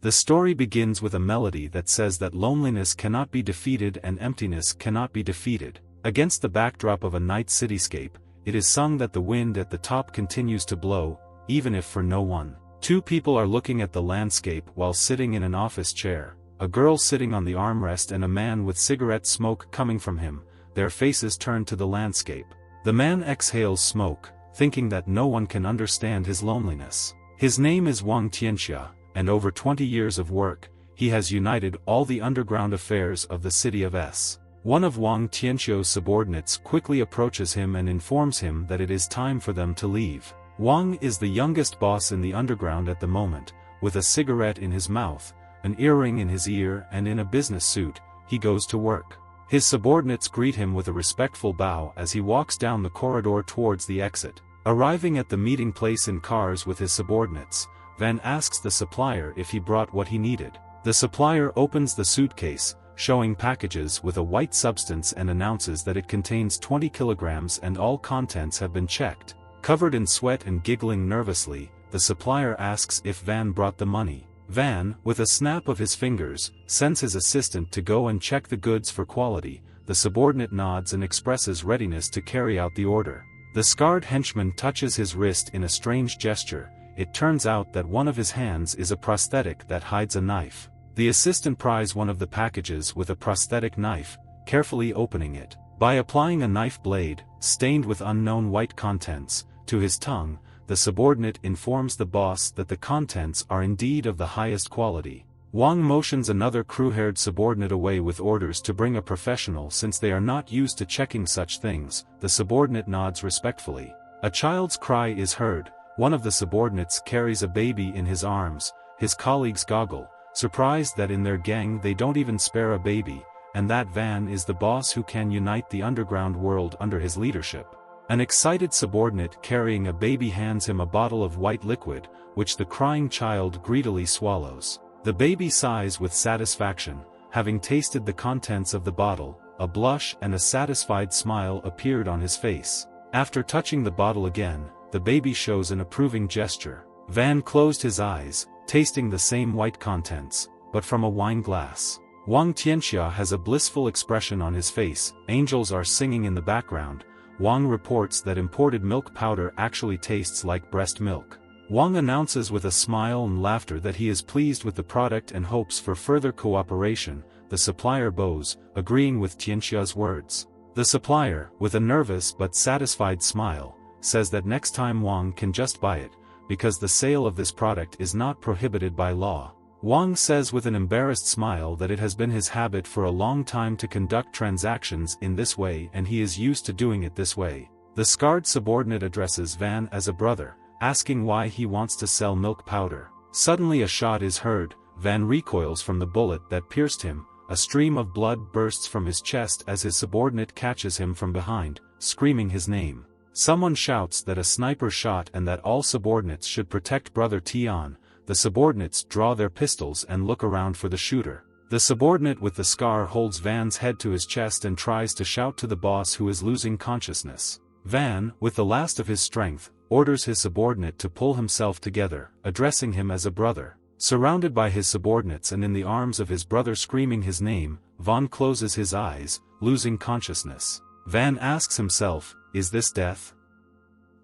The story begins with a melody that says that loneliness cannot be defeated and emptiness cannot be defeated. Against the backdrop of a night cityscape, it is sung that the wind at the top continues to blow, even if for no one. Two people are looking at the landscape while sitting in an office chair, a girl sitting on the armrest and a man with cigarette smoke coming from him, their faces turned to the landscape. The man exhales smoke, thinking that no one can understand his loneliness. His name is Wang Tianxia, and over 20 years of work, he has united all the underground affairs of the city of S. One of Wang Tianxia's subordinates quickly approaches him and informs him that it is time for them to leave. Wang is the youngest boss in the underground at the moment, with a cigarette in his mouth, an earring in his ear and in a business suit, he goes to work. His subordinates greet him with a respectful bow as he walks down the corridor towards the exit. Arriving at the meeting place in cars with his subordinates, Van asks the supplier if he brought what he needed. The supplier opens the suitcase, showing packages with a white substance and announces that it contains 20 kilograms and all contents have been checked. Covered in sweat and giggling nervously, the supplier asks if Van brought the money. Van, with a snap of his fingers, sends his assistant to go and check the goods for quality. The subordinate nods and expresses readiness to carry out the order. The scarred henchman touches his wrist in a strange gesture. It turns out that one of his hands is a prosthetic that hides a knife. The assistant pries one of the packages with a prosthetic knife, carefully opening it. By applying a knife blade, stained with unknown white contents, to his tongue, the subordinate informs the boss that the contents are indeed of the highest quality. Wang motions another crew-haired subordinate away with orders to bring a professional since they are not used to checking such things. The subordinate nods respectfully. A child's cry is heard. One of the subordinates carries a baby in his arms. His colleagues goggle, surprised that in their gang they don't even spare a baby, and that Van is the boss who can unite the underground world under his leadership. An excited subordinate carrying a baby hands him a bottle of white liquid, which the crying child greedily swallows. The baby sighs with satisfaction. Having tasted the contents of the bottle, a blush and a satisfied smile appeared on his face. After touching the bottle again, the baby shows an approving gesture. Van closed his eyes, tasting the same white contents, but from a wine glass. Wang Tianxia has a blissful expression on his face. Angels are singing in the background. Wang reports that imported milk powder actually tastes like breast milk. Wang announces with a smile and laughter that he is pleased with the product and hopes for further cooperation. The supplier bows, agreeing with Tianxia's words. The supplier, with a nervous but satisfied smile, says that next time Wang can just buy it, because the sale of this product is not prohibited by law. Wang says with an embarrassed smile that it has been his habit for a long time to conduct transactions in this way and he is used to doing it this way. The scarred subordinate addresses Van as a brother, asking why he wants to sell milk powder. Suddenly a shot is heard. Van recoils from the bullet that pierced him. A stream of blood bursts from his chest as his subordinate catches him from behind, screaming his name. Someone shouts that a sniper shot and that all subordinates should protect Brother Tian. The subordinates draw their pistols and look around for the shooter. The subordinate with the scar holds Van's head to his chest and tries to shout to the boss who is losing consciousness. Van, with the last of his strength, orders his subordinate to pull himself together, addressing him as a brother. Surrounded by his subordinates and in the arms of his brother screaming his name, Van closes his eyes, losing consciousness. Van asks himself, is this death?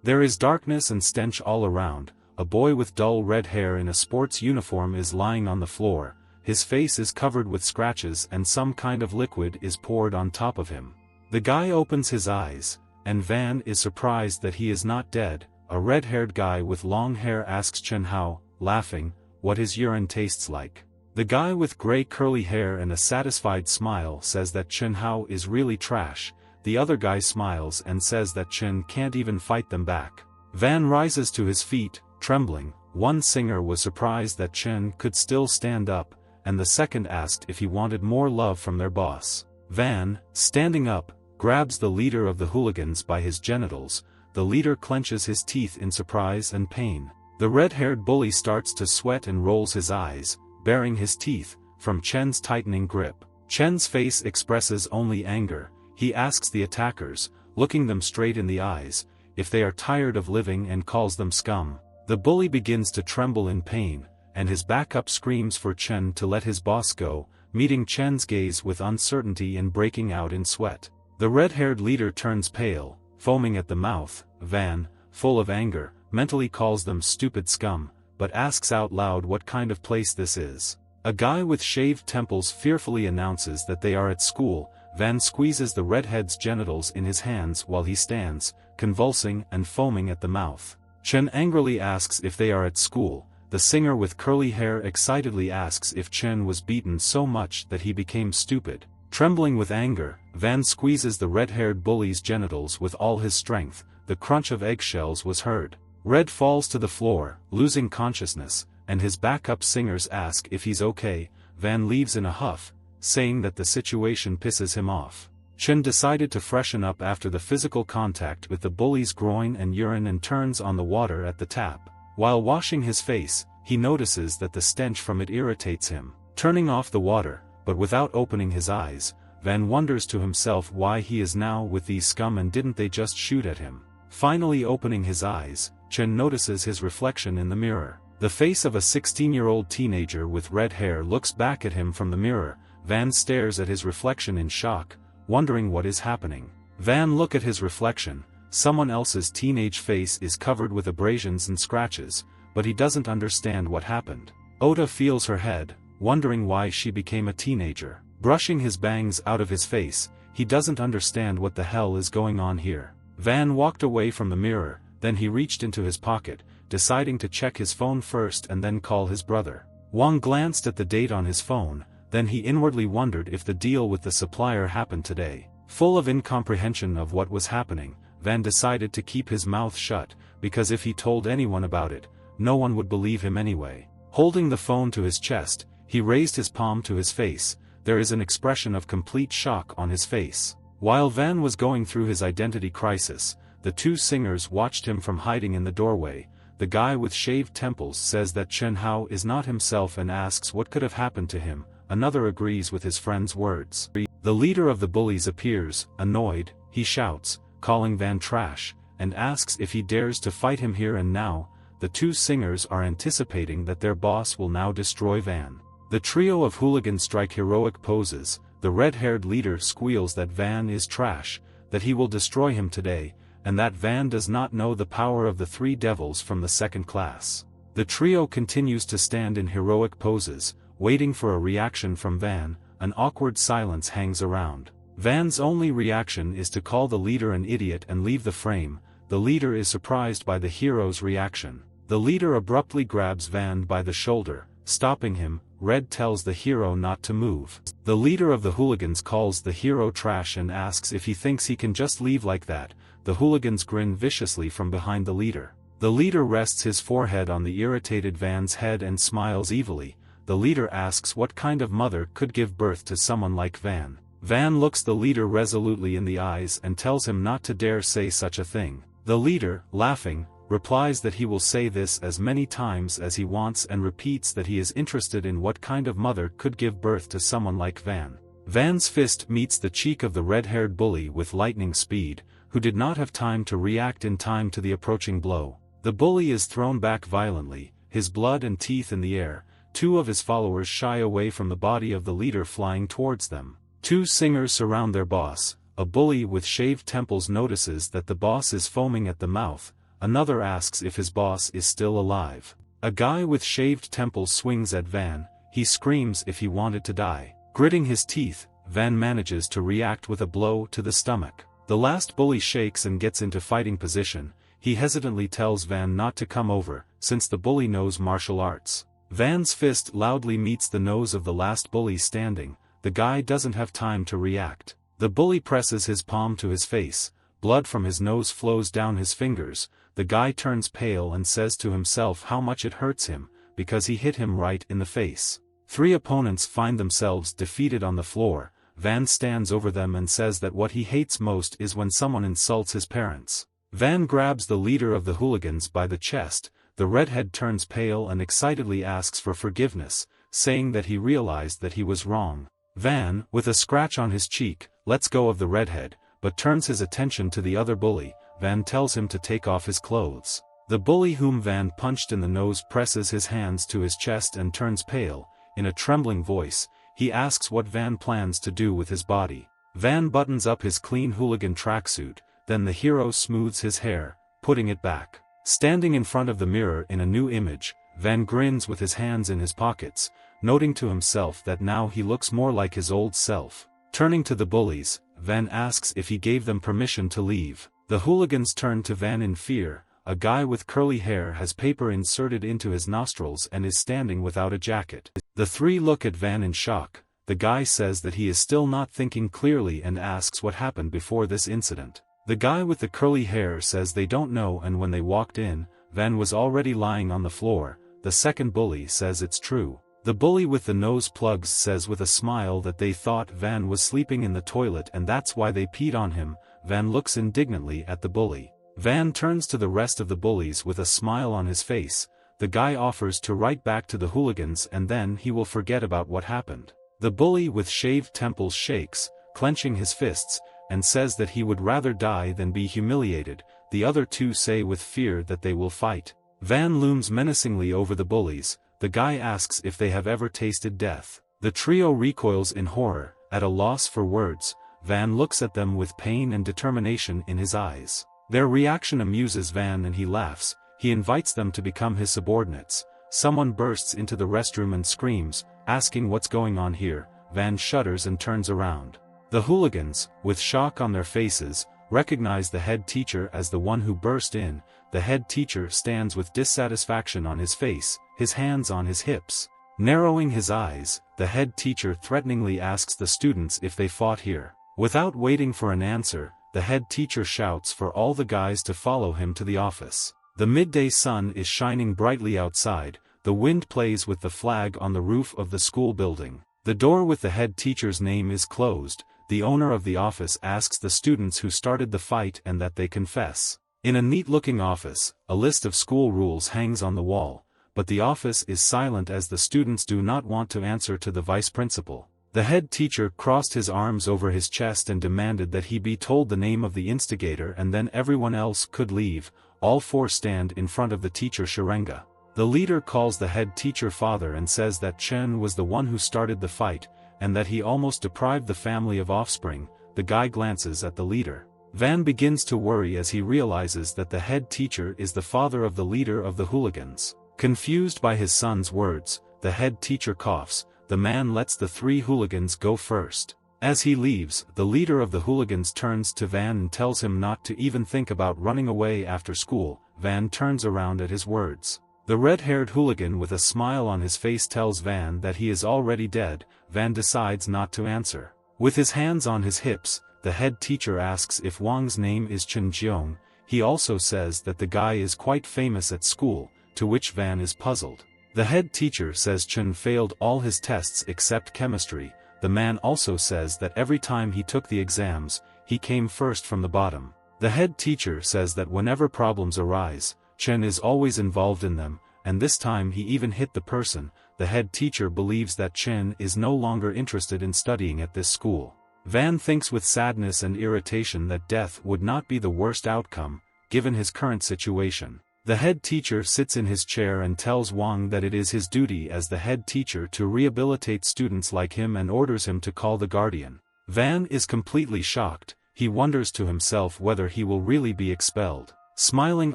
There is darkness and stench all around. A boy with dull red hair in a sports uniform is lying on the floor. His face is covered with scratches and some kind of liquid is poured on top of him. The guy opens his eyes, and Van is surprised that he is not dead. A red-haired guy with long hair asks Chen Hao, laughing, what his urine tastes like. The guy with gray curly hair and a satisfied smile says that Chen Hao is really trash. The other guy smiles and says that Chen can't even fight them back. Van rises to his feet, trembling. One singer was surprised that Chen could still stand up, and the second asked if he wanted more love from their boss. Van, standing up, grabs the leader of the hooligans by his genitals. The leader clenches his teeth in surprise and pain. The red-haired bully starts to sweat and rolls his eyes, baring his teeth, from Chen's tightening grip. Chen's face expresses only anger. He asks the attackers, looking them straight in the eyes, if they are tired of living and calls them scum. The bully begins to tremble in pain, and his backup screams for Chen to let his boss go, meeting Chen's gaze with uncertainty and breaking out in sweat. The red-haired leader turns pale, foaming at the mouth. Van, full of anger, mentally calls them stupid scum, but asks out loud what kind of place this is. A guy with shaved temples fearfully announces that they are at school. Van squeezes the redhead's genitals in his hands while he stands, convulsing and foaming at the mouth. Chen angrily asks if they are at school. The singer with curly hair excitedly asks if Chen was beaten so much that he became stupid. Trembling with anger, Van squeezes the red-haired bully's genitals with all his strength. The crunch of eggshells was heard. Red falls to the floor, losing consciousness, and his backup singers ask if he's okay. Van leaves in a huff, saying that the situation pisses him off. Chen decided to freshen up after the physical contact with the bully's groin and urine and turns on the water at the tap. While washing his face, he notices that the stench from it irritates him. Turning off the water, but without opening his eyes, Van wonders to himself why he is now with these scum and didn't they just shoot at him. Finally opening his eyes, Chen notices his reflection in the mirror. The face of a 16-year-old teenager with red hair looks back at him from the mirror. Van stares at his reflection in shock, wondering what is happening. Van looks at his reflection. Someone else's teenage face is covered with abrasions and scratches, but he doesn't understand what happened. Ota feels her head, wondering why she became a teenager. Brushing his bangs out of his face, he doesn't understand what the hell is going on here. Van walked away from the mirror, then he reached into his pocket, deciding to check his phone first and then call his brother. Wang glanced at the date on his phone, then he inwardly wondered if the deal with the supplier happened today. Full of incomprehension of what was happening, Van decided to keep his mouth shut, because if he told anyone about it, no one would believe him anyway. Holding the phone to his chest, he raised his palm to his face. There is an expression of complete shock on his face. While Van was going through his identity crisis, the two singers watched him from hiding in the doorway. The guy with shaved temples says that Chen Hao is not himself and asks what could have happened to him. Another agrees with his friend's words. The leader of the bullies appears. Annoyed, he shouts, calling Van trash, and asks if he dares to fight him here and now. The two singers are anticipating that their boss will now destroy Van. The trio of hooligans strike heroic poses. The red-haired leader squeals that Van is trash, that he will destroy him today, and that Van does not know the power of the three devils from the second class. The trio continues to stand in heroic poses, waiting for a reaction from Van. An awkward silence hangs around. Van's only reaction is to call the leader an idiot and leave the frame. The leader is surprised by the hero's reaction. The leader abruptly grabs Van by the shoulder, stopping him. Red tells the hero not to move. The leader of the hooligans calls the hero trash and asks if he thinks he can just leave like that. The hooligans grin viciously from behind the leader. The leader rests his forehead on the irritated Van's head and smiles evilly. The leader asks what kind of mother could give birth to someone like Van. Van looks the leader resolutely in the eyes and tells him not to dare say such a thing. The leader, laughing, replies that he will say this as many times as he wants and repeats that he is interested in what kind of mother could give birth to someone like Van. Van's fist meets the cheek of the red-haired bully with lightning speed, who did not have time to react in time to the approaching blow. The bully is thrown back violently, his blood and teeth in the air. Two of his followers shy away from the body of the leader flying towards them. Two singers surround their boss. A bully with shaved temples notices that the boss is foaming at the mouth. Another asks if his boss is still alive. A guy with shaved temples swings at Van. He screams if he wanted to die. Gritting his teeth, Van manages to react with a blow to the stomach. The last bully shakes and gets into fighting position. He hesitantly tells Van not to come over, since the bully knows martial arts. Van's fist loudly meets the nose of the last bully standing. The guy doesn't have time to react. The bully presses his palm to his face. Blood from his nose flows down his fingers. The guy turns pale and says to himself how much it hurts him, because he hit him right in the face. Three opponents find themselves defeated on the floor. Van stands over them and says that what he hates most is when someone insults his parents. Van grabs the leader of the hooligans by the chest. The redhead turns pale and excitedly asks for forgiveness, saying that he realized that he was wrong. Van, with a scratch on his cheek, lets go of the redhead, but turns his attention to the other bully. Van tells him to take off his clothes. The bully whom Van punched in the nose presses his hands to his chest and turns pale. In a trembling voice, he asks what Van plans to do with his body. Van buttons up his clean hooligan tracksuit, then the hero smooths his hair, putting it back. Standing in front of the mirror in a new image, Van grins with his hands in his pockets, noting to himself that now he looks more like his old self. Turning to the bullies, Van asks if he gave them permission to leave. The hooligans turn to Van in fear. A guy with curly hair has paper inserted into his nostrils and is standing without a jacket. The three look at Van in shock. The guy says that he is still not thinking clearly and asks what happened before this incident. The guy with the curly hair says they don't know, and when they walked in, Van was already lying on the floor. The second bully says it's true. The bully with the nose plugs says with a smile that they thought Van was sleeping in the toilet and that's why they peed on him. Van looks indignantly at the bully. Van turns to the rest of the bullies with a smile on his face. The guy offers to write back to the hooligans and then he will forget about what happened. The bully with shaved temples shakes, clenching his fists, and says that he would rather die than be humiliated. The other two say with fear that they will fight. Van looms menacingly over the bullies. The guy asks if they have ever tasted death. The trio recoils in horror, at a loss for words. Van looks at them with pain and determination in his eyes. Their reaction amuses Van and he laughs. He invites them to become his subordinates. Someone bursts into the restroom and screams, asking what's going on here. Van shudders and turns around. The hooligans, with shock on their faces, recognize the head teacher as the one who burst in. The head teacher stands with dissatisfaction on his face, his hands on his hips. Narrowing his eyes, the head teacher threateningly asks the students if they fought here. Without waiting for an answer, the head teacher shouts for all the guys to follow him to the office. The midday sun is shining brightly outside. The wind plays with the flag on the roof of the school building. The door with the head teacher's name is closed. The owner of the office asks the students who started the fight and that they confess. In a neat-looking office, a list of school rules hangs on the wall, but the office is silent as the students do not want to answer to the vice principal. The head teacher crossed his arms over his chest and demanded that he be told the name of the instigator and then everyone else could leave. All four stand in front of the teacher Sharenga. The leader calls the head teacher father and says that Chen was the one who started the fight, and that he almost deprived the family of offspring. The guy glances at the leader. Van begins to worry as he realizes that the head teacher is the father of the leader of the hooligans. Confused by his son's words, the head teacher coughs. The man lets the three hooligans go first. As he leaves, the leader of the hooligans turns to Van and tells him not to even think about running away after school. Van turns around at his words. The red-haired hooligan with a smile on his face tells Van that he is already dead. Van decides not to answer. With his hands on his hips, the head teacher asks if Wang's name is Chen Jiong. He also says that the guy is quite famous at school, to which Van is puzzled. The head teacher says Chen failed all his tests except chemistry. The man also says that every time he took the exams, he came first from the bottom. The head teacher says that whenever problems arise, Chen is always involved in them, and this time he even hit the person. The head teacher believes that Chen is no longer interested in studying at this school. Van thinks with sadness and irritation that death would not be the worst outcome, given his current situation. The head teacher sits in his chair and tells Wang that it is his duty as the head teacher to rehabilitate students like him and orders him to call the guardian. Van is completely shocked. He wonders to himself whether he will really be expelled. Smiling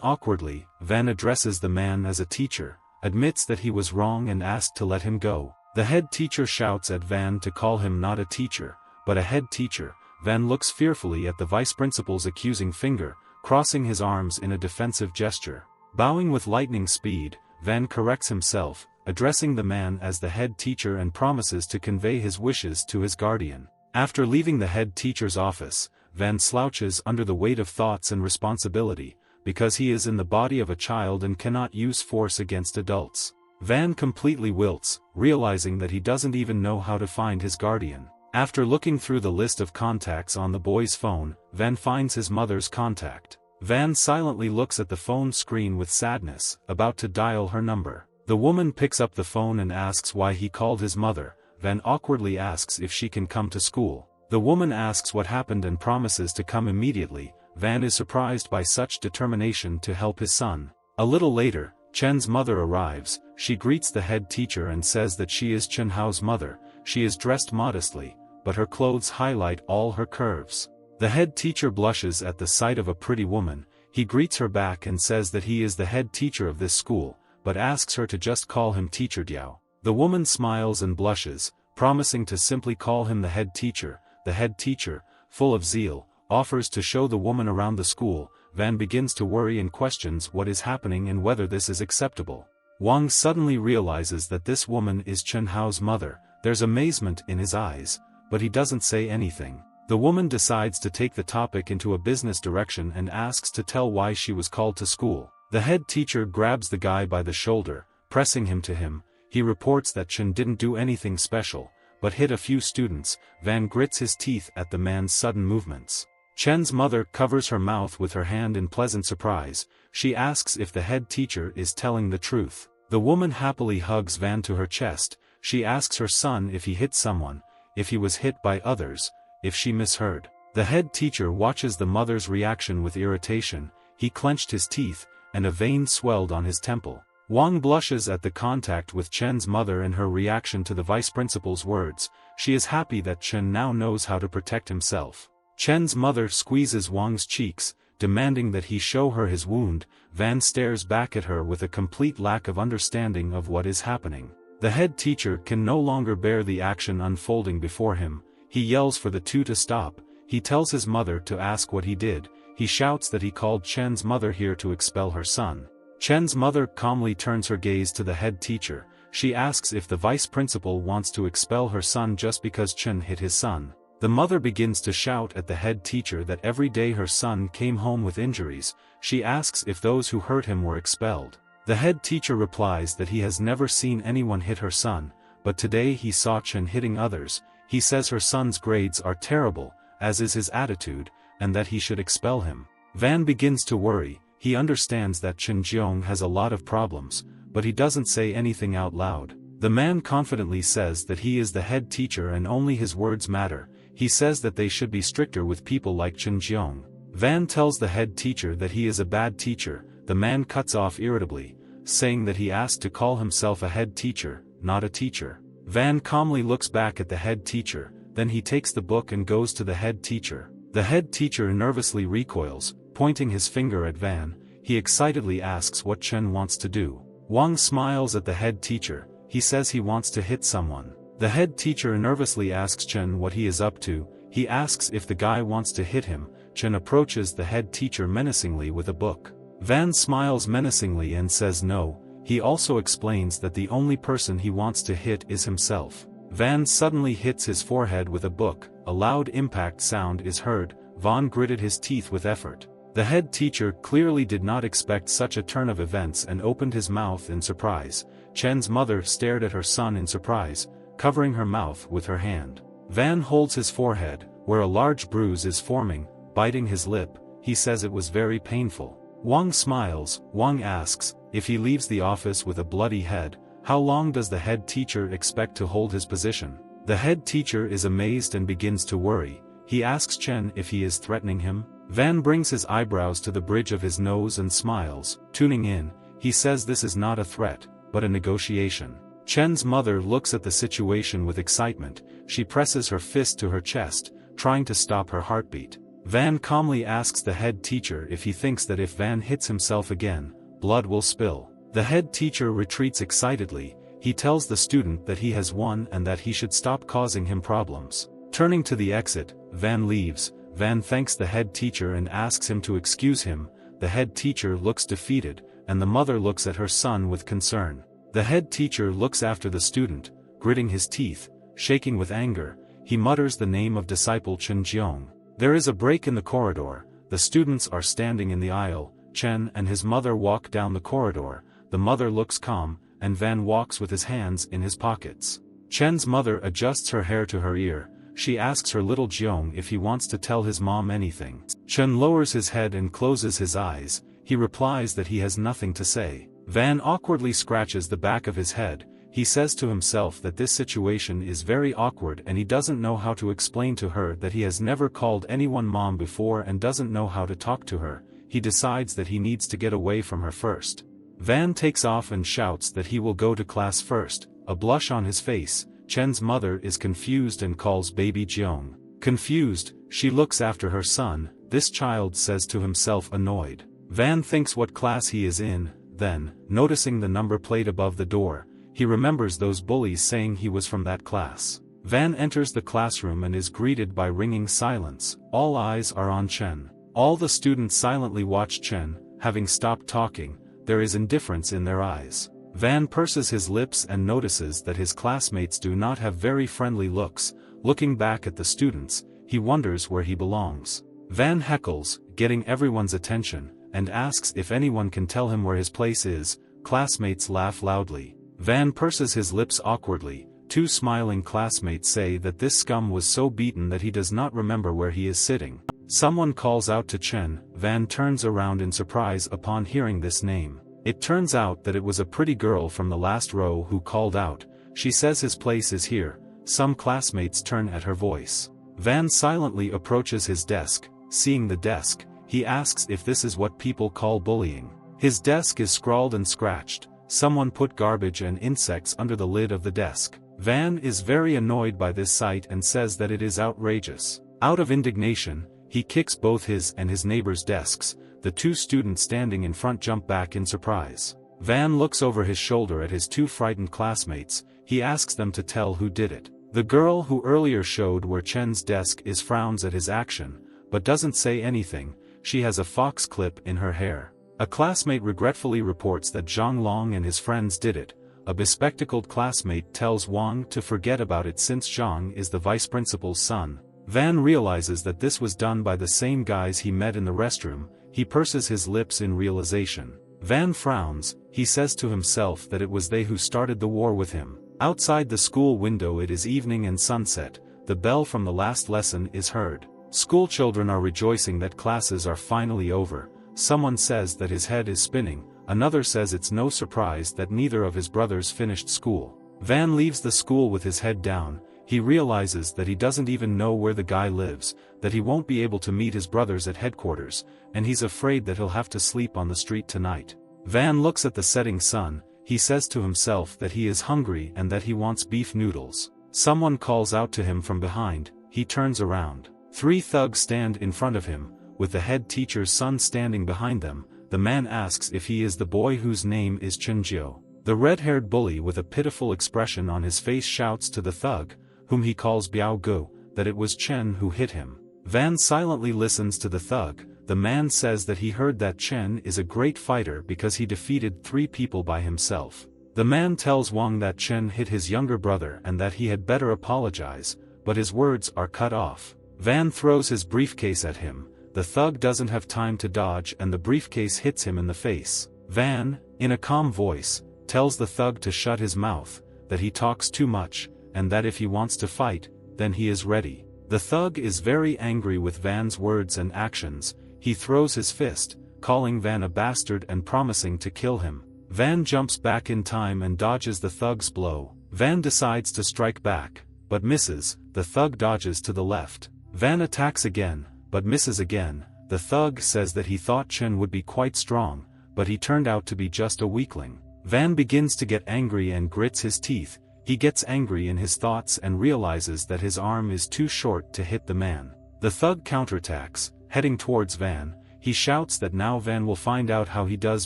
awkwardly, Van addresses the man as a teacher, admits that he was wrong and asked to let him go. The head teacher shouts at Van to call him not a teacher, but a head teacher. Van looks fearfully at the vice principal's accusing finger, crossing his arms in a defensive gesture. Bowing with lightning speed, Van corrects himself, addressing the man as the head teacher and promises to convey his wishes to his guardian. After leaving the head teacher's office, Van slouches under the weight of thoughts and responsibility, because he is in the body of a child and cannot use force against adults. Van completely wilts, realizing that he doesn't even know how to find his guardian. After looking through the list of contacts on the boy's phone, Van finds his mother's contact. Van silently looks at the phone screen with sadness, about to dial her number. The woman picks up the phone and asks why he called his mother. Van awkwardly asks if she can come to school. The woman asks what happened and promises to come immediately. Van is surprised by such determination to help his son. A little later, Chen's mother arrives. She greets the head teacher and says that she is Chen Hao's mother. She is dressed modestly, but her clothes highlight all her curves. The head teacher blushes at the sight of a pretty woman. He greets her back and says that he is the head teacher of this school, but asks her to just call him Teacher Diao. The woman smiles and blushes, promising to simply call him the head teacher. The head teacher, full of zeal, offers to show the woman around the school. Van begins to worry and questions what is happening and whether this is acceptable. Wang suddenly realizes that this woman is Chen Hao's mother. There's amazement in his eyes, but he doesn't say anything. The woman decides to take the topic into a business direction and asks to tell why she was called to school. The head teacher grabs the guy by the shoulder, pressing him to him. He reports that Chen didn't do anything special, but hit a few students. Van grits his teeth at the man's sudden movements. Chen's mother covers her mouth with her hand in pleasant surprise. She asks if the head teacher is telling the truth. The woman happily hugs Van to her chest. She asks her son if he hit someone, if he was hit by others, if she misheard. The head teacher watches the mother's reaction with irritation. He clenched his teeth, and a vein swelled on his temple. Wang blushes at the contact with Chen's mother and her reaction to the vice principal's words. She is happy that Chen now knows how to protect himself. Chen's mother squeezes Wang's cheeks, demanding that he show her his wound. Van stares back at her with a complete lack of understanding of what is happening. The head teacher can no longer bear the action unfolding before him. He yells for the two to stop. He tells his mother to ask what he did. He shouts that he called Chen's mother here to expel her son. Chen's mother calmly turns her gaze to the head teacher. She asks if the vice principal wants to expel her son just because Chen hit his son. The mother begins to shout at the head teacher that every day her son came home with injuries. She asks if those who hurt him were expelled. The head teacher replies that he has never seen anyone hit her son, but today he saw Chen hitting others. He says her son's grades are terrible, as is his attitude, and that he should expel him. Van begins to worry. He understands that Chen Jiong has a lot of problems, but he doesn't say anything out loud. The man confidently says that he is the head teacher and only his words matter. He says that they should be stricter with people like Chen Jiong. Van tells the head teacher that he is a bad teacher. The man cuts off irritably, saying that he asked to call himself a head teacher, not a teacher. Van calmly looks back at the head teacher, then he takes the book and goes to the head teacher. The head teacher nervously recoils, pointing his finger at Van. He excitedly asks what Chen wants to do. Wang smiles at the head teacher. He says he wants to hit someone. The head teacher nervously asks Chen what he is up to. He asks if the guy wants to hit him. Chen approaches the head teacher menacingly with a book. Van smiles menacingly and says no. He also explains that the only person he wants to hit is himself. Van suddenly hits his forehead with a book. A loud impact sound is heard. Van gritted his teeth with effort. The head teacher clearly did not expect such a turn of events and opened his mouth in surprise. Chen's mother stared at her son in surprise, covering her mouth with her hand. Van holds his forehead, where a large bruise is forming, biting his lip. He says it was very painful. Wang smiles. Wang asks, if he leaves the office with a bloody head, how long does the head teacher expect to hold his position? The head teacher is amazed and begins to worry. He asks Chen if he is threatening him. Van brings his eyebrows to the bridge of his nose and smiles. Tuning in, he says this is not a threat, but a negotiation. Chen's mother looks at the situation with excitement. She presses her fist to her chest, trying to stop her heartbeat. Van calmly asks the head teacher if he thinks that if Van hits himself again, blood will spill. The head teacher retreats excitedly. He tells the student that he has won and that he should stop causing him problems. Turning to the exit, Van leaves. Van thanks the head teacher and asks him to excuse him. The head teacher looks defeated, and the mother looks at her son with concern. The head teacher looks after the student, gritting his teeth, shaking with anger. He mutters the name of disciple Chen Jiong. There is a break in the corridor. The students are standing in the aisle. Chen and his mother walk down the corridor. The mother looks calm, and Van walks with his hands in his pockets. Chen's mother adjusts her hair to her ear. She asks her little Jiong if he wants to tell his mom anything. Chen lowers his head and closes his eyes. He replies that he has nothing to say. Van awkwardly scratches the back of his head. He says to himself that this situation is very awkward and he doesn't know how to explain to her that he has never called anyone mom before and doesn't know how to talk to her. He decides that he needs to get away from her first. Van takes off and shouts that he will go to class first, a blush on his face. Chen's mother is confused and calls baby Jeong. Confused, she looks after her son. This child says to himself annoyed. Van thinks what class he is in, then, noticing the number plate above the door, he remembers those bullies saying he was from that class. Van enters the classroom and is greeted by ringing silence. All eyes are on Chen. All the students silently watch Chen. Having stopped talking, there is indifference in their eyes. Van purses his lips and notices that his classmates do not have very friendly looks. Looking back at the students, he wonders where he belongs. Van heckles, getting everyone's attention, and asks if anyone can tell him where his place is. Classmates laugh loudly. Van purses his lips awkwardly. Two smiling classmates say that this scum was so beaten that he does not remember where he is sitting. Someone calls out to Chen. Van turns around in surprise upon hearing this name. It turns out that it was a pretty girl from the last row who called out. She says his place is here. Some classmates turn at her voice. Van silently approaches his desk. Seeing the desk, he asks if this is what people call bullying. His desk is scrawled and scratched. Someone put garbage and insects under the lid of the desk. Van is very annoyed by this sight and says that it is outrageous. Out of indignation, he kicks both his and his neighbor's desks. The two students standing in front jump back in surprise. Van looks over his shoulder at his two frightened classmates. He asks them to tell who did it. The girl who earlier showed where Chen's desk is frowns at his action, but doesn't say anything. She has a fox clip in her hair. A classmate regretfully reports that Zhang Long and his friends did it. A bespectacled classmate tells Wang to forget about it since Zhang is the vice principal's son. Van realizes that this was done by the same guys he met in the restroom. He purses his lips in realization. Van frowns. He says to himself that it was they who started the war with him. Outside the school window it is evening and sunset. The bell from the last lesson is heard. School children are rejoicing that classes are finally over. Someone says that his head is spinning. Another says it's no surprise that neither of his brothers finished school. Van leaves the school with his head down. He realizes that he doesn't even know where the guy lives, that he won't be able to meet his brothers at headquarters, and he's afraid that he'll have to sleep on the street tonight. Van looks at the setting sun. He says to himself that he is hungry and that he wants beef noodles. Someone calls out to him from behind. He turns around. Three thugs stand in front of him, with the head teacher's son standing behind them. The man asks if he is the boy whose name is Chenjiu. The red-haired bully with a pitiful expression on his face shouts to the thug, whom he calls Biao Gu, that it was Chen who hit him. Van silently listens to the thug. The man says that he heard that Chen is a great fighter because he defeated 3 people by himself. The man tells Wang that Chen hit his younger brother and that he had better apologize, but his words are cut off. Van throws his briefcase at him. The thug doesn't have time to dodge and the briefcase hits him in the face. Van, in a calm voice, tells the thug to shut his mouth, that he talks too much, and that if he wants to fight, then he is ready. The thug is very angry with Van's words and actions. He throws his fist, calling Van a bastard and promising to kill him. Van jumps back in time and dodges the thug's blow. Van decides to strike back, but misses. The thug dodges to the left. Van attacks again, but misses again. The thug says that he thought Chen would be quite strong, but he turned out to be just a weakling. Van begins to get angry and grits his teeth. He gets angry in his thoughts and realizes that his arm is too short to hit the man. The thug counterattacks, heading towards Van. He shouts that now Van will find out how he does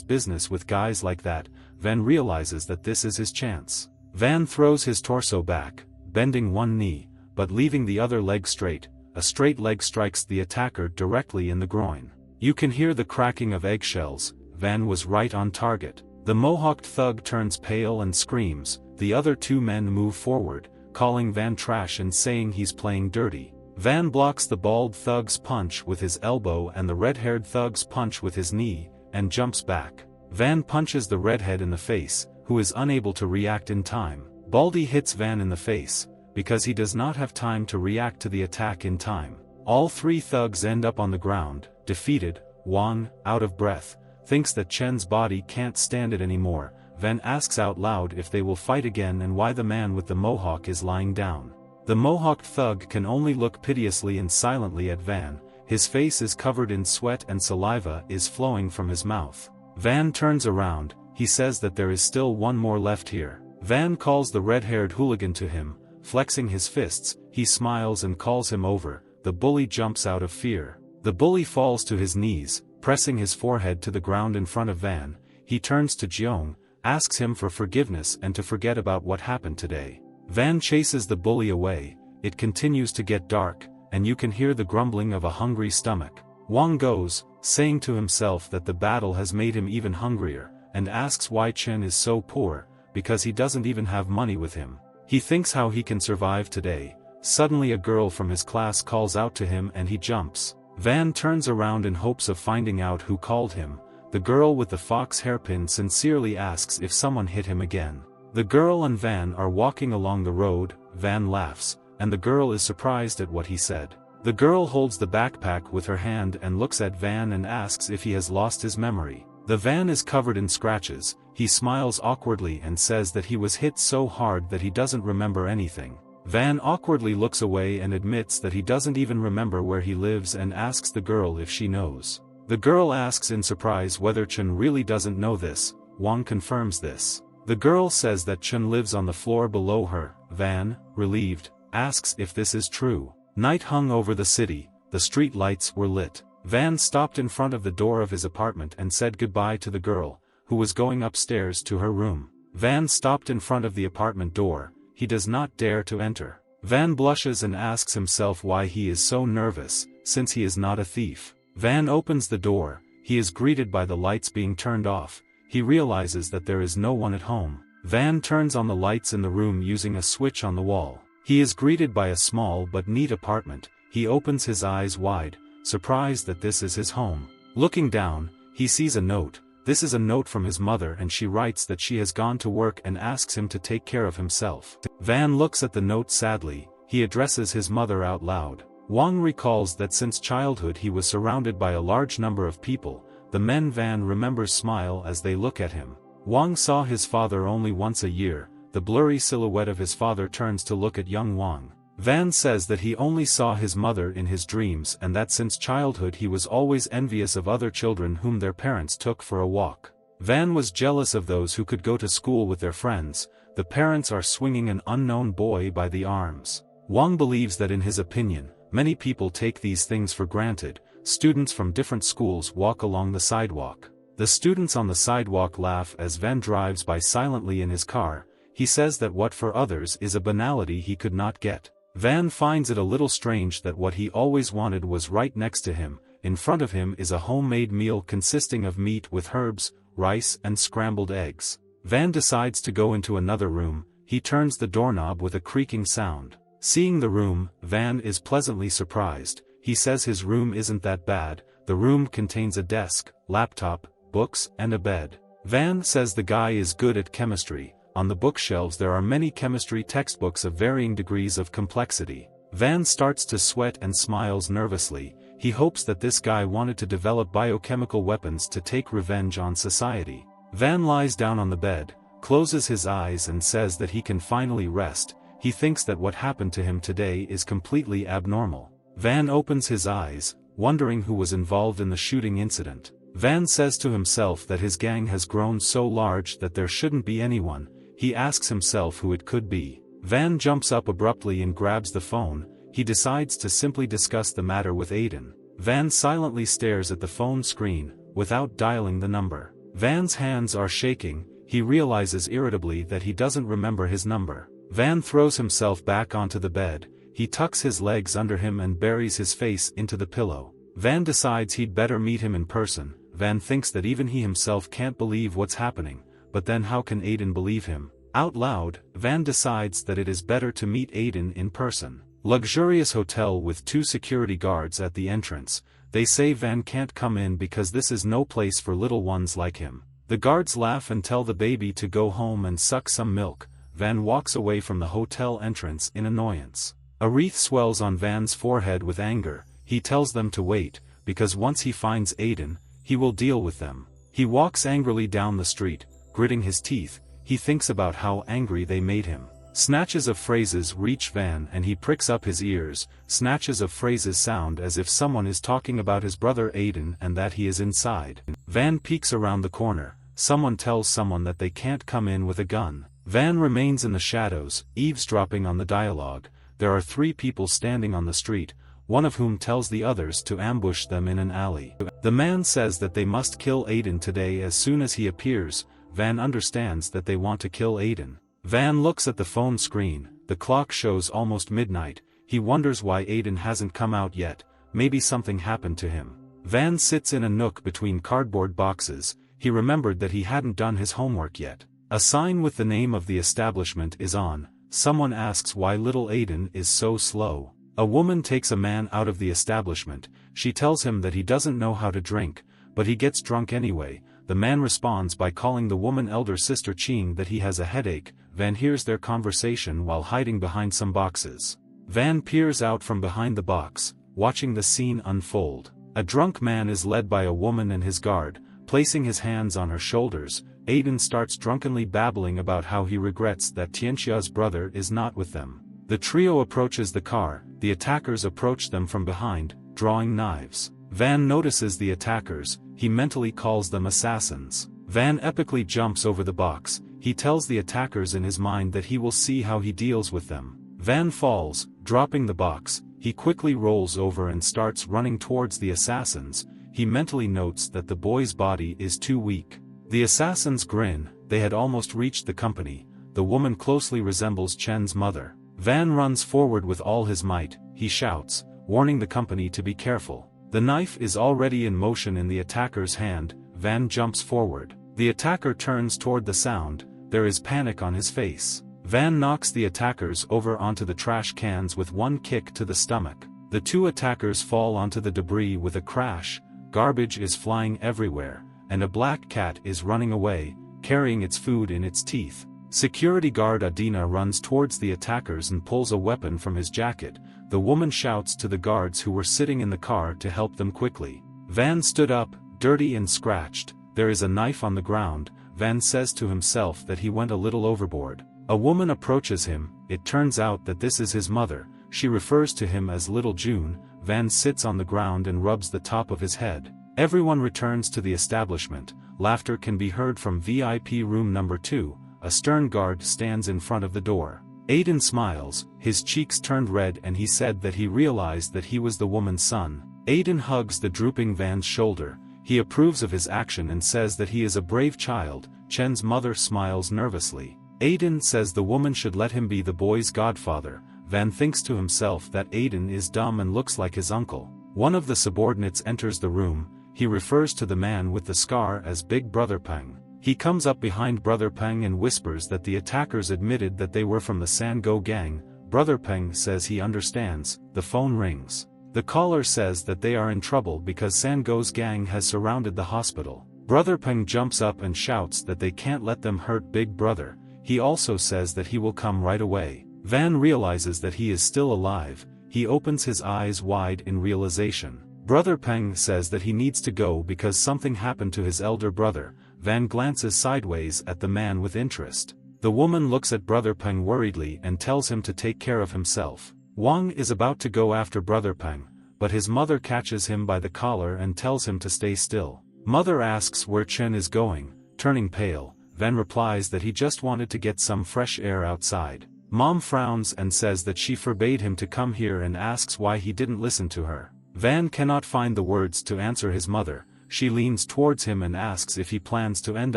business with guys like that. Van realizes that this is his chance. Van throws his torso back, bending one knee, but leaving the other leg straight. A straight leg strikes the attacker directly in the groin. You can hear the cracking of eggshells. Van was right on target. The mohawked thug turns pale and screams. The other 2 men move forward, calling Van trash and saying he's playing dirty. Van blocks the bald thug's punch with his elbow and the red-haired thug's punch with his knee, and jumps back. Van punches the redhead in the face, who is unable to react in time. Baldy hits Van in the face, because he does not have time to react to the attack in time. All 3 thugs end up on the ground, defeated. Wang, out of breath, thinks that Chen's body can't stand it anymore. Van asks out loud if they will fight again and why the man with the mohawk is lying down. The mohawked thug can only look piteously and silently at Van. His face is covered in sweat and saliva is flowing from his mouth. Van turns around. he says that there is still one more left here. Van calls the red-haired hooligan to him, flexing his fists, he smiles and calls him over. The bully jumps out of fear. The bully falls to his knees, pressing his forehead to the ground in front of Van. He turns to Jeong, asks him for forgiveness and to forget about what happened today. Van chases the bully away. It continues to get dark, and you can hear the grumbling of a hungry stomach. Wang goes, saying to himself that the battle has made him even hungrier, and asks why Chen is so poor, because he doesn't even have money with him. He thinks how he can survive today. Suddenly a girl from his class calls out to him and he jumps. Van turns around in hopes of finding out who called him. The girl with the fox hairpin sincerely asks if someone hit him again. The girl and Van are walking along the road. Van laughs, and the girl is surprised at what he said. The girl holds the backpack with her hand and looks at Van and asks if he has lost his memory. The van is covered in scratches. He smiles awkwardly and says that he was hit so hard that he doesn't remember anything. Van awkwardly looks away and admits that he doesn't even remember where he lives and asks the girl if she knows. The girl asks in surprise whether Chen really doesn't know this. Wang confirms this. The girl says that Chen lives on the floor below her. Van, relieved, asks if this is true. Night hung over the city. The street lights were lit. Van stopped in front of the door of his apartment and said goodbye to the girl, who was going upstairs to her room. Van stopped in front of the apartment door. He does not dare to enter. Van blushes and asks himself why he is so nervous, since he is not a thief. Van opens the door. He is greeted by the lights being turned off. He realizes that there is no one at home. Van turns on the lights in the room using a switch on the wall. He is greeted by a small but neat apartment. He opens his eyes wide, surprised that this is his home. Looking down, he sees a note. This is a note from his mother and she writes that she has gone to work and asks him to take care of himself. Van looks at the note sadly. He addresses his mother out loud. Wang recalls that since childhood he was surrounded by a large number of people. The men Van remembers smile as they look at him. Wang saw his father only once a year. The blurry silhouette of his father turns to look at young Wang. Van says that he only saw his mother in his dreams and that since childhood he was always envious of other children whom their parents took for a walk. Van was jealous of those who could go to school with their friends. The parents are swinging an unknown boy by the arms. Wang believes that in his opinion, many people take these things for granted. Students from different schools walk along the sidewalk. The students on the sidewalk laugh as Van drives by silently in his car. He says that what for others is a banality he could not get. Van finds it a little strange that what he always wanted was right next to him. In front of him is a homemade meal consisting of meat with herbs, rice and scrambled eggs. Van decides to go into another room. He turns the doorknob with a creaking sound. Seeing the room, Van is pleasantly surprised. He says his room isn't that bad. The room contains a desk, laptop, books and a bed. Van says the guy is good at chemistry. On the bookshelves there are many chemistry textbooks of varying degrees of complexity. Van starts to sweat and smiles nervously. He hopes that this guy wanted to develop biochemical weapons to take revenge on society. Van lies down on the bed, closes his eyes and says that he can finally rest. He thinks that what happened to him today is completely abnormal. Van opens his eyes, wondering who was involved in the shooting incident. Van says to himself that his gang has grown so large that there shouldn't be anyone. He asks himself who it could be. Van jumps up abruptly and grabs the phone. He decides to simply discuss the matter with Aiden. Van silently stares at the phone screen, without dialing the number. Van's hands are shaking. He realizes irritably that he doesn't remember his number. Van throws himself back onto the bed. He tucks his legs under him and buries his face into the pillow. Van decides he'd better meet him in person. Van thinks that even he himself can't believe what's happening. But then how can Aiden believe him? Out loud, Van decides that it is better to meet Aiden in person. Luxurious hotel with 2 security guards at the entrance. They say Van can't come in because this is no place for little ones like him. The guards laugh and tell the baby to go home and suck some milk. Van walks away from the hotel entrance in annoyance. A wreath swells on Van's forehead with anger. He tells them to wait, because once he finds Aiden, he will deal with them. He walks angrily down the street. Gritting his teeth, he thinks about how angry they made him. Snatches of phrases reach Van and he pricks up his ears. Snatches of phrases sound as if someone is talking about his brother Aiden and that he is inside. Van peeks around the corner. someone tells someone that they can't come in with a gun. Van remains in the shadows, eavesdropping on the dialogue. There are 3 people standing on the street, one of whom tells the others to ambush them in an alley. The man says that they must kill Aiden today as soon as he appears. Van understands that they want to kill Aiden. Van looks at the phone screen, the clock shows almost midnight. He wonders why Aiden hasn't come out yet, maybe something happened to him. Van sits in a nook between cardboard boxes. He remembered that he hadn't done his homework yet. A sign with the name of the establishment is on. Someone asks why little Aiden is so slow. A woman takes a man out of the establishment. She tells him that he doesn't know how to drink, but he gets drunk anyway. The man responds by calling the woman elder sister Ching that he has a headache. Van hears their conversation while hiding behind some boxes. Van peers out from behind the box, watching the scene unfold. A drunk man is led by a woman and his guard, placing his hands on her shoulders. Aiden starts drunkenly babbling about how he regrets that Tianxia's brother is not with them. The trio approaches the car. The attackers approach them from behind, drawing knives. Van notices the attackers. He mentally calls them assassins. Van epically jumps over the box. He tells the attackers in his mind that he will see how he deals with them. Van falls, dropping the box. He quickly rolls over and starts running towards the assassins. He mentally notes that the boy's body is too weak. The assassins grin. They had almost reached the company. The woman closely resembles Chen's mother. Van runs forward with all his might. He shouts, warning the company to be careful. The knife is already in motion in the attacker's hand. Van jumps forward. The attacker turns toward the sound. There is panic on his face. Van knocks the attackers over onto the trash cans with one kick to the stomach. The 2 attackers fall onto the debris with a crash. Garbage is flying everywhere, and a black cat is running away, carrying its food in its teeth. Security guard Adina runs towards the attackers and pulls a weapon from his jacket. The woman shouts to the guards who were sitting in the car to help them quickly. Van stood up, dirty and scratched. There is a knife on the ground. Van says to himself that he went a little overboard. A woman approaches him. It turns out that this is his mother. She refers to him as Little June. Van sits on the ground and rubs the top of his head. Everyone returns to the establishment. Laughter can be heard from VIP room number 2. A stern guard stands in front of the door. Aiden smiles, his cheeks turned red, and he said that he realized that he was the woman's son. Aiden hugs the drooping Van's shoulder. He approves of his action and says that he is a brave child. Chen's mother smiles nervously. Aiden says the woman should let him be the boy's godfather. Van thinks to himself that Aiden is dumb and looks like his uncle. One of the subordinates enters the room. He refers to the man with the scar as Big Brother Peng. He comes up behind Brother Peng and whispers that the attackers admitted that they were from the Sango gang. Brother Peng says he understands. The phone rings. The caller says that they are in trouble because Sango's gang has surrounded the hospital. Brother Peng jumps up and shouts that they can't let them hurt Big Brother. He also says that he will come right away. Van realizes that he is still alive. He opens his eyes wide in realization. Brother Peng says that he needs to go because something happened to his elder brother. Van glances sideways at the man with interest. The woman looks at Brother Peng worriedly and tells him to take care of himself. Wang is about to go after Brother Peng, but his mother catches him by the collar and tells him to stay still. Mother asks where Chen is going. Turning pale, Van replies that he just wanted to get some fresh air outside. Mom frowns and says that she forbade him to come here and asks why he didn't listen to her. Van cannot find the words to answer his mother. She leans towards him and asks if he plans to end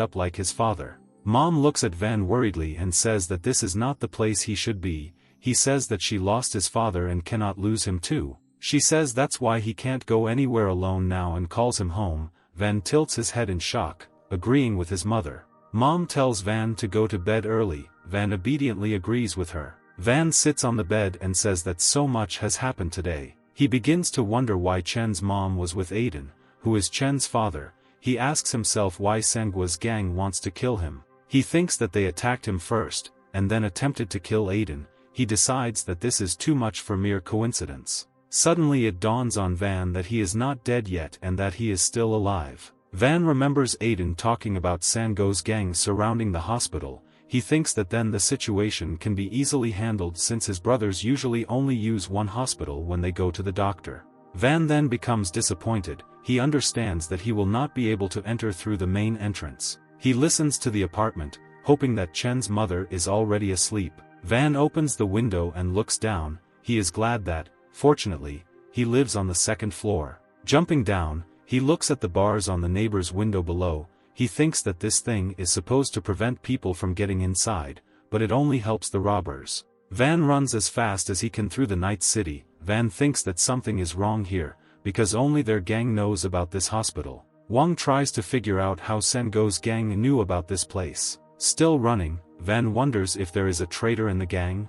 up like his father. Mom looks at Van worriedly and says that this is not the place he should be. He says that she lost his father and cannot lose him too. She says that's why he can't go anywhere alone now and calls him home. Van tilts his head in shock, agreeing with his mother. Mom tells Van to go to bed early. Van obediently agrees with her. Van sits on the bed and says that so much has happened today. He begins to wonder why Chen's mom was with Aiden, who is Chen's father. He asks himself why Sangua's gang wants to kill him. He thinks that they attacked him first, and then attempted to kill Aiden. He decides that this is too much for mere coincidence. Suddenly it dawns on Van that he is not dead yet and that he is still alive. Van remembers Aiden talking about Sango's gang surrounding the hospital. He thinks that then the situation can be easily handled since his brothers usually only use one hospital when they go to the doctor. Van then becomes disappointed. He understands that he will not be able to enter through the main entrance. He listens to the apartment, hoping that Chen's mother is already asleep. Van opens the window and looks down. He is glad that, fortunately, he lives on the second floor. Jumping down, he looks at the bars on the neighbor's window below. He thinks that this thing is supposed to prevent people from getting inside, but it only helps the robbers. Van runs as fast as he can through the night city. Van thinks that something is wrong here, because only their gang knows about this hospital. Wang tries to figure out how Sengo's gang knew about this place. Still running, Van wonders if there is a traitor in the gang.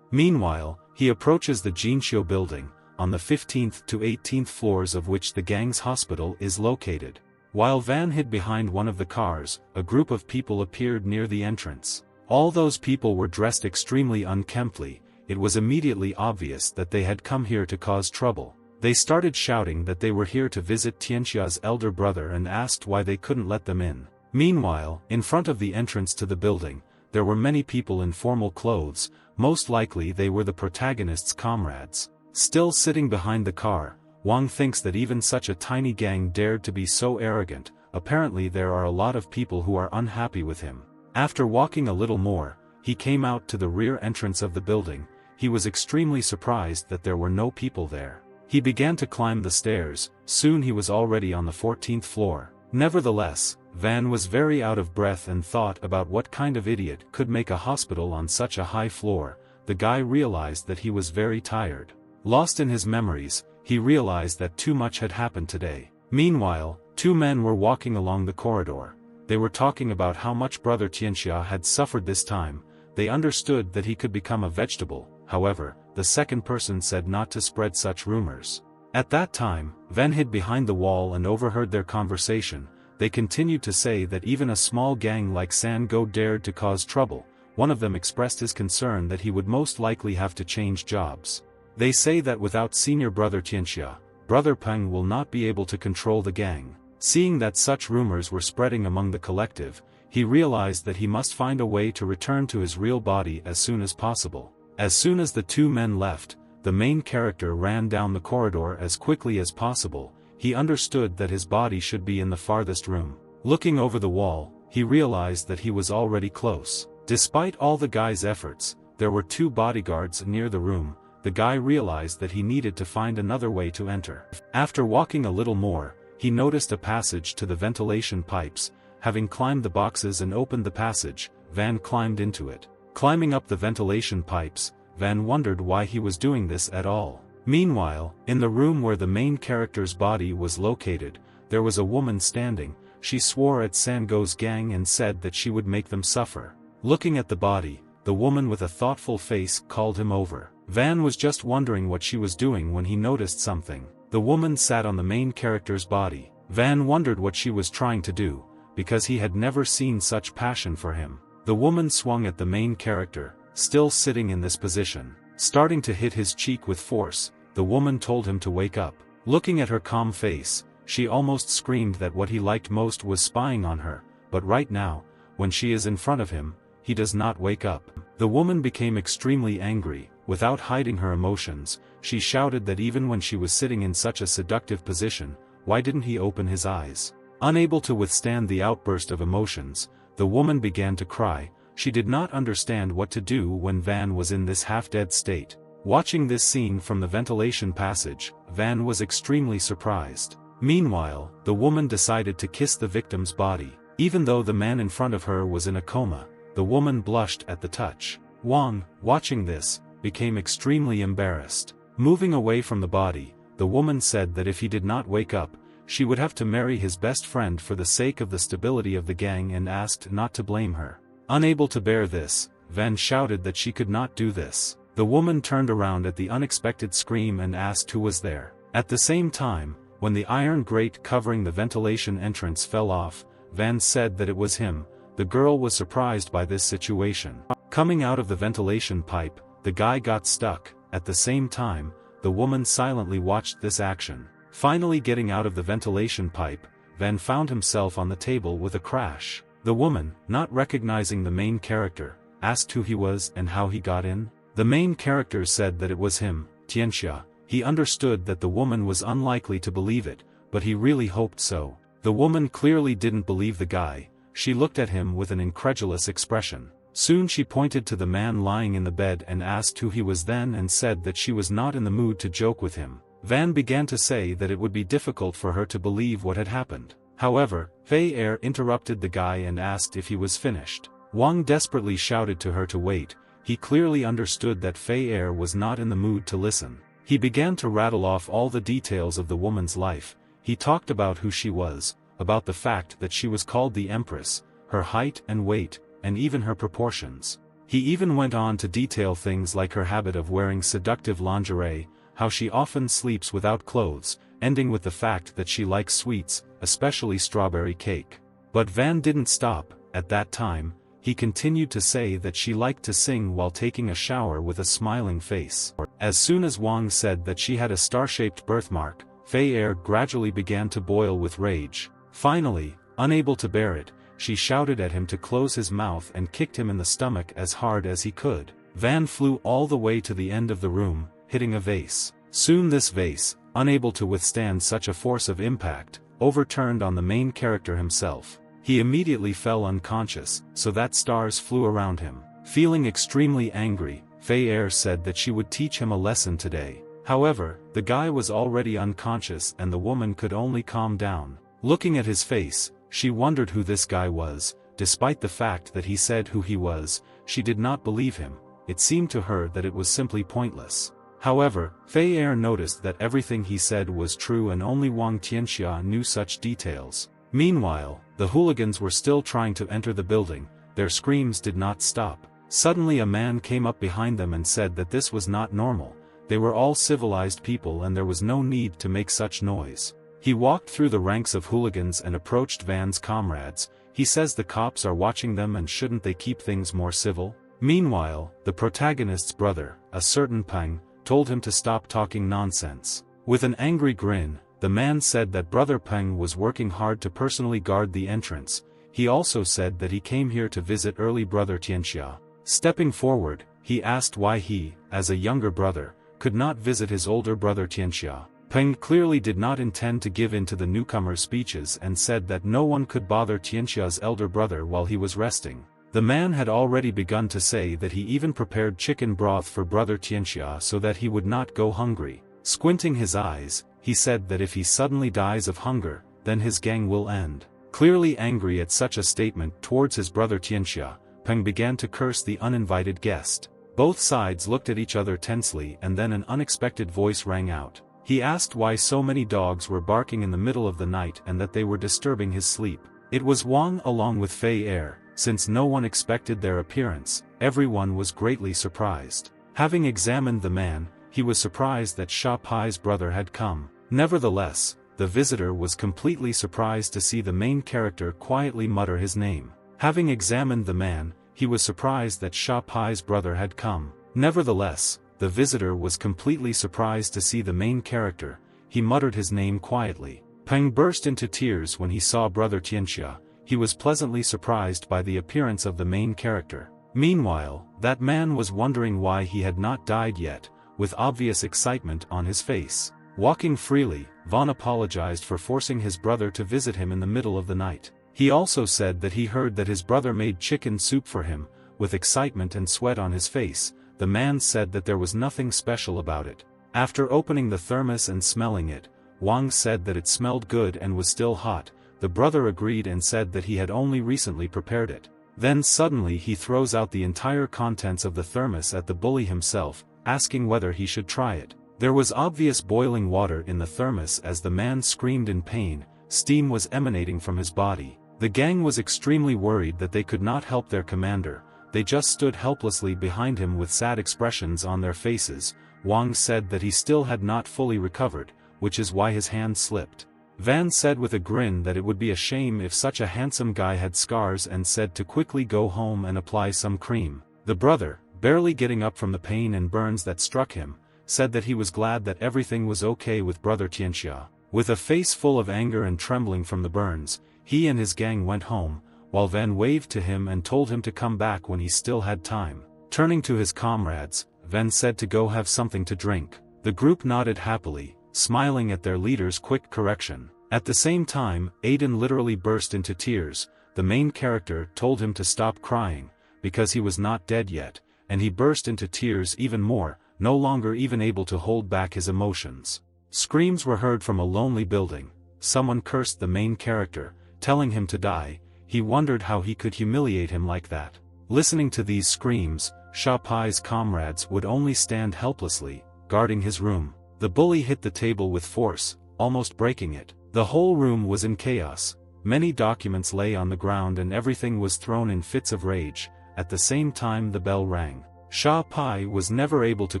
Meanwhile, he approaches the Jinxiu building, on the 15th to 18th floors of which the gang's hospital is located. While Van hid behind one of the cars, a group of people appeared near the entrance. All those people were dressed extremely unkemptly. It was immediately obvious that they had come here to cause trouble. They started shouting that they were here to visit Tianxia's elder brother and asked why they couldn't let them in. Meanwhile, in front of the entrance to the building, there were many people in formal clothes. Most likely they were the protagonist's comrades. Still sitting behind the car, Wang thinks that even such a tiny gang dared to be so arrogant. Apparently there are a lot of people who are unhappy with him. After walking a little more, he came out to the rear entrance of the building. He was extremely surprised that there were no people there. He began to climb the stairs. Soon he was already on the 14th floor. Nevertheless, Van was very out of breath and thought about what kind of idiot could make a hospital on such a high floor. The guy realized that he was very tired. Lost in his memories, he realized that too much had happened today. Meanwhile, two men were walking along the corridor. They were talking about how much Brother Tianxia had suffered this time. They understood that he could become a vegetable. However, the second person said not to spread such rumors. At that time, Van hid behind the wall and overheard their conversation. They continued to say that even a small gang like Sango dared to cause trouble. One of them expressed his concern that he would most likely have to change jobs. They say that without senior brother Tianxia, Brother Peng will not be able to control the gang. Seeing that such rumors were spreading among the collective, he realized that he must find a way to return to his real body as soon as possible. As soon as the two men left, the main character ran down the corridor as quickly as possible. He understood that his body should be in the farthest room. Looking over the wall, he realized that he was already close. Despite all the guy's efforts, there were two bodyguards near the room. The guy realized that he needed to find another way to enter. After walking a little more, he noticed a passage to the ventilation pipes. Having climbed the boxes and opened the passage, Van climbed into it. Climbing up the ventilation pipes, Van wondered why he was doing this at all. Meanwhile, in the room where the main character's body was located, there was a woman standing. She swore at Sango's gang and said that she would make them suffer. Looking at the body, the woman with a thoughtful face called him over. Van was just wondering what she was doing when he noticed something. The woman sat on the main character's body. Van wondered what she was trying to do, because he had never seen such passion for him. The woman swung at the main character, still sitting in this position. Starting to hit his cheek with force, the woman told him to wake up. Looking at her calm face, she almost screamed that what he liked most was spying on her, but right now, when she is in front of him, he does not wake up. The woman became extremely angry. Without hiding her emotions, she shouted that even when she was sitting in such a seductive position, why didn't he open his eyes? Unable to withstand the outburst of emotions, the woman began to cry. She did not understand what to do when Van was in this half-dead state. Watching this scene from the ventilation passage, Van was extremely surprised. Meanwhile, the woman decided to kiss the victim's body. Even though the man in front of her was in a coma, the woman blushed at the touch. Wang, watching this, became extremely embarrassed. Moving away from the body, the woman said that if he did not wake up, she would have to marry his best friend for the sake of the stability of the gang and asked not to blame her. Unable to bear this, Van shouted that she could not do this. The woman turned around at the unexpected scream and asked who was there. At the same time, when the iron grate covering the ventilation entrance fell off, Van said that it was him. The girl was surprised by this situation. Coming out of the ventilation pipe, the guy got stuck. At the same time, the woman silently watched this action. Finally getting out of the ventilation pipe, Van found himself on the table with a crash. The woman, not recognizing the main character, asked who he was and how he got in. The main character said that it was him, Tianxia. He understood that the woman was unlikely to believe it, but he really hoped so. The woman clearly didn't believe the guy. she looked at him with an incredulous expression. Soon she pointed to the man lying in the bed and asked who he was then and said that she was not in the mood to joke with him. Van began to say that it would be difficult for her to believe what had happened. However, Fei Er interrupted the guy and asked if he was finished. Wang desperately shouted to her to wait. He clearly understood that Fei Er was not in the mood to listen. He began to rattle off all the details of the woman's life. He talked about who she was, about the fact that she was called the Empress, her height and weight, and even her proportions. He even went on to detail things like her habit of wearing seductive lingerie, how she often sleeps without clothes, ending with the fact that she likes sweets, especially strawberry cake. But Van didn't stop. At that time, he continued to say that she liked to sing while taking a shower with a smiling face. As soon as Wang said that she had a star-shaped birthmark, Fei Er gradually began to boil with rage. Finally, unable to bear it, she shouted at him to close his mouth and kicked him in the stomach as hard as he could. Van flew all the way to the end of the room, hitting a vase. Soon this vase, unable to withstand such a force of impact, overturned on the main character himself. He immediately fell unconscious, so that stars flew around him. Feeling extremely angry, Fei Er said that she would teach him a lesson today. However, the guy was already unconscious and the woman could only calm down. Looking at his face, she wondered who this guy was. Despite the fact that he said who he was, she did not believe him. It seemed to her that it was simply pointless. However, Fei Er noticed that everything he said was true and only Wang Tianxia knew such details. Meanwhile, the hooligans were still trying to enter the building. Their screams did not stop. Suddenly a man came up behind them and said that this was not normal. They were all civilized people and there was no need to make such noise. He walked through the ranks of hooligans and approached Van's comrades. He says the cops are watching them and shouldn't they keep things more civil? Meanwhile, the protagonist's brother, a certain Peng, told him to stop talking nonsense. With an angry grin, the man said that Brother Peng was working hard to personally guard the entrance. He also said that he came here to visit early brother Tianxia. Stepping forward, he asked why he, as a younger brother, could not visit his older brother Tianxia. Peng clearly did not intend to give in to the newcomer's speeches and said that no one could bother Tianxia's elder brother while he was resting. The man had already begun to say that he even prepared chicken broth for brother Tianxia so that he would not go hungry. Squinting his eyes, he said that if he suddenly dies of hunger, then his gang will end. Clearly angry at such a statement towards his brother Tianxia, Peng began to curse the uninvited guest. Both sides looked at each other tensely and then an unexpected voice rang out. He asked why so many dogs were barking in the middle of the night and that they were disturbing his sleep. It was Wang along with Fei Er. Since no one expected their appearance, everyone was greatly surprised. Having examined the man, he was surprised that Sha Pai's brother had come. Nevertheless, the visitor was completely surprised to see the main character quietly mutter his name. Having examined the man, he was surprised that Sha Pai's brother had come. Nevertheless, the visitor was completely surprised to see the main character. He muttered his name quietly. Peng burst into tears when he saw brother Tianxia. He was pleasantly surprised by the appearance of the main character. Meanwhile, that man was wondering why he had not died yet, with obvious excitement on his face. Walking freely, Vaughn apologized for forcing his brother to visit him in the middle of the night. He also said that he heard that his brother made chicken soup for him. With excitement and sweat on his face, the man said that there was nothing special about it. After opening the thermos and smelling it, Wang said that it smelled good and was still hot. The brother agreed and said that he had only recently prepared it. Then suddenly he throws out the entire contents of the thermos at the bully himself, asking whether he should try it. There was obvious boiling water in the thermos as the man screamed in pain. Steam was emanating from his body. The gang was extremely worried that they could not help their commander. They just stood helplessly behind him with sad expressions on their faces. Wang said that he still had not fully recovered, which is why his hand slipped. Van said with a grin that it would be a shame if such a handsome guy had scars and said to quickly go home and apply some cream. The brother, barely getting up from the pain and burns that struck him, said that he was glad that everything was okay with brother Tianxia. With a face full of anger and trembling from the burns, he and his gang went home, while Van waved to him and told him to come back when he still had time. Turning to his comrades, Van said to go have something to drink. The group nodded happily, smiling at their leader's quick correction. At the same time, Aiden literally burst into tears. the main character told him to stop crying, because he was not dead yet, and he burst into tears even more, no longer even able to hold back his emotions. Screams were heard from a lonely building. Someone cursed the main character, telling him to die. He wondered how he could humiliate him like that. Listening to these screams, Sha Pai's comrades would only stand helplessly, guarding his room. The bully hit the table with force, almost breaking it. The whole room was in chaos. Many documents lay on the ground and everything was thrown in fits of rage. At the same time the bell rang. Sha Pai was never able to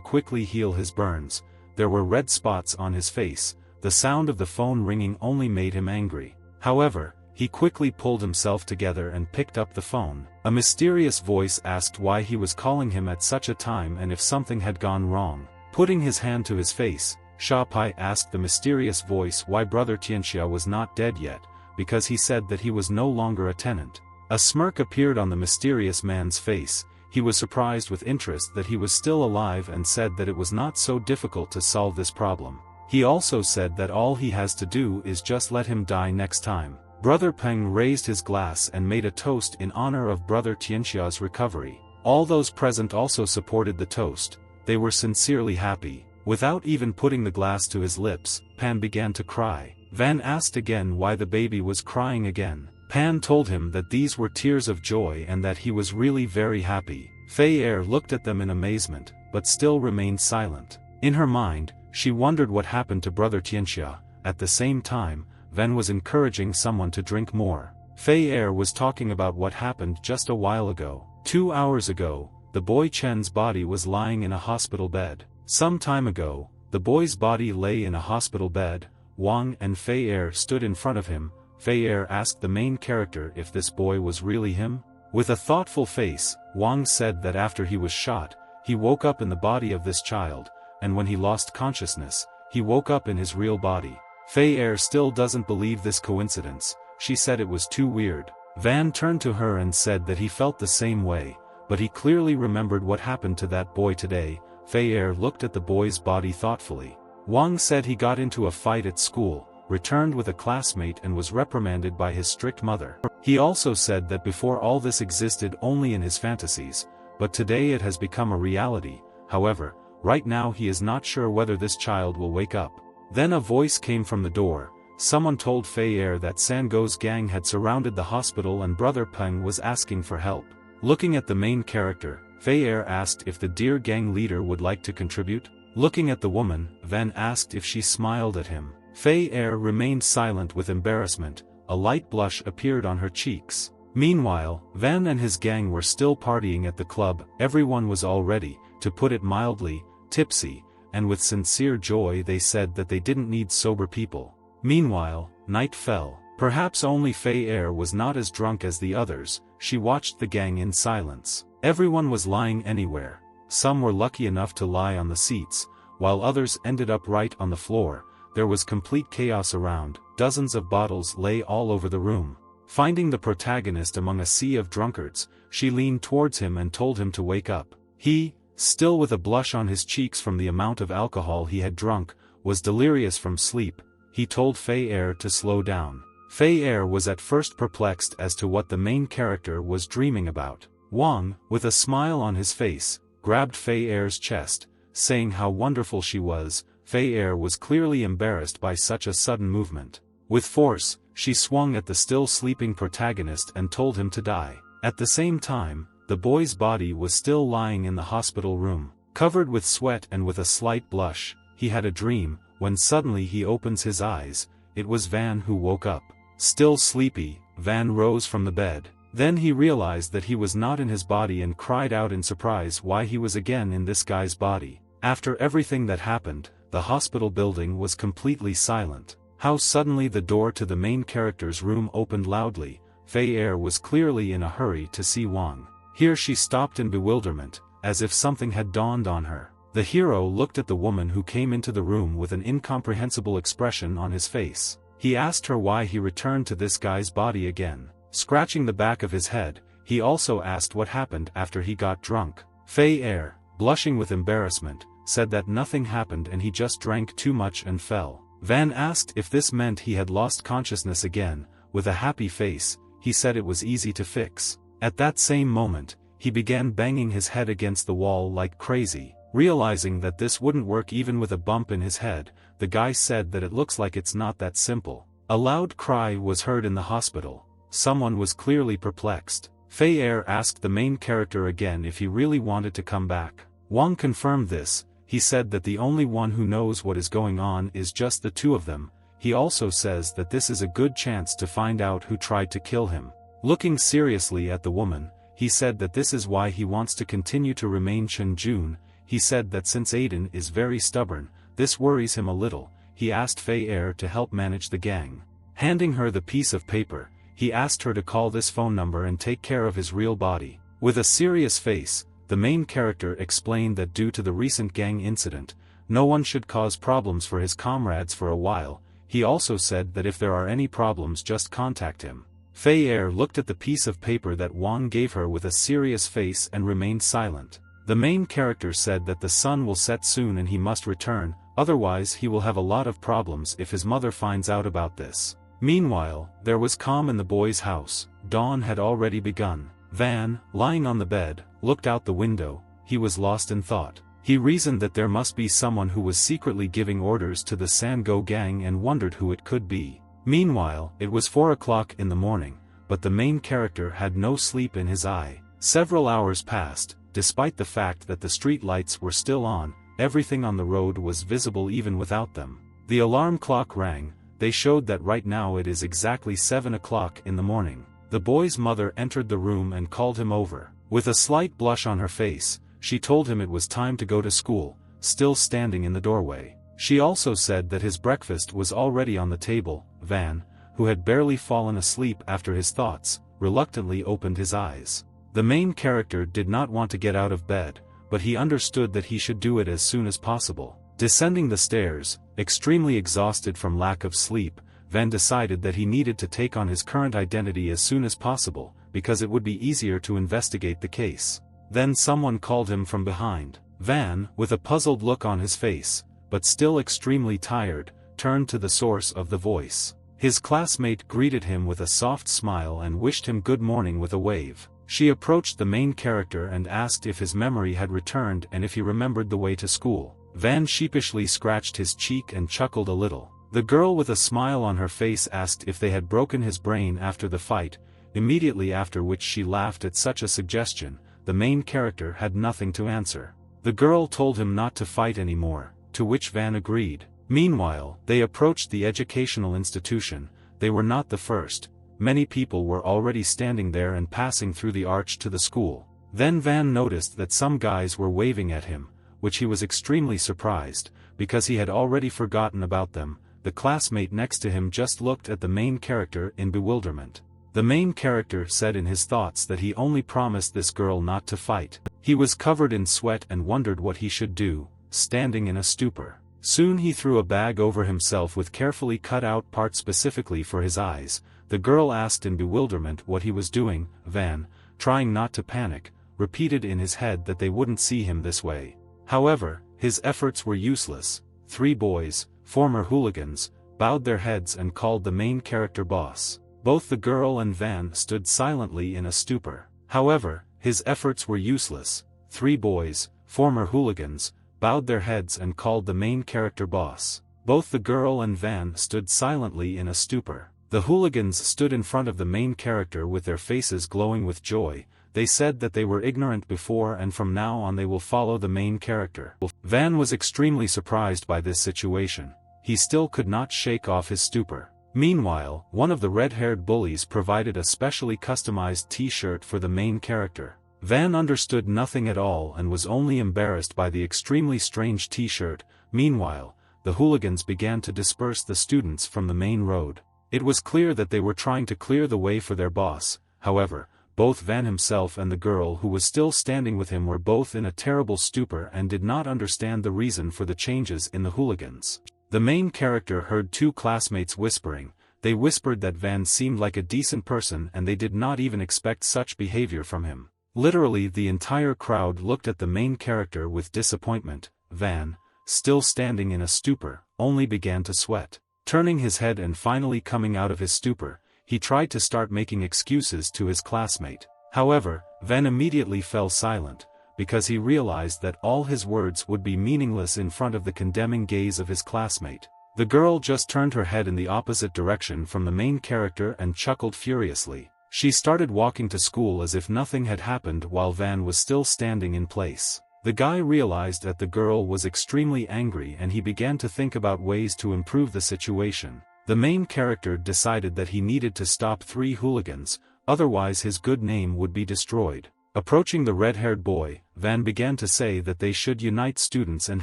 quickly heal his burns. There were red spots on his face. The sound of the phone ringing only made him angry. However, he quickly pulled himself together and picked up the phone. A mysterious voice asked why he was calling him at such a time and if something had gone wrong. Putting his hand to his face, Sha Pai asked the mysterious voice why brother Tianxia was not dead yet, because he said that he was no longer a tenant. A smirk appeared on the mysterious man's face. He was surprised with interest that he was still alive and said that it was not so difficult to solve this problem. He also said that all he has to do is just let him die next time. Brother Peng raised his glass and made a toast in honor of brother Tianxia's recovery. All those present also supported the toast. They were sincerely happy. Without even putting the glass to his lips, Pan began to cry. Van asked again why the baby was crying again. Pan told him that these were tears of joy and that he was really very happy. Fei Er looked at them in amazement, but still remained silent. In her mind, she wondered what happened to brother Tianxia. At the same time, Van was encouraging someone to drink more. Fei Er was talking about what happened just a while ago. 2 hours ago, the boy Chen's body was lying in a hospital bed. Some time ago, the boy's body lay in a hospital bed. Wang and Fei Er stood in front of him. Fei Er asked the main character if this boy was really him. With a thoughtful face, Wang said that after he was shot, he woke up in the body of this child, and when he lost consciousness, he woke up in his real body. Fei Er still doesn't believe this coincidence. She said it was too weird. Van turned to her and said that he felt the same way, but he clearly remembered what happened to that boy today. Fei Er looked at the boy's body thoughtfully. Wang said he got into a fight at school, returned with a classmate and was reprimanded by his strict mother. He also said that before all this existed only in his fantasies, but today it has become a reality. However, right now he is not sure whether this child will wake up. Then a voice came from the door. Someone told Fei Er that Sango's gang had surrounded the hospital and brother Peng was asking for help. Looking at the main character, Fei Er asked if the dear gang leader would like to contribute. Looking at the woman, Van asked if she smiled at him. Fei Er remained silent with embarrassment. A light blush appeared on her cheeks. Meanwhile, Van and his gang were still partying at the club. Everyone was already, to put it mildly, tipsy, and with sincere joy they said that they didn't need sober people. Meanwhile, night fell. Perhaps only Fei Er was not as drunk as the others. She watched the gang in silence. Everyone was lying anywhere. Some were lucky enough to lie on the seats, while others ended up right on the floor. There was complete chaos around. Dozens of bottles lay all over the room. Finding the protagonist among a sea of drunkards, she leaned towards him and told him to wake up. He, still with a blush on his cheeks from the amount of alcohol he had drunk, was delirious from sleep. He told Fei Er to slow down. Fei Er was at first perplexed as to what the main character was dreaming about. Wang, with a smile on his face, grabbed Fei Er's chest, saying how wonderful she was. Fei Er was clearly embarrassed by such a sudden movement. With force, she swung at the still sleeping protagonist and told him to die. At the same time, the boy's body was still lying in the hospital room. Covered with sweat and with a slight blush, he had a dream. When suddenly he opens his eyes, it was Van who woke up. Still sleepy, Van rose from the bed. Then he realized that he was not in his body and cried out in surprise why he was again in this guy's body. After everything that happened, the hospital building was completely silent. How suddenly the door to the main character's room opened loudly. Fei Er was clearly in a hurry to see Wang. Here she stopped in bewilderment, as if something had dawned on her. The hero looked at the woman who came into the room with an incomprehensible expression on his face. He asked her why he returned to this guy's body again. Scratching the back of his head, he also asked what happened after he got drunk. Fei Er, blushing with embarrassment, said that nothing happened and he just drank too much and fell. Van asked if this meant he had lost consciousness again. With a happy face, he said it was easy to fix. At that same moment, he began banging his head against the wall like crazy. Realizing that this wouldn't work even with a bump in his head, the guy said that it looks like it's not that simple. A loud cry was heard in the hospital. Someone was clearly perplexed. Fei Er asked the main character again if he really wanted to come back. Wang confirmed this. He said that the only one who knows what is going on is just the two of them. He also says that this is a good chance to find out who tried to kill him. Looking seriously at the woman, he said that this is why he wants to continue to remain Chunjun. He said that since Aiden is very stubborn, this worries him a little. He asked Fei Er to help manage the gang. Handing her the piece of paper, he asked her to call this phone number and take care of his real body. With a serious face, the main character explained that due to the recent gang incident, no one should cause problems for his comrades for a while. He also said that if there are any problems, just contact him. Fei Er looked at the piece of paper that Wang gave her with a serious face and remained silent. The main character said that the sun will set soon and he must return, otherwise he will have a lot of problems if his mother finds out about this. Meanwhile, there was calm in the boys' house. Dawn had already begun. Van, lying on the bed, looked out the window. He was lost in thought. He reasoned that there must be someone who was secretly giving orders to the Sango gang and wondered who it could be. Meanwhile, it was 4 o'clock in the morning, but the main character had no sleep in his eye. Several hours passed. Despite the fact that the street lights were still on, everything on the road was visible even without them. The alarm clock rang. They showed that right now it is exactly 7 o'clock in the morning. The boy's mother entered the room and called him over. With a slight blush on her face, she told him it was time to go to school, still standing in the doorway. She also said that his breakfast was already on the table. Van, who had barely fallen asleep after his thoughts, reluctantly opened his eyes. The main character did not want to get out of bed, but he understood that he should do it as soon as possible. Descending the stairs, extremely exhausted from lack of sleep, Van decided that he needed to take on his current identity as soon as possible, because it would be easier to investigate the case. Then someone called him from behind. Van, with a puzzled look on his face, but still extremely tired, turned to the source of the voice. His classmate greeted him with a soft smile and wished him good morning with a wave. She approached the main character and asked if his memory had returned and if he remembered the way to school. Van sheepishly scratched his cheek and chuckled a little. The girl with a smile on her face asked if they had broken his brain after the fight, immediately after which she laughed at such a suggestion. The main character had nothing to answer. The girl told him not to fight anymore, to which Van agreed. Meanwhile, they approached the educational institution. They were not the first. Many people were already standing there and passing through the arch to the school. Then Van noticed that some guys were waving at him, which he was extremely surprised, because he had already forgotten about them. The classmate next to him just looked at the main character in bewilderment. The main character said in his thoughts that he only promised this girl not to fight. He was covered in sweat and wondered what he should do, standing in a stupor. Soon he threw a bag over himself with carefully cut out parts specifically for his eyes. The girl asked in bewilderment what he was doing. Van, trying not to panic, repeated in his head that they wouldn't see him this way. However, his efforts were useless. 3 boys, former hooligans, bowed their heads and called the main character boss. Both the girl and Van stood silently in a stupor. However, his efforts were useless. 3 boys, former hooligans, bowed their heads and called the main character boss. Both the girl and Van stood silently in a stupor. The hooligans stood in front of the main character with their faces glowing with joy. They said that they were ignorant before and from now on they will follow the main character. Van was extremely surprised by this situation. He still could not shake off his stupor. Meanwhile, one of the red-haired bullies provided a specially customized t-shirt for the main character. Van understood nothing at all and was only embarrassed by the extremely strange t-shirt. Meanwhile, the hooligans began to disperse the students from the main road. It was clear that they were trying to clear the way for their boss. However, both Van himself and the girl who was still standing with him were both in a terrible stupor and did not understand the reason for the changes in the hooligans. The main character heard 2 classmates whispering. They whispered that Van seemed like a decent person and they did not even expect such behavior from him. Literally the entire crowd looked at the main character with disappointment. Van, still standing in a stupor, only began to sweat. Turning his head and finally coming out of his stupor, he tried to start making excuses to his classmate. However, Van immediately fell silent, because he realized that all his words would be meaningless in front of the condemning gaze of his classmate. The girl just turned her head in the opposite direction from the main character and chuckled furiously. She started walking to school as if nothing had happened while Van was still standing in place. The guy realized that the girl was extremely angry and he began to think about ways to improve the situation. The main character decided that he needed to stop 3 hooligans, otherwise his good name would be destroyed. Approaching the red-haired boy, Van began to say that they should unite students and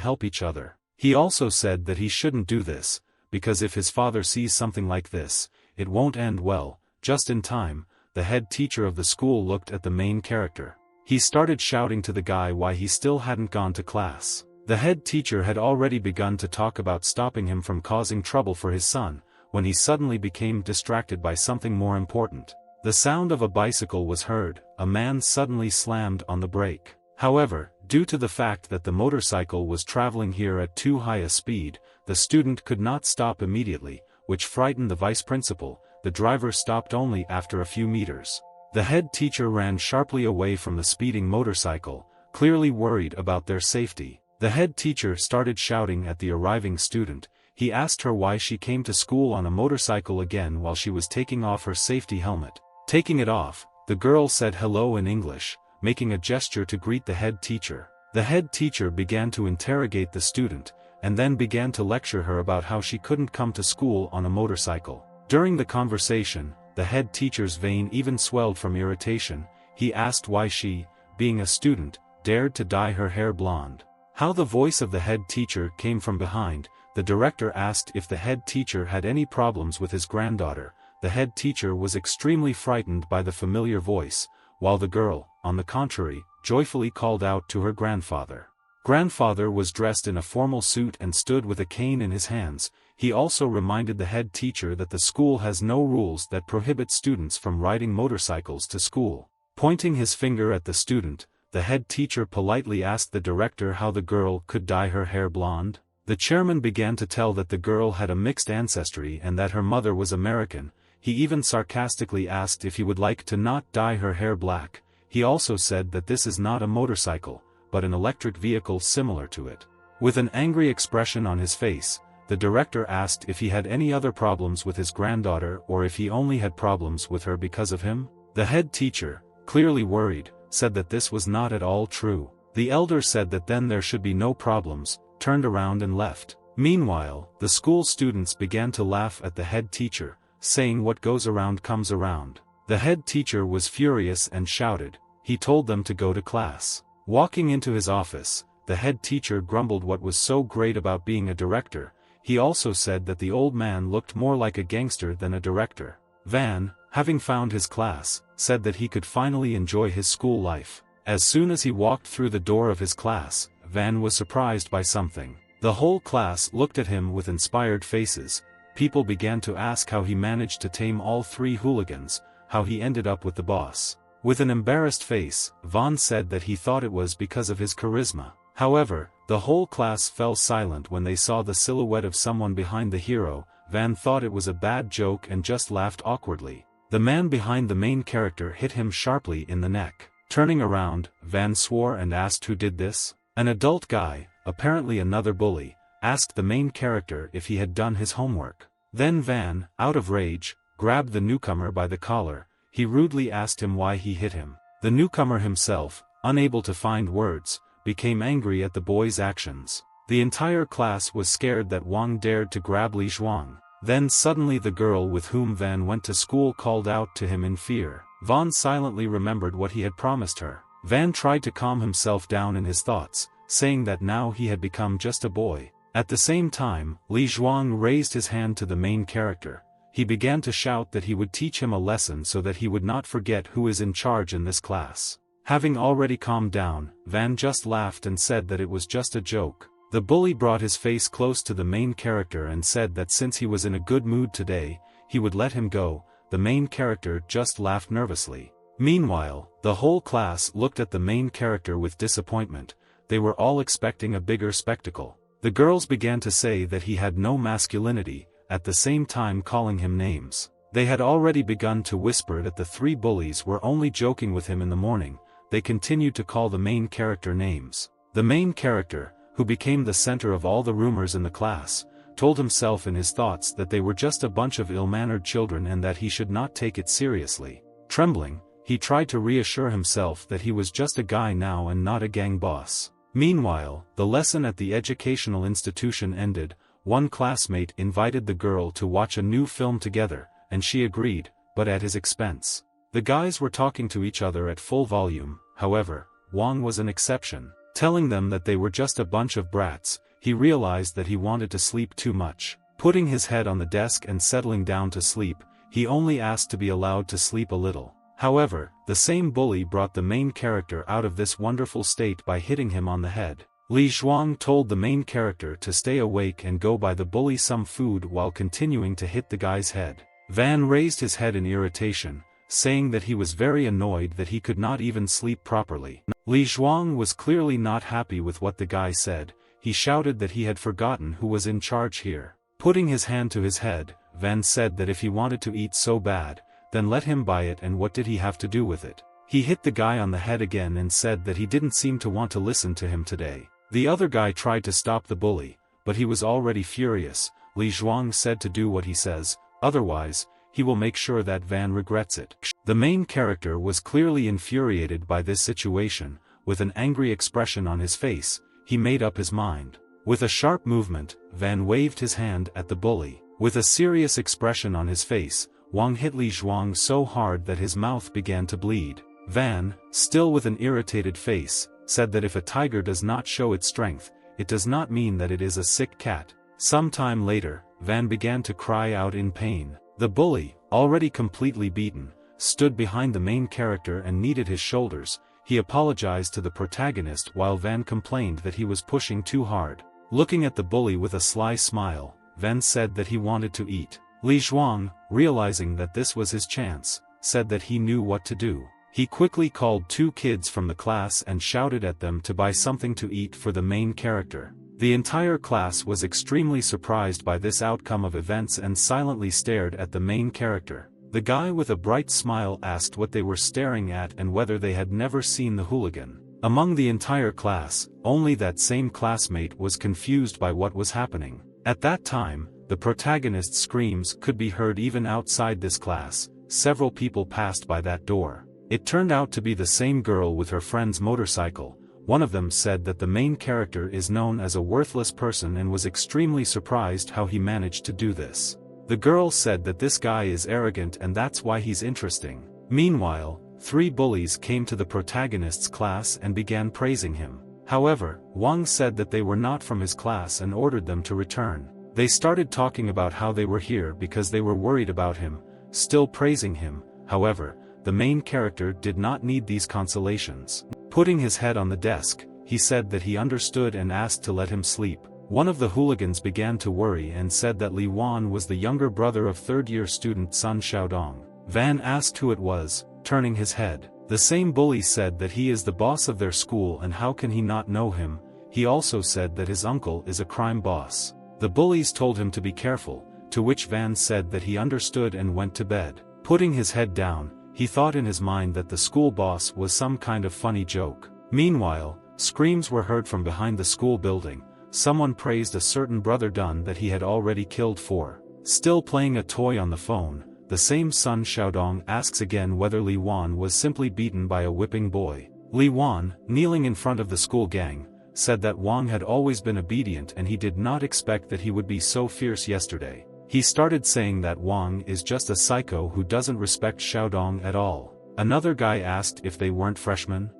help each other. He also said that he shouldn't do this, because if his father sees something like this, it won't end well. Just in time, the head teacher of the school looked at the main character. He started shouting to the guy why he still hadn't gone to class. The head teacher had already begun to talk about stopping him from causing trouble for his son, when he suddenly became distracted by something more important. The sound of a bicycle was heard. A man suddenly slammed on the brake. However, due to the fact that the motorcycle was traveling here at too high a speed, the student could not stop immediately, which frightened the vice principal. The driver stopped only after a few meters. The head teacher ran sharply away from the speeding motorcycle, clearly worried about their safety. The head teacher started shouting at the arriving student. He asked her why she came to school on a motorcycle again while she was taking off her safety helmet. Taking it off, the girl said hello in English, making a gesture to greet the head teacher. The head teacher began to interrogate the student, and then began to lecture her about how she couldn't come to school on a motorcycle. During the conversation, the head teacher's vein even swelled from irritation. He asked why she, being a student, dared to dye her hair blonde. How the voice of the head teacher came from behind. The director asked if the head teacher had any problems with his granddaughter. The head teacher was extremely frightened by the familiar voice, while the girl, on the contrary, joyfully called out to her grandfather. Grandfather was dressed in a formal suit and stood with a cane in his hands. He also reminded the head teacher that the school has no rules that prohibit students from riding motorcycles to school. Pointing his finger at the student, the head teacher politely asked the director how the girl could dye her hair blonde. The chairman began to tell that the girl had a mixed ancestry and that her mother was American. He even sarcastically asked if he would like to not dye her hair black. He also said that this is not a motorcycle, but an electric vehicle similar to it. With an angry expression on his face, the director asked if he had any other problems with his granddaughter or if he only had problems with her because of him. The head teacher, clearly worried, said that this was not at all true. The elder said that then there should be no problems, turned around and left. Meanwhile, the school students began to laugh at the head teacher, saying what goes around comes around. The head teacher was furious and shouted. He told them to go to class. Walking into his office, the head teacher grumbled what was so great about being a director. He also said that the old man looked more like a gangster than a director. Van, having found his class, said that he could finally enjoy his school life. As soon as he walked through the door of his class, Van was surprised by something. The whole class looked at him with inspired faces. People began to ask how he managed to tame all 3 hooligans, how he ended up with the boss. With an embarrassed face, Van said that he thought it was because of his charisma. However, the whole class fell silent when they saw the silhouette of someone behind the hero. Van thought it was a bad joke and just laughed awkwardly. The man behind the main character hit him sharply in the neck. Turning around, Van swore and asked who did this. An adult guy, apparently another bully, asked the main character if he had done his homework. Then Van, out of rage, grabbed the newcomer by the collar. He rudely asked him why he hit him. The newcomer himself, unable to find words, became angry at the boy's actions. The entire class was scared that Wang dared to grab Li Zhuang. Then suddenly the girl with whom Van went to school called out to him in fear. Van silently remembered what he had promised her. Van tried to calm himself down in his thoughts, saying that now he had become just a boy. At the same time, Li Zhuang raised his hand to the main character. He began to shout that he would teach him a lesson so that he would not forget who is in charge in this class. Having already calmed down, Van just laughed and said that it was just a joke. The bully brought his face close to the main character and said that since he was in a good mood today, he would let him go. The main character just laughed nervously. Meanwhile, the whole class looked at the main character with disappointment. They were all expecting a bigger spectacle. The girls began to say that he had no masculinity, at the same time calling him names. They had already begun to whisper that the three bullies were only joking with him in the morning. They continued to call the main character names. The main character, who became the center of all the rumors in the class, told himself in his thoughts that they were just a bunch of ill-mannered children and that he should not take it seriously. Trembling, he tried to reassure himself that he was just a guy now and not a gang boss. Meanwhile, the lesson at the educational institution ended. One classmate invited the girl to watch a new film together, and she agreed, but at his expense. The guys were talking to each other at full volume. However, Wang was an exception. Telling them that they were just a bunch of brats, he realized that he wanted to sleep too much. Putting his head on the desk and settling down to sleep, he only asked to be allowed to sleep a little. However, the same bully brought the main character out of this wonderful state by hitting him on the head. Li Zhuang told the main character to stay awake and go buy the bully some food while continuing to hit the guy's head. Van raised his head in irritation, saying that he was very annoyed that he could not even sleep properly. Li Zhuang was clearly not happy with what the guy said. He shouted that he had forgotten who was in charge here. Putting his hand to his head, Van said that if he wanted to eat so bad, then let him buy it, and what did he have to do with it? He hit the guy on the head again and said that he didn't seem to want to listen to him today. The other guy tried to stop the bully, but he was already furious. Li Zhuang said to do what he says, otherwise, he will make sure that Van regrets it. The main character was clearly infuriated by this situation. With an angry expression on his face, he made up his mind. With a sharp movement, Van waved his hand at the bully. With a serious expression on his face, Wang hit Li Zhuang so hard that his mouth began to bleed. Van, still with an irritated face, said that if a tiger does not show its strength, it does not mean that it is a sick cat. Some time later, Van began to cry out in pain. The bully, already completely beaten, stood behind the main character and kneaded his shoulders. He apologized to the protagonist while Van complained that he was pushing too hard. Looking at the bully with a sly smile, Van said that he wanted to eat. Li Zhuang, realizing that this was his chance, said that he knew what to do. He quickly called two kids from the class and shouted at them to buy something to eat for the main character. The entire class was extremely surprised by this outcome of events and silently stared at the main character. The guy with a bright smile asked what they were staring at and whether they had never seen the hooligan. Among the entire class, only that same classmate was confused by what was happening. At that time, the protagonist's screams could be heard even outside this class. Several people passed by that door. It turned out to be the same girl with her friend's motorcycle. One of them said that the main character is known as a worthless person and was extremely surprised how he managed to do this. The girl said that this guy is arrogant and that's why he's interesting. Meanwhile, three bullies came to the protagonist's class and began praising him. However, Wang said that they were not from his class and ordered them to return. They started talking about how they were here because they were worried about him, still praising him. However, the main character did not need these consolations. Putting his head on the desk, he said that he understood and asked to let him sleep. One of the hooligans began to worry and said that Li Wan was the younger brother of third-year student Sun Xiaodong. Van asked who it was, turning his head. The same bully said that he is the boss of their school and how can he not know him. He also said that his uncle is a crime boss. The bullies told him to be careful, to which Van said that he understood and went to bed. Putting his head down, he thought in his mind that the school boss was some kind of funny joke. Meanwhile, screams were heard from behind the school building. Someone praised a certain brother Dun that he had already killed for. Still playing a toy on the phone, the same Sun Xiaodong asks again whether Li Wan was simply beaten by a whipping boy. Li Wan, kneeling in front of the school gang, said that Wang had always been obedient and he did not expect that he would be so fierce yesterday. He started saying that Wang is just a psycho who doesn't respect Xiaodong at all. Another guy asked if they weren't freshmen.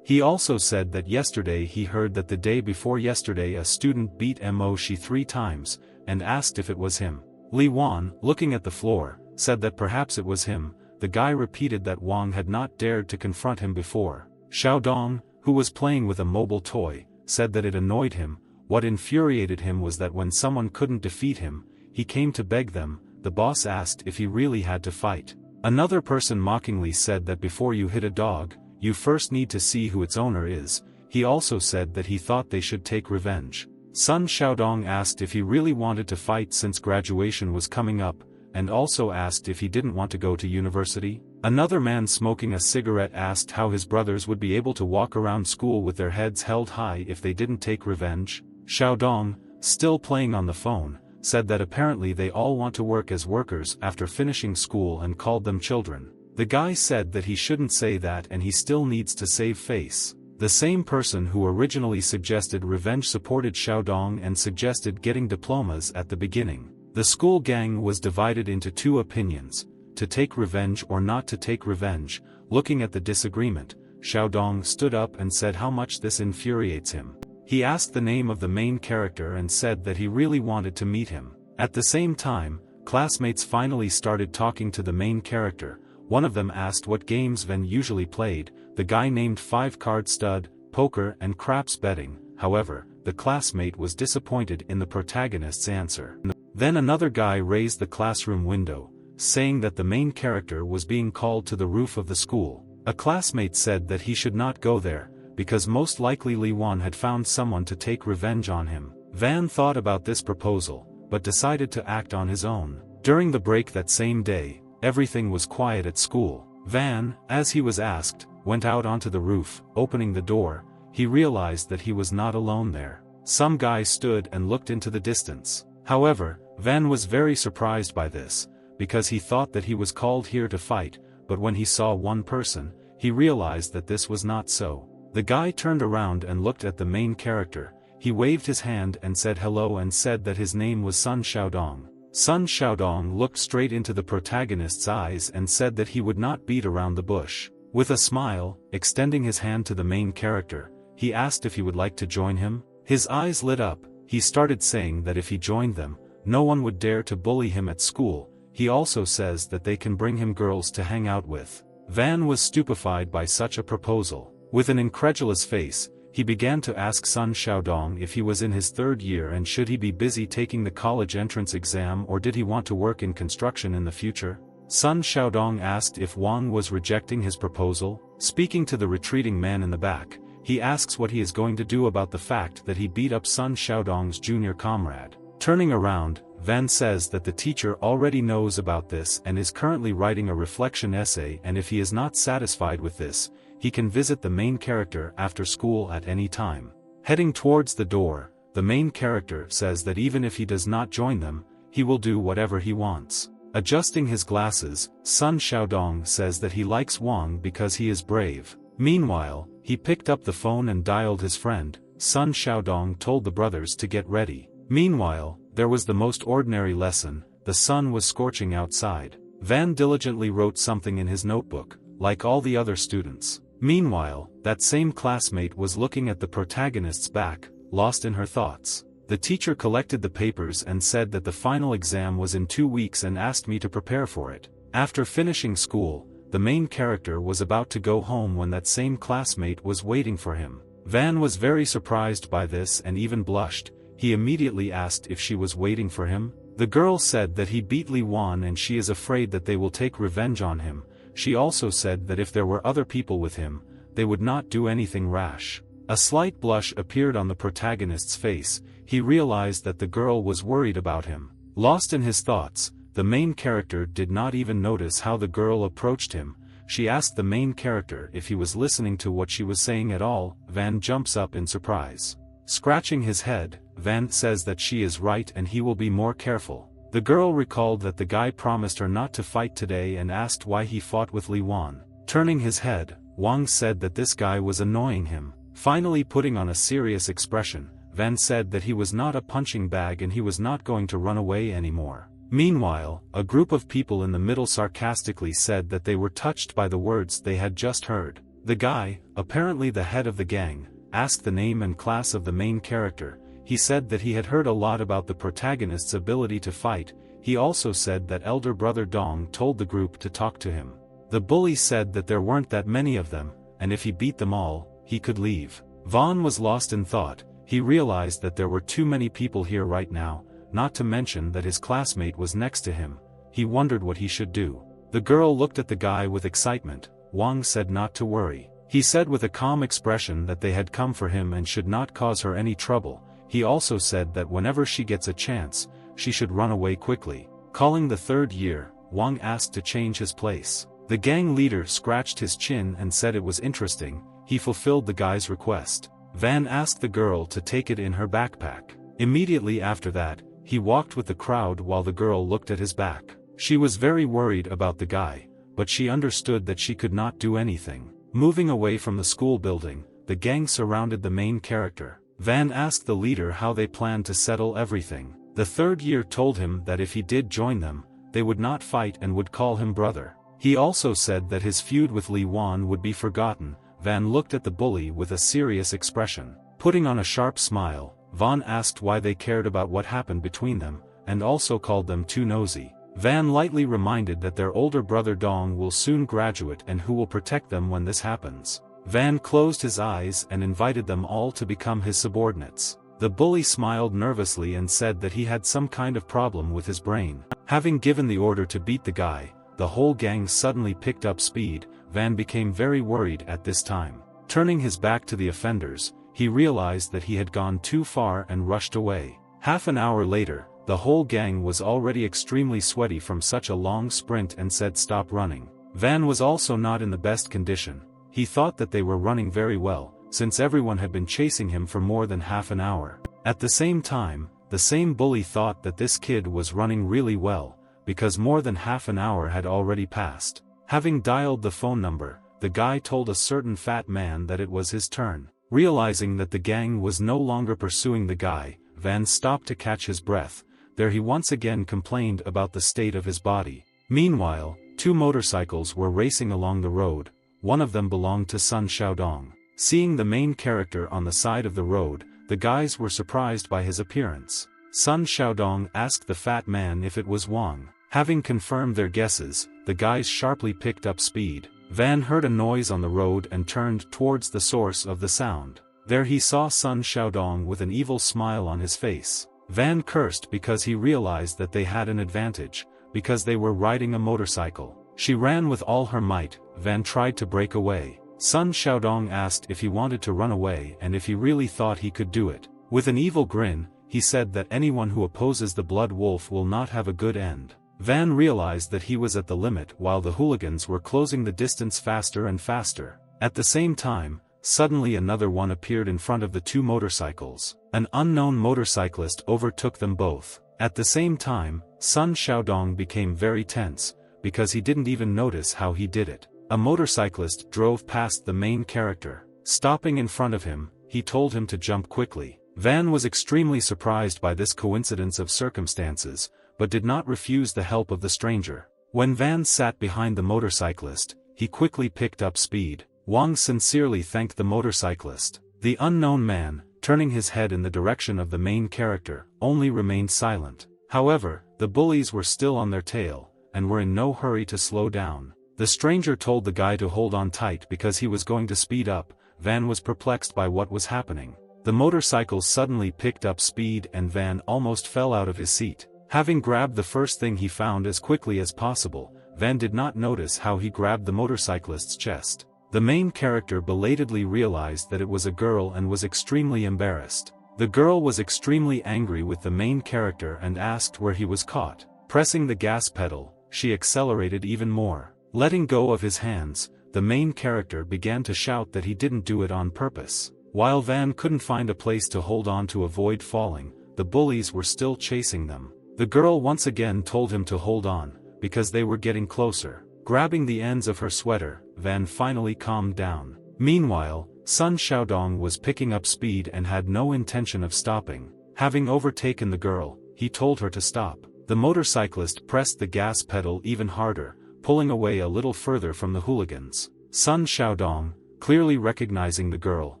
He also said that yesterday he heard that the day before yesterday a student beat Mo Shi 3 times, and asked if it was him. Li Wan, looking at the floor, said that perhaps it was him. The guy repeated that Wang had not dared to confront him before. Xiaodong, who was playing with a mobile toy, said that it annoyed him. What infuriated him was that when someone couldn't defeat him, he came to beg them. The boss asked if he really had to fight. Another person mockingly said that before you hit a dog, you first need to see who its owner is. He also said that he thought they should take revenge. Sun Xiaodong asked if he really wanted to fight since graduation was coming up, and also asked if he didn't want to go to university. Another man smoking a cigarette asked how his brothers would be able to walk around school with their heads held high if they didn't take revenge. Xiaodong, still playing on the phone, said that apparently they all want to work as workers after finishing school and called them children. The guy said that he shouldn't say that and he still needs to save face. The same person who originally suggested revenge supported Xiaodong and suggested getting diplomas at the beginning. The school gang was divided into two opinions, to take revenge or not to take revenge. Looking at the disagreement, Xiaodong stood up and said how much this infuriates him. He asked the name of the main character and said that he really wanted to meet him. At the same time, classmates finally started talking to the main character. One of them asked what games Van usually played. The guy named 5-card stud, poker and craps betting. However, the classmate was disappointed in the protagonist's answer. Then another guy raised the classroom window, saying that the main character was being called to the roof of the school. A classmate said that he should not go there, because most likely Li Wan had found someone to take revenge on him. Van thought about this proposal, but decided to act on his own. During the break that same day, everything was quiet at school. Van, as he was asked, went out onto the roof. Opening the door, he realized that he was not alone there. Some guy stood and looked into the distance. However, Van was very surprised by this, because he thought that he was called here to fight, but when he saw one person, he realized that this was not so. The guy turned around and looked at the main character. He waved his hand and said hello and said that his name was Sun Xiaodong. Sun Xiaodong looked straight into the protagonist's eyes and said that he would not beat around the bush. With a smile, extending his hand to the main character, he asked if he would like to join him. His eyes lit up. He started saying that if he joined them, no one would dare to bully him at school. He also says that they can bring him girls to hang out with. Van was stupefied by such a proposal. With an incredulous face, he began to ask Sun Xiaodong if he was in his third year and should he be busy taking the college entrance exam or did he want to work in construction in the future. Sun Xiaodong asked if Wang was rejecting his proposal. Speaking to the retreating man in the back, he asks what he is going to do about the fact that he beat up Sun Xiaodong's junior comrade. Turning around, Van says that the teacher already knows about this and is currently writing a reflection essay, and if he is not satisfied with this, he can visit the main character after school at any time. Heading towards the door, the main character says that even if he does not join them, he will do whatever he wants. Adjusting his glasses, Sun Xiaodong says that he likes Wang because he is brave. Meanwhile, he picked up the phone and dialed his friend. Sun Xiaodong told the brothers to get ready. Meanwhile, there was the most ordinary lesson. The sun was scorching outside. Van diligently wrote something in his notebook, like all the other students. Meanwhile, that same classmate was looking at the protagonist's back, lost in her thoughts. The teacher collected the papers and said that the final exam was in 2 weeks and asked me to prepare for it. After finishing school, the main character was about to go home when that same classmate was waiting for him. Van was very surprised by this and even blushed. He immediately asked if she was waiting for him. The girl said that he beat Li Wan and she is afraid that they will take revenge on him. She also said that if there were other people with him, they would not do anything rash. A slight blush appeared on the protagonist's face. He realized that the girl was worried about him. Lost in his thoughts, the main character did not even notice how the girl approached him. She asked the main character if he was listening to what she was saying at all. Van jumps up in surprise. Scratching his head, Van says that she is right and he will be more careful. The girl recalled that the guy promised her not to fight today and asked why he fought with Li Wan. Turning his head, Wang said that this guy was annoying him. Finally putting on a serious expression, Van said that he was not a punching bag and he was not going to run away anymore. Meanwhile, a group of people in the middle sarcastically said that they were touched by the words they had just heard. The guy, apparently the head of the gang, asked the name and class of the main character. He said that he had heard a lot about the protagonist's ability to fight. He also said that elder brother Dong told the group to talk to him. The bully said that there weren't that many of them, and if he beat them all, he could leave. Vaughn was lost in thought. He realized that there were too many people here right now, not to mention that his classmate was next to him. He wondered what he should do. The girl looked at the guy with excitement. Wang said not to worry. He said with a calm expression that they had come for him and should not cause her any trouble. He also said that whenever she gets a chance, she should run away quickly. Calling the third year, Wang asked to change his place. The gang leader scratched his chin and said it was interesting. He fulfilled the guy's request. Van asked the girl to take it in her backpack. Immediately after that, he walked with the crowd while the girl looked at his back. She was very worried about the guy, but she understood that she could not do anything. Moving away from the school building, the gang surrounded the main character. Van asked the leader how they planned to settle everything. The third year told him that if he did join them, they would not fight and would call him brother. He also said that his feud with Li Wan would be forgotten. Van looked at the bully with a serious expression. Putting on a sharp smile, Van asked why they cared about what happened between them, and also called them too nosy. Van lightly reminded that their older brother Dong will soon graduate and who will protect them when this happens. Van closed his eyes and invited them all to become his subordinates. The bully smiled nervously and said that he had some kind of problem with his brain. Having given the order to beat the guy, the whole gang suddenly picked up speed. Van became very worried at this time. Turning his back to the offenders, he realized that he had gone too far and rushed away. Half an hour later, the whole gang was already extremely sweaty from such a long sprint and said stop running. Van was also not in the best condition. He thought that they were running very well, since everyone had been chasing him for more than half an hour. At the same time, the same bully thought that this kid was running really well, because more than half an hour had already passed. Having dialed the phone number, the guy told a certain fat man that it was his turn. Realizing that the gang was no longer pursuing the guy, Van stopped to catch his breath. There he once again complained about the state of his body. Meanwhile, two motorcycles were racing along the road. One of them belonged to Sun Xiaodong. Seeing the main character on the side of the road, the guys were surprised by his appearance. Sun Xiaodong asked the fat man if it was Wang. Having confirmed their guesses, the guys sharply picked up speed. Van heard a noise on the road and turned towards the source of the sound. There he saw Sun Xiaodong with an evil smile on his face. Van cursed because he realized that they had an advantage, because they were riding a motorcycle. She ran with all her might. Van tried to break away. Sun Xiaodong asked if he wanted to run away and if he really thought he could do it. With an evil grin, he said that anyone who opposes the Blood Wolf will not have a good end. Van realized that he was at the limit while the hooligans were closing the distance faster and faster. At the same time, suddenly another one appeared in front of the two motorcycles. An unknown motorcyclist overtook them both. At the same time, Sun Xiaodong became very tense, because he didn't even notice how he did it. A motorcyclist drove past the main character. Stopping in front of him, he told him to jump quickly. Van was extremely surprised by this coincidence of circumstances, but did not refuse the help of the stranger. When Van sat behind the motorcyclist, he quickly picked up speed. Wang sincerely thanked the motorcyclist. The unknown man, turning his head in the direction of the main character, only remained silent. However, the bullies were still on their tail, and were in no hurry to slow down. The stranger told the guy to hold on tight because he was going to speed up. Van was perplexed by what was happening. The motorcycle suddenly picked up speed and Van almost fell out of his seat. Having grabbed the first thing he found as quickly as possible, Van did not notice how he grabbed the motorcyclist's chest. The main character belatedly realized that it was a girl and was extremely embarrassed. The girl was extremely angry with the main character and asked where he was caught. Pressing the gas pedal, she accelerated even more. Letting go of his hands, the main character began to shout that he didn't do it on purpose. While Van couldn't find a place to hold on to avoid falling, the bullies were still chasing them. The girl once again told him to hold on, because they were getting closer. Grabbing the ends of her sweater, Van finally calmed down. Meanwhile, Sun Xiaodong was picking up speed and had no intention of stopping. Having overtaken the girl, he told her to stop. The motorcyclist pressed the gas pedal even harder, pulling away a little further from the hooligans. Sun Xiaodong, clearly recognizing the girl,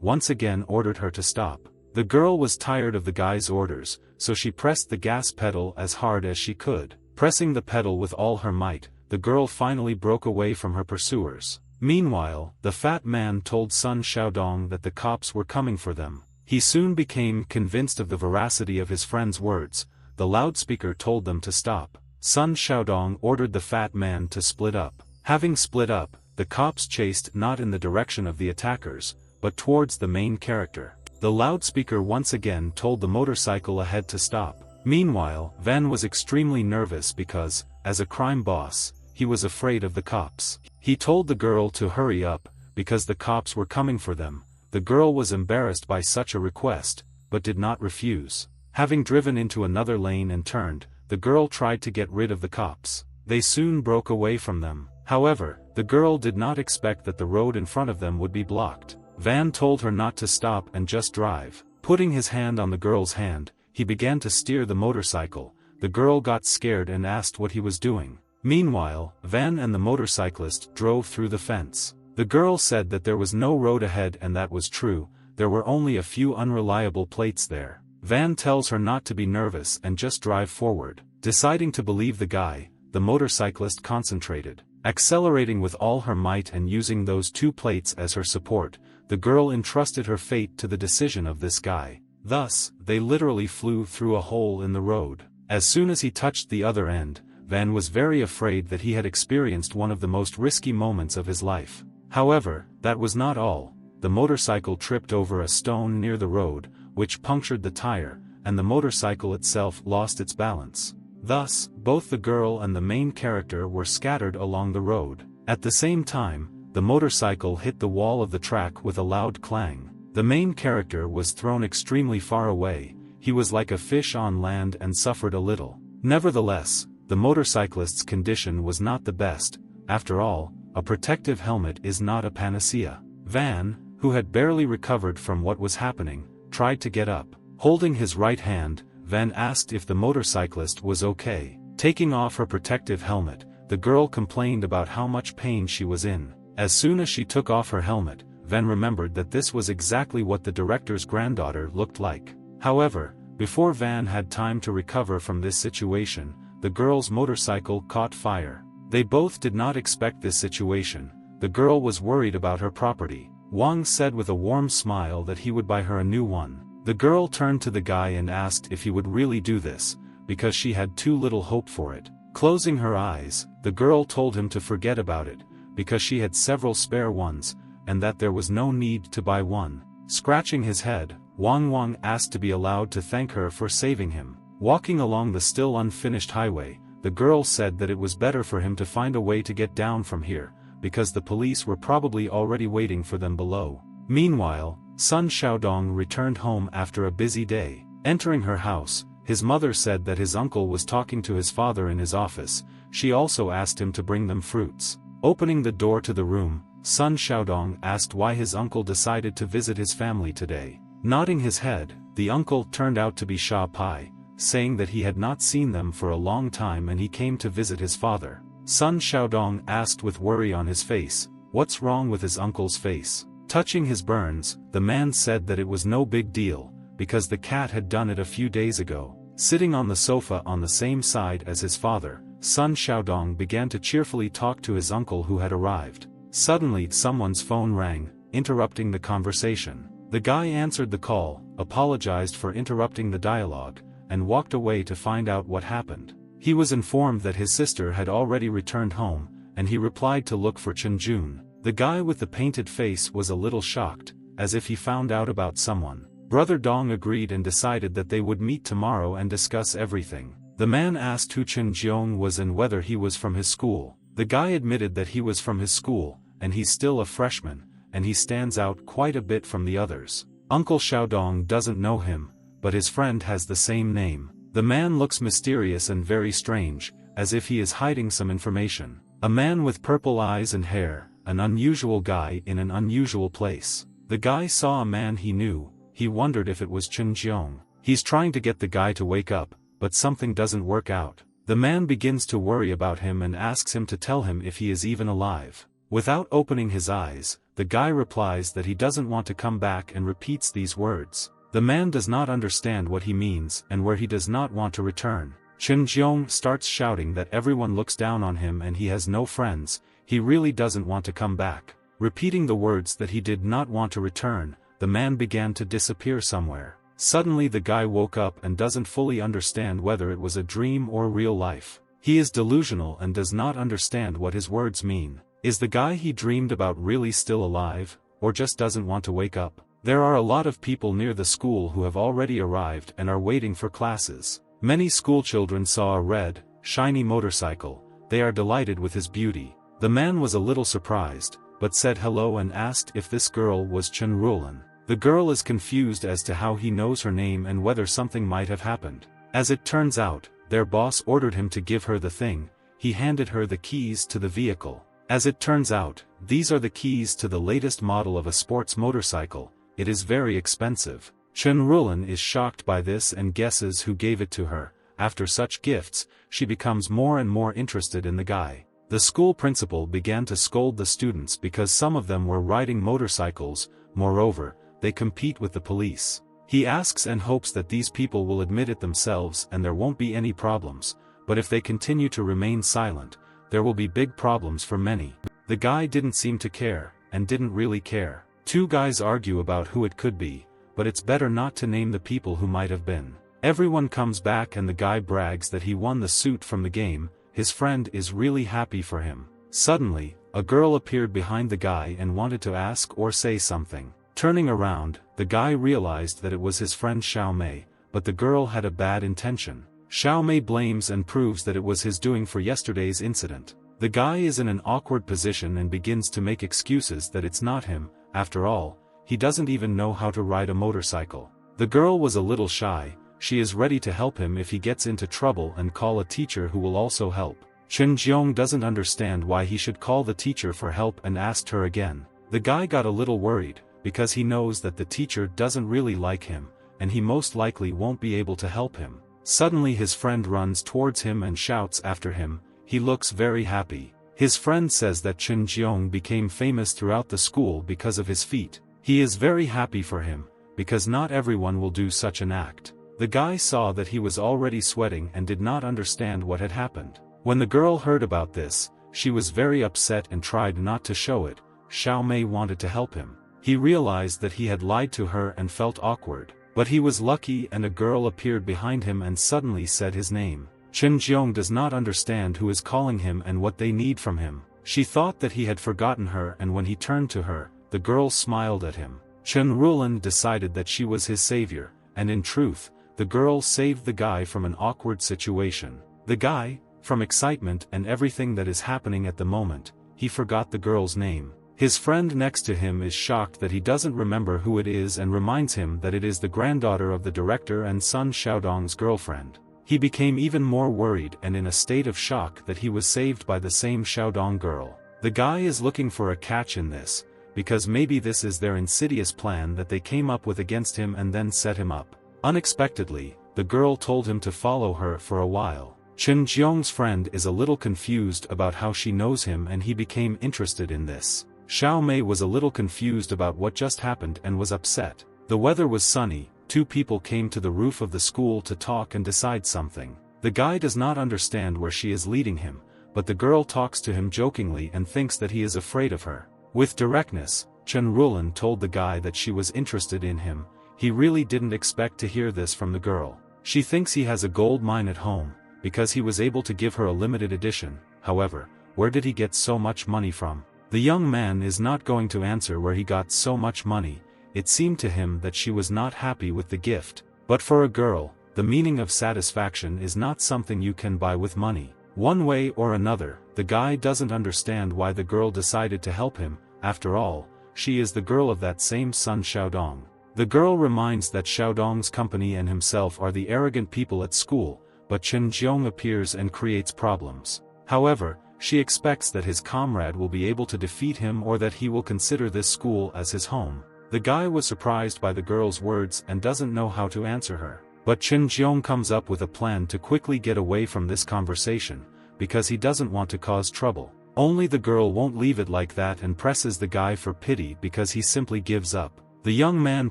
once again ordered her to stop. The girl was tired of the guy's orders, so she pressed the gas pedal as hard as she could. Pressing the pedal with all her might, the girl finally broke away from her pursuers. Meanwhile, the fat man told Sun Xiaodong that the cops were coming for them. He soon became convinced of the veracity of his friend's words. The loudspeaker told them to stop. Sun Xiaodong ordered the fat man to split up. Having split up, the cops chased not in the direction of the attackers, but towards the main character. The loudspeaker once again told the motorcycle ahead to stop. Meanwhile, Van was extremely nervous because, as a crime boss, he was afraid of the cops. He told the girl to hurry up, because the cops were coming for them. The girl was embarrassed by such a request, but did not refuse. Having driven into another lane and turned, the girl tried to get rid of the cops. They soon broke away from them. However, the girl did not expect that the road in front of them would be blocked. Van told her not to stop and just drive. Putting his hand on the girl's hand, he began to steer the motorcycle. The girl got scared and asked what he was doing. Meanwhile, Van and the motorcyclist drove through the fence. The girl said that there was no road ahead, and that was true. There were only a few unreliable plates there. Van tells her not to be nervous and just drive forward. Deciding to believe the guy, the motorcyclist concentrated, accelerating with all her might and using those 2 plates as her support. The girl entrusted her fate to the decision of this guy. Thus, they literally flew through a hole in the road. As soon as he touched the other end, Van was very afraid that he had experienced one of the most risky moments of his life. However, that was not all. The motorcycle tripped over a stone near the road, which punctured the tire, and the motorcycle itself lost its balance. Thus, both the girl and the main character were scattered along the road. At the same time, the motorcycle hit the wall of the track with a loud clang. The main character was thrown extremely far away. He was like a fish on land and suffered a little. Nevertheless, the motorcyclist's condition was not the best. After all, a protective helmet is not a panacea. Van, who had barely recovered from what was happening, tried to get up. Holding his right hand, Van asked if the motorcyclist was okay. Taking off her protective helmet, the girl complained about how much pain she was in. As soon as she took off her helmet, Van remembered that this was exactly what the director's granddaughter looked like. However, before Van had time to recover from this situation, the girl's motorcycle caught fire. They both did not expect this situation. The girl was worried about her property. Wang said with a warm smile that he would buy her a new one. The girl turned to the guy and asked if he would really do this, because she had too little hope for it. Closing her eyes, the girl told him to forget about it, because she had several spare ones, and that there was no need to buy one. Scratching his head, Wang asked to be allowed to thank her for saving him. Walking along the still unfinished highway, the girl said that it was better for him to find a way to get down from here, because the police were probably already waiting for them below. Meanwhile, Sun Xiaodong returned home after a busy day. Entering her house, his mother said that his uncle was talking to his father in his office. She also asked him to bring them fruits. Opening the door to the room, Sun Xiaodong asked why his uncle decided to visit his family today. Nodding his head, the uncle turned out to be Sha Pai, saying that he had not seen them for a long time and he came to visit his father. Sun Xiaodong asked with worry on his face, what's wrong with his uncle's face? Touching his burns, the man said that it was no big deal, because the cat had done it a few days ago. Sitting on the sofa on the same side as his father, Sun Xiaodong began to cheerfully talk to his uncle who had arrived. Suddenly someone's phone rang, interrupting the conversation. The guy answered the call, apologized for interrupting the dialogue, and walked away to find out what happened. He was informed that his sister had already returned home, and he replied to look for Chunjun. The guy with the painted face was a little shocked, as if he found out about someone. Brother Dong agreed and decided that they would meet tomorrow and discuss everything. The man asked who Chunjun was and whether he was from his school. The guy admitted that he was from his school, and he's still a freshman, and he stands out quite a bit from the others. Uncle Xiaodong doesn't know him, but his friend has the same name. The man looks mysterious and very strange, as if he is hiding some information. A man with purple eyes and hair, an unusual guy in an unusual place. The guy saw a man he knew. He wondered if it was Chunjun. He's trying to get the guy to wake up, but something doesn't work out. The man begins to worry about him and asks him to tell him if he is even alive. Without opening his eyes, the guy replies that he doesn't want to come back and repeats these words. The man does not understand what he means and where he does not want to return. Chunjun starts shouting that everyone looks down on him and he has no friends. He really doesn't want to come back. Repeating the words that he did not want to return, the man began to disappear somewhere. Suddenly the guy woke up and doesn't fully understand whether it was a dream or real life. He is delusional and does not understand what his words mean. Is the guy he dreamed about really still alive, or just doesn't want to wake up? There are a lot of people near the school who have already arrived and are waiting for classes. Many schoolchildren saw a red, shiny motorcycle. They are delighted with his beauty. The man was a little surprised, but said hello and asked if this girl was Chen Ruolin. The girl is confused as to how he knows her name and whether something might have happened. As it turns out, their boss ordered him to give her the thing. He handed her the keys to the vehicle. As it turns out, these are the keys to the latest model of a sports motorcycle. It is very expensive. Chen Ruolin is shocked by this and guesses who gave it to her. After such gifts, she becomes more and more interested in the guy. The school principal began to scold the students because some of them were riding motorcycles. Moreover, they compete with the police. He asks and hopes that these people will admit it themselves and there won't be any problems, but if they continue to remain silent, there will be big problems for many. The guy didn't seem to care, and didn't really care. Two guys argue about who it could be, but it's better not to name the people who might have been. Everyone comes back and the guy brags that he won the suit from the game. His friend is really happy for him. Suddenly, a girl appeared behind the guy and wanted to ask or say something. Turning around, the guy realized that it was his friend Xiao Mei, but the girl had a bad intention. Xiao Mei blames and proves that it was his doing for yesterday's incident. The guy is in an awkward position and begins to make excuses that it's not him. After all, he doesn't even know how to ride a motorcycle. The girl was a little shy. She is ready to help him if he gets into trouble and call a teacher who will also help. Chen Jiong doesn't understand why he should call the teacher for help and asked her again. The guy got a little worried, because he knows that the teacher doesn't really like him, and he most likely won't be able to help him. Suddenly his friend runs towards him and shouts after him. He looks very happy. His friend says that Chen Jiong became famous throughout the school because of his feat. He is very happy for him, because not everyone will do such an act. The guy saw that he was already sweating and did not understand what had happened. When the girl heard about this, she was very upset and tried not to show it. Xiao Mei wanted to help him. He realized that he had lied to her and felt awkward. But he was lucky and a girl appeared behind him and suddenly said his name. Chen Jiong does not understand who is calling him and what they need from him. She thought that he had forgotten her, and when he turned to her, the girl smiled at him. Chen Ruolin decided that she was his savior, and in truth, the girl saved the guy from an awkward situation. The guy, from excitement and everything that is happening at the moment, he forgot the girl's name. His friend next to him is shocked that he doesn't remember who it is and reminds him that it is the granddaughter of the director and Sun Xiaodong's girlfriend. He became even more worried and in a state of shock that he was saved by the same Xiaodong girl. The guy is looking for a catch in this, because maybe this is their insidious plan that they came up with against him and then set him up. Unexpectedly, the girl told him to follow her for a while. Chen Jiong's friend is a little confused about how she knows him and he became interested in this. Xiao Mei was a little confused about what just happened and was upset. The weather was sunny. Two people came to the roof of the school to talk and decide something. The guy does not understand where she is leading him, but the girl talks to him jokingly and thinks that he is afraid of her. With directness, Chen Ruolin told the guy that she was interested in him. He really didn't expect to hear this from the girl. She thinks he has a gold mine at home, because he was able to give her a limited edition. However, where did he get so much money from? The young man is not going to answer where he got so much money. It seemed to him that she was not happy with the gift. But for a girl, the meaning of satisfaction is not something you can buy with money. One way or another, the guy doesn't understand why the girl decided to help him. After all, she is the girl of that same Sun Xiaodong. The girl reminds that Xiaodong's company and himself are the arrogant people at school, but Chen Jiong appears and creates problems. However, she expects that his comrade will be able to defeat him or that he will consider this school as his home. The guy was surprised by the girl's words and doesn't know how to answer her. But Chen Jiong comes up with a plan to quickly get away from this conversation, because he doesn't want to cause trouble. Only the girl won't leave it like that and presses the guy for pity because he simply gives up. The young man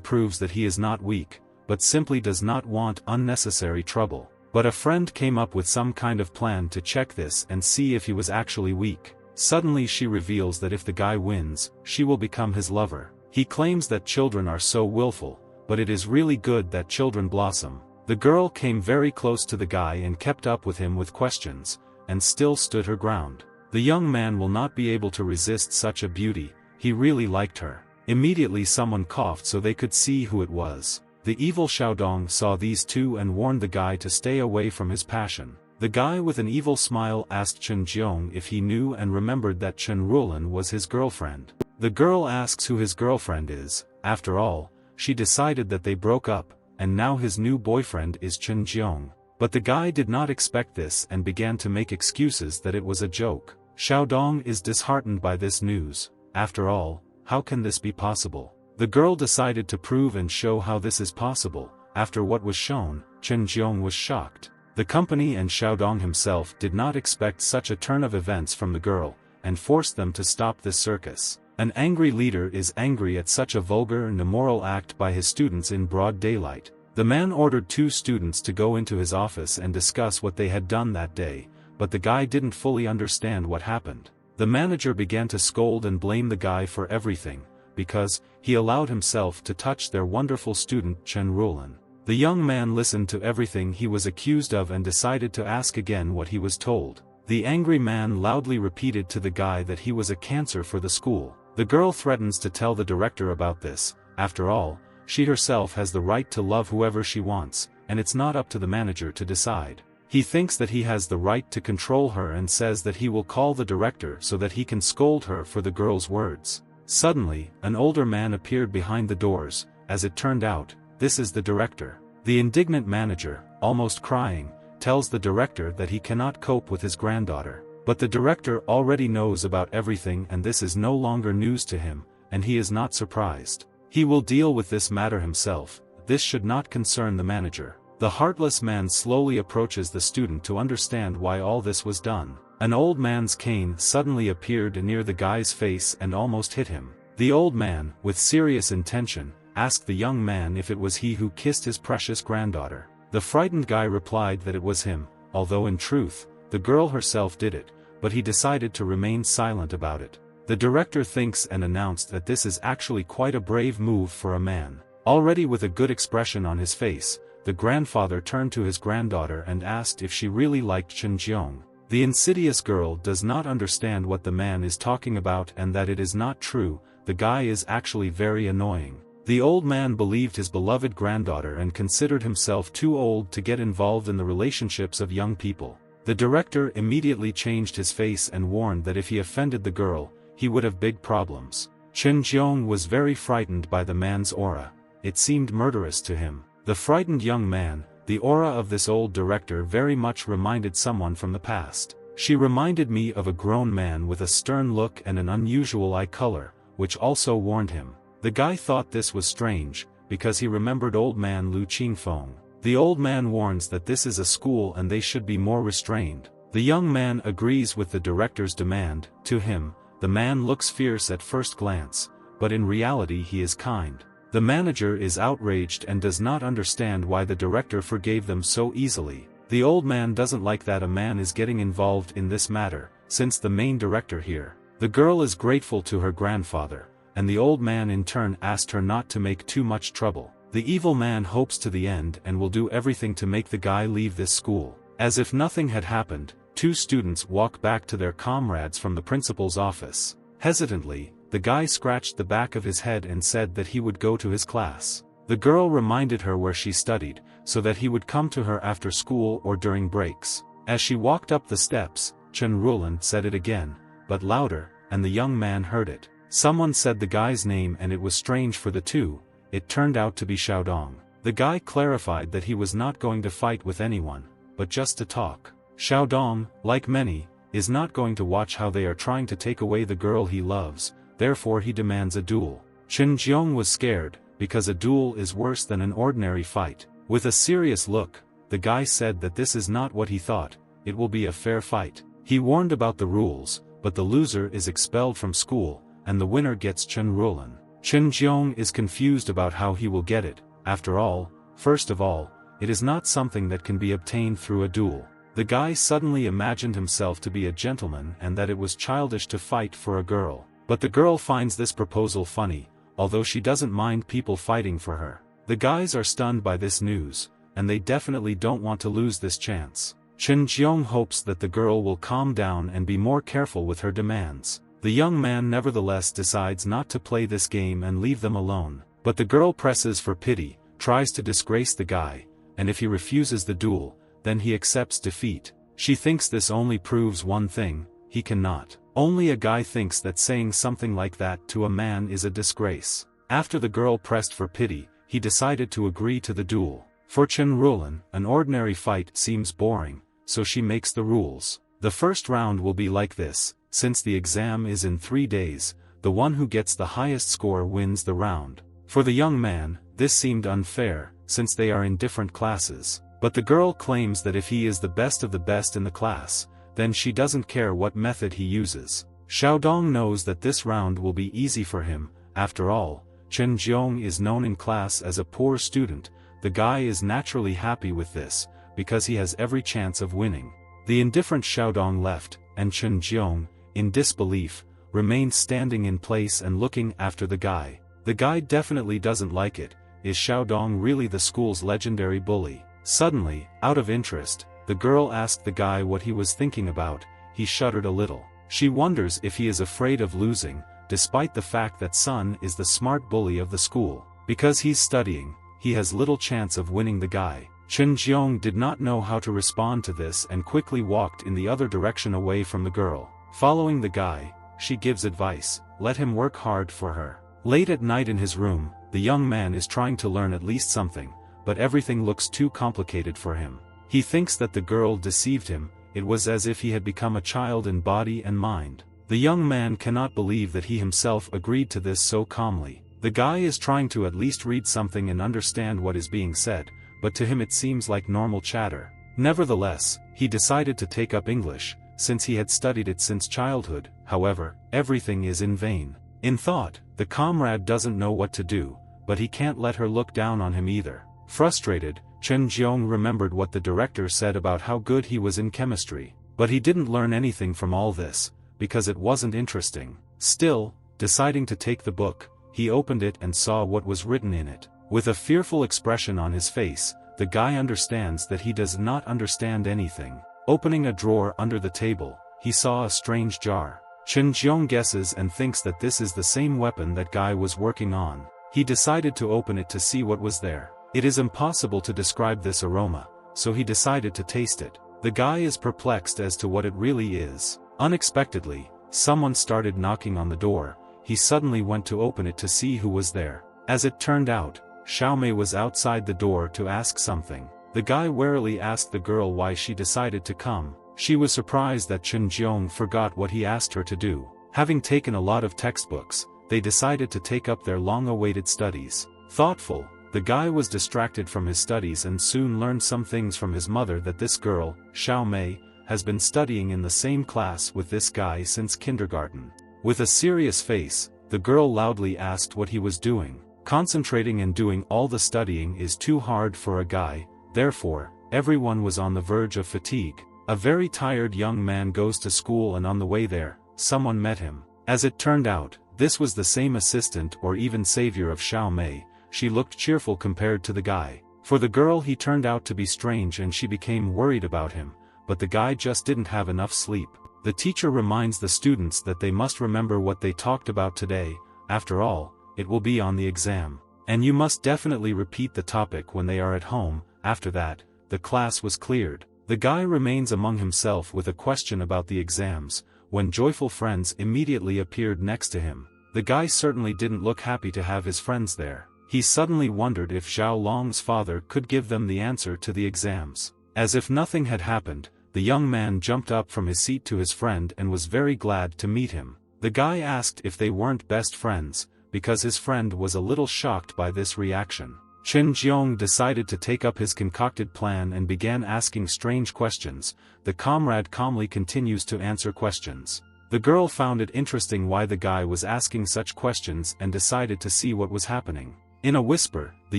proves that he is not weak, but simply does not want unnecessary trouble. But a friend came up with some kind of plan to check this and see if he was actually weak. Suddenly she reveals that if the guy wins, she will become his lover. He claims that children are so willful, but it is really good that children blossom. The girl came very close to the guy and kept up with him with questions, and still stood her ground. The young man will not be able to resist such a beauty. He really liked her. Immediately someone coughed so they could see who it was. The evil Xiaodong saw these two and warned the guy to stay away from his passion. The guy with an evil smile asked Chen Jiong if he knew and remembered that Chen Rulan was his girlfriend. The girl asks who his girlfriend is. After all, she decided that they broke up, and now his new boyfriend is Chen Jiong. But the guy did not expect this and began to make excuses that it was a joke. Xiaodong is disheartened by this news. After all, how can this be possible? The girl decided to prove and show how this is possible. After what was shown, Chen Jiong was shocked. The company and Xiaodong himself did not expect such a turn of events from the girl, and forced them to stop this circus. An angry leader is angry at such a vulgar and immoral act by his students in broad daylight. The man ordered two students to go into his office and discuss what they had done that day, but the guy didn't fully understand what happened. The manager began to scold and blame the guy for everything, because he allowed himself to touch their wonderful student Chen Rulan. The young man listened to everything he was accused of and decided to ask again what he was told. The angry man loudly repeated to the guy that he was a cancer for the school. The girl threatens to tell the director about this. After all, she herself has the right to love whoever she wants, and it's not up to the manager to decide. He thinks that he has the right to control her and says that he will call the director so that he can scold her for the girl's words. Suddenly, an older man appeared behind the doors. As it turned out, this is the director. The indignant manager, almost crying, tells the director that he cannot cope with his granddaughter. But the director already knows about everything and this is no longer news to him, and he is not surprised. He will deal with this matter himself. This should not concern the manager. The heartless man slowly approaches the student to understand why all this was done. An old man's cane suddenly appeared near the guy's face and almost hit him. The old man, with serious intention, asked the young man if it was he who kissed his precious granddaughter. The frightened guy replied that it was him, although in truth, the girl herself did it, but he decided to remain silent about it. The director thinks and announced that this is actually quite a brave move for a man. Already with a good expression on his face, the grandfather turned to his granddaughter and asked if she really liked Chen Jiong. The insidious girl does not understand what the man is talking about and that it is not true. The guy is actually very annoying. The old man believed his beloved granddaughter and considered himself too old to get involved in the relationships of young people. The director immediately changed his face and warned that if he offended the girl, he would have big problems. Chen Jiong was very frightened by the man's aura. It seemed murderous to him. The frightened young man, the aura of this old director very much reminded someone from the past. She reminded me of a grown man with a stern look and an unusual eye color, which also warned him. The guy thought this was strange, because he remembered old man Lu Qingfeng. The old man warns that this is a school and they should be more restrained. The young man agrees with the director's demand. To him, the man looks fierce at first glance, but in reality he is kind. The manager is outraged and does not understand why the director forgave them so easily. The old man doesn't like that a man is getting involved in this matter, since the main director here. The girl is grateful to her grandfather, and the old man in turn asked her not to make too much trouble. The evil man hopes to the end and will do everything to make the guy leave this school. As if nothing had happened, two students walk back to their comrades from the principal's office. Hesitantly, the guy scratched the back of his head and said that he would go to his class. The girl reminded her where she studied, so that he would come to her after school or during breaks. As she walked up the steps, Chen Rulan said it again, but louder, and the young man heard it. Someone said the guy's name and it was strange for the two. It turned out to be Xiaodong. The guy clarified that he was not going to fight with anyone, but just to talk. Xiaodong, like many, is not going to watch how they are trying to take away the girl he loves, therefore he demands a duel. Chen Jiong was scared, because a duel is worse than an ordinary fight. With a serious look, the guy said that this is not what he thought, it will be a fair fight. He warned about the rules, but the loser is expelled from school, and the winner gets Chen Rulan. Chen Jiong is confused about how he will get it. After all, first of all, it is not something that can be obtained through a duel. The guy suddenly imagined himself to be a gentleman and that it was childish to fight for a girl. But the girl finds this proposal funny, although she doesn't mind people fighting for her. The guys are stunned by this news, and they definitely don't want to lose this chance. Chen Jiong hopes that the girl will calm down and be more careful with her demands. The young man nevertheless decides not to play this game and leave them alone, but the girl presses for pity, tries to disgrace the guy, and if he refuses the duel, then he accepts defeat. She thinks this only proves one thing: he cannot. Only a guy thinks that saying something like that to a man is a disgrace. After the girl pressed for pity, he decided to agree to the duel. For Chen Ruolin, an ordinary fight seems boring, so she makes the rules. The first round will be like this: since the exam is in 3 days, the one who gets the highest score wins the round. For the young man, this seemed unfair, since they are in different classes. But the girl claims that if he is the best of the best in the class, then she doesn't care what method he uses. Xiaodong knows that this round will be easy for him. After all, Chen Jiong is known in class as a poor student. The guy is naturally happy with this, because he has every chance of winning. The indifferent Xiaodong left, and Chen Jiong, in disbelief, remained standing in place and looking after the guy. The guy definitely doesn't like it. Is Xiaodong really the school's legendary bully? Suddenly, out of interest, the girl asked the guy what he was thinking about. He shuddered a little. She wonders if he is afraid of losing, despite the fact that Sun is the smart bully of the school. Because he's studying, he has little chance of winning the guy. Chen Jiong did not know how to respond to this and quickly walked in the other direction away from the girl. Following the guy, she gives advice: let him work hard for her. Late at night in his room, the young man is trying to learn at least something, but everything looks too complicated for him. He thinks that the girl deceived him. It was as if he had become a child in body and mind. The young man cannot believe that he himself agreed to this so calmly. The guy is trying to at least read something and understand what is being said, but to him it seems like normal chatter. Nevertheless, he decided to take up English, since he had studied it since childhood. However, everything is in vain. In thought, the comrade doesn't know what to do, but he can't let her look down on him either. Frustrated, Chen Jiong remembered what the director said about how good he was in chemistry. But he didn't learn anything from all this, because it wasn't interesting. Still, deciding to take the book, he opened it and saw what was written in it. With a fearful expression on his face, the guy understands that he does not understand anything. Opening a drawer under the table, he saw a strange jar. Chen Jiong guesses and thinks that this is the same weapon that guy was working on. He decided to open it to see what was there. It is impossible to describe this aroma, so he decided to taste it. The guy is perplexed as to what it really is. Unexpectedly, someone started knocking on the door. He suddenly went to open it to see who was there. As it turned out, Xiaomei was outside the door to ask something. The guy warily asked the girl why she decided to come. She was surprised that Chen Jiong forgot what he asked her to do. Having taken a lot of textbooks, they decided to take up their long-awaited studies. Thoughtful, the guy was distracted from his studies and soon learned some things from his mother that this girl, Xiaomei, has been studying in the same class with this guy since kindergarten. With a serious face, the girl loudly asked what he was doing. Concentrating and doing all the studying is too hard for a guy, therefore, everyone was on the verge of fatigue. A very tired young man goes to school and on the way there, someone met him. As it turned out, this was the same assistant or even savior of Xiaomei. She looked cheerful compared to the guy. For the girl he turned out to be strange and she became worried about him, but the guy just didn't have enough sleep. The teacher reminds the students that they must remember what they talked about today. After all, it will be on the exam. And you must definitely repeat the topic when they are at home. After that, the class was cleared. The guy remains among himself with a question about the exams, when joyful friends immediately appeared next to him. The guy certainly didn't look happy to have his friends there. He suddenly wondered if Zhao Long's father could give them the answer to the exams. As if nothing had happened, the young man jumped up from his seat to his friend and was very glad to meet him. The guy asked if they weren't best friends, because his friend was a little shocked by this reaction. Chen Jiong decided to take up his concocted plan and began asking strange questions. The comrade calmly continues to answer questions. The girl found it interesting why the guy was asking such questions and decided to see what was happening. In a whisper, the